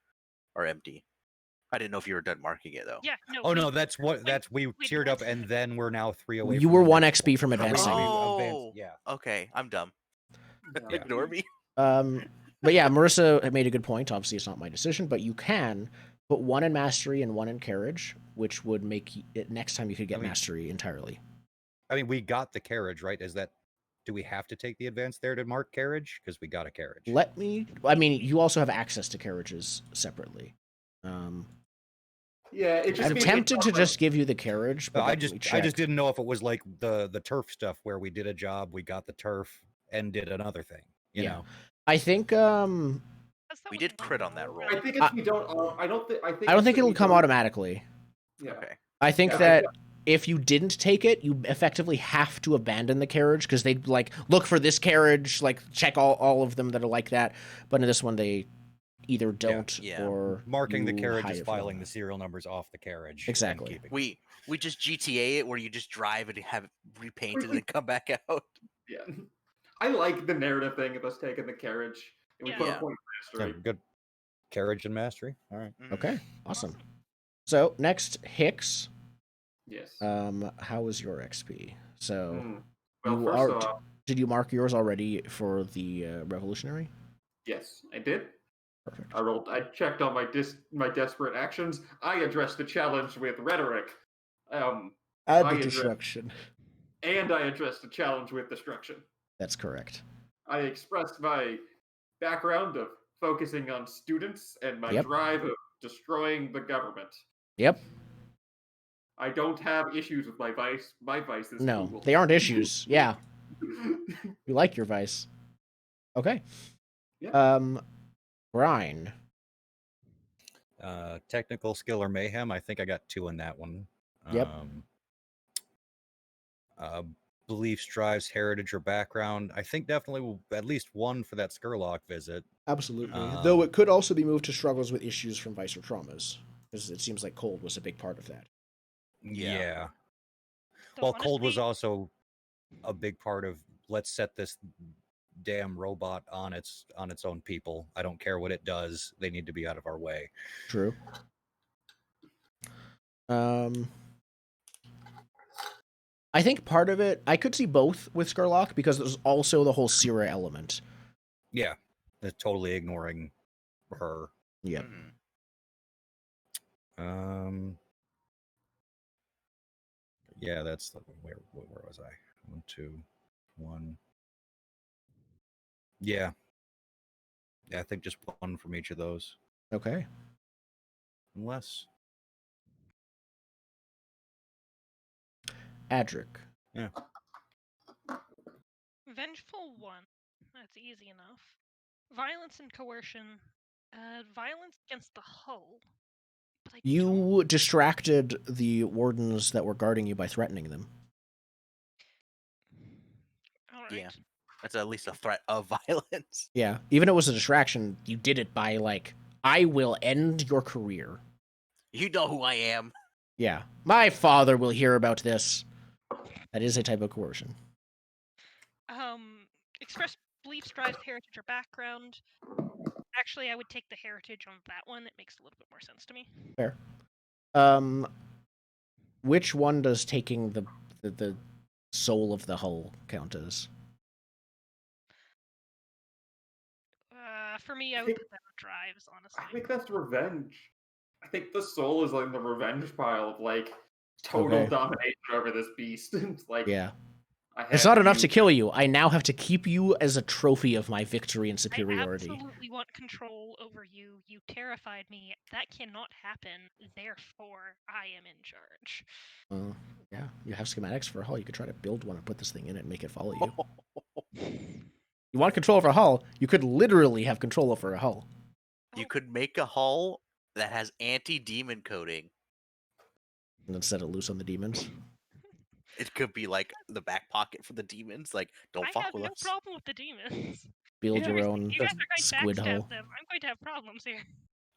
are empty. I didn't know if you were done marking it though. Yeah, no. Oh we- no, that's we we tiered up advanced. and then we're now 3 away. you from were the 1 next XP one. from advancing. Oh. Advanced, yeah. Okay, I'm dumb. Yeah. Ignore me. But yeah, Marissa had made a good point. Obviously, it's not my decision, but you can Put one in mastery and one in carriage, which would make it next time you could get I mean- mastery entirely. I mean, we got the carriage, right? Do we have to take the advance there to mark carriage? Because we got a carriage. I mean, you also have access to carriages separately. Yeah, it just I'm means tempted to just give you the carriage, but I let me just check. didn't know if it was like the turf stuff where we did a job, we got the turf, and did another thing. You Yeah. know, I think That's that We one did in crit on that roll. I think it's we don't. I don't think. I don't it's think that it'll we come don't- automatically. Yeah. Okay. I think Yeah, that if you didn't take it, you effectively have to abandon the carriage because they'd like look for this carriage, like check all of them that are like that. But in this one, they either don't Yeah. or marking the you carriage hide is it from filing them. the serial numbers off the carriage. Exactly. And keeping We just GTA it where you just drive and have it repainted and then come back out. Yeah. I like the narrative thing of us taking the carriage and we put Yeah. a point of Yeah, mastery. good carriage and mastery. All right. Mhm. Okay, awesome. So next, Hicks. Yes. How was your XP? So Hmm. Well, you first are. off, Did you mark yours already for the revolutionary? yes, I did. Perfect. I checked on my desperate actions. I addressed the challenge with rhetoric. Add I the addressed- destruction. And I addressed the challenge with destruction. That's correct. I expressed my background of focusing on students and my Yep. drive of destroying the government. Yep. I don't have issues with my vice. My vice is No, Google. they aren't issues. Yeah, you like your vice. Okay. Yeah. Brian. Technical skill or mayhem. I think I got 2 in that one. Yep. Beliefs, drives, heritage, or background. I think definitely at least 1 for that Skurlock visit. Absolutely. Um, Though it could also be moved to struggles with issues from vice or traumas, because it seems like cold was a big part of that. Yeah. So Well, cold was honestly, also a big part of let's set this damn robot on its own people. I don't care what it does. They need to be out of our way. True. I think part of it, I could see both with Skurlock because there's also the whole Sira element. Yeah. They're totally ignoring her. Yep. Mhm. Yeah, that's where was I? 1, 2, 1. Yeah. Yeah, I think just 1 from each of those. Okay. Unless. Adric. Yeah. vengeful 1. That's easy enough. Violence and coercion. Violence against the hull. But I don't. You distracted the wardens that were guarding you by threatening them. All right. Yeah. That's at least a threat of violence. Yeah. Even if it was a distraction, you did it by, like, I will end your career. You know who I am. Yeah. My father will hear about this. That is a type of coercion. Express beliefs, drives, heritage, or background. Actually, I would take the heritage on that one. It makes a little bit more sense to me. Fair. Which one does taking the soul of the hull count as? For me, I would put that on drives, honestly. I think that's revenge. I think the soul is like the revenge pile of like total Okay. domination over this beast. It's like Yeah. I It's have not enough to you- kill you. I now have to keep you as a trophy of my victory and I superiority. absolutely want control over you. You terrified me. That cannot happen. Therefore, I am in charge. Yeah, you have schematics for a hull. You could try to build one and put this thing in it and make it follow you. You want control over a hull? You could literally have control over a hull. You could make a hull that has anti-demon coating. And then set it loose on the demons. It could be like the back pocket for the demons. Like, don't I fuck have with no us. problem with the demons. Build Yeah. your Seriously, own you guys are going to squid backstab hull. them. I'm going to have problems here.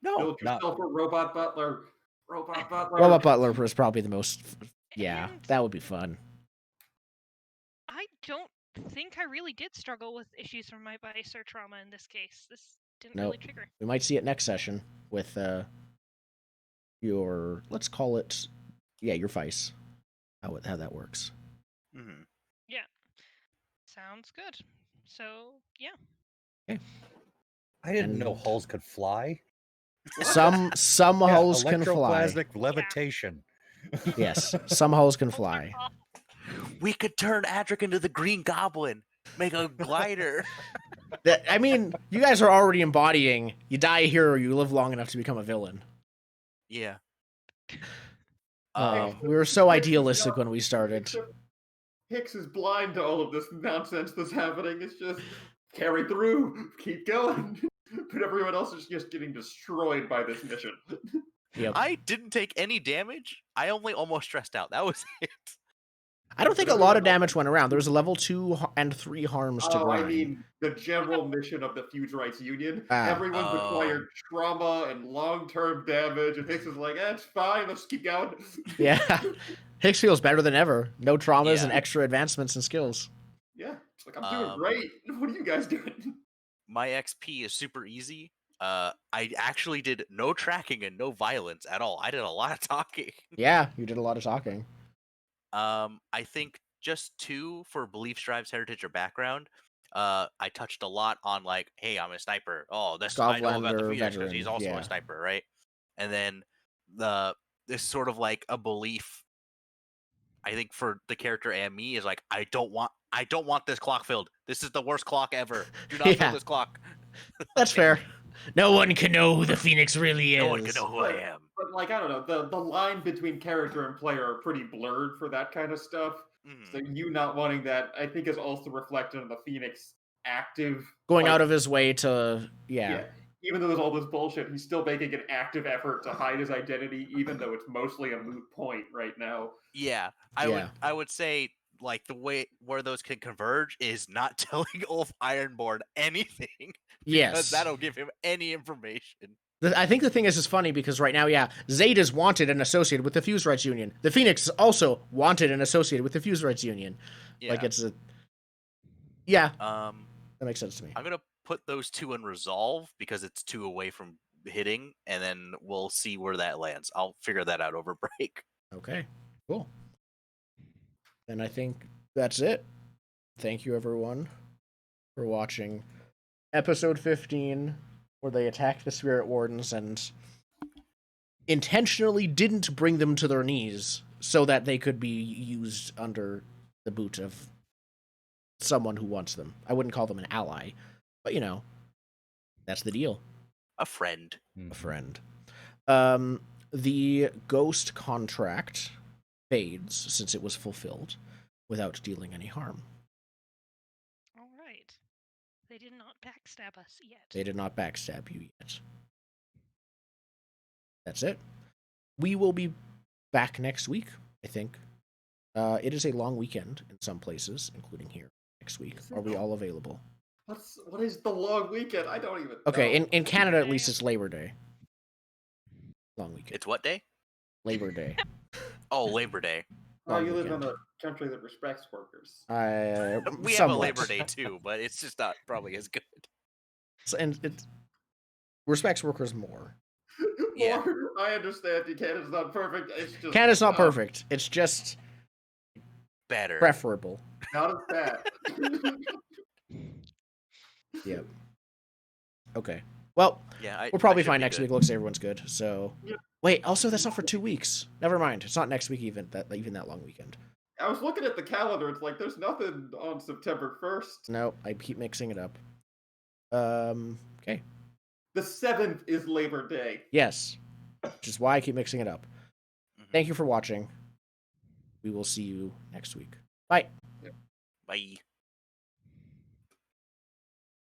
No, build not- yourself a robot butler. Robot butler. Robot Butler is probably the most... Yeah, And that would be fun. I don't think I really did struggle with issues from my vice or trauma in this case. This didn't Nope. really trigger. We might see it next session with your... Let's call it... Yeah, your vice. How that works. Mhm. Yeah. Sounds good. So, yeah. I didn't know And- hulls could fly. Some hulls can fly. Electroplasmic levitation. Yes, some hulls can fly. We could turn Adric into the Green Goblin, make a glider. I mean, you guys are already embodying. You die a hero, you live long enough to become a villain. Yeah. We were so idealistic when we started. Hicks is blind to all of this nonsense that's happening. It's just carry through, keep going. But everyone else is just getting destroyed by this mission. Yep. I didn't take any damage. I only almost stressed out. That was it. I don't think a lot of damage went around. There was a level 2 and 3 harms to grind. I mean, the general mission of the Fusewrights Union. Everyone's acquired trauma and long-term damage, and Hicks is like, it's fine, let's keep going. Yeah. Hicks feels better than ever. No traumas and extra advancements and skills. Yeah, it's like, I'm doing great. What are you guys doing? My XP is super easy. I actually did no tracking and no violence at all. I did a lot of talking. Yeah, you did a lot of talking. I think just 2 for belief, strives, heritage, or background. I touched a lot on like, hey, I'm a sniper. Oh, this I know about the Phoenix because he's also a sniper, right? And then this sort of like a belief. I think for the character and me is like, I don't want this clock filled. This is the worst clock ever. Do not fill this clock. That's fair. No one can know who the Phoenix really is. No one can know who I am. But like, I don't know, the line between character and player are pretty blurred for that kind of stuff. So you not wanting that, I think, is also reflected in the Phoenix active going out of his way to even though there's all this bullshit, he's still making an active effort to hide his identity, even though it's mostly a moot point right now. Yeah, I would say like the way where those can converge is not telling Ulf Ironborn anything. Because that'll give him any information. I think the thing is funny because right now, Zayd is wanted and associated with the Fusewrights Union. The Phoenix is also wanted and associated with the Fusewrights Union. Yeah. Like it's a that makes sense to me. I'm gonna put those 2 in resolve because it's 2 away from hitting, and then we'll see where that lands. I'll figure that out over break. Okay, cool. And I think that's it. Thank you, everyone, for watching episode 15, where they attacked the Spirit Wardens and intentionally didn't bring them to their knees so that they could be used under the boot of someone who wants them. I wouldn't call them an ally, but that's the deal. A friend. A friend. The ghost contract fades since it was fulfilled without dealing any harm. All right. They did not backstab us yet. They did not backstab you yet. That's it. We will be back next week, I think. It is a long weekend in some places, including here next week. Are we all available? What is the long weekend? I don't even know. Okay, in Canada at least it's Labor Day. Long weekend. It's what day? Labor Day. Oh, Labor Day. Oh, you live in a country that respects workers. We have a Labor Day too, but it's just not probably as good. And it respects workers more. Yeah. I understand. Canada's not perfect. It's just Canada's not perfect. It's just better. Preferable. Not as bad. Yep. Okay. Well, we'll probably find next week. Looks like everyone's good. So, wait. Also, that's not for 2 weeks. Never mind. It's not next week even that long weekend. I was looking at the calendar. It's like there's nothing on September 1st. No, I keep mixing it up. Okay. The 7th is Labor Day. Yes, which is why I keep mixing it up. Thank you for watching. We will see you next week. Bye. Bye.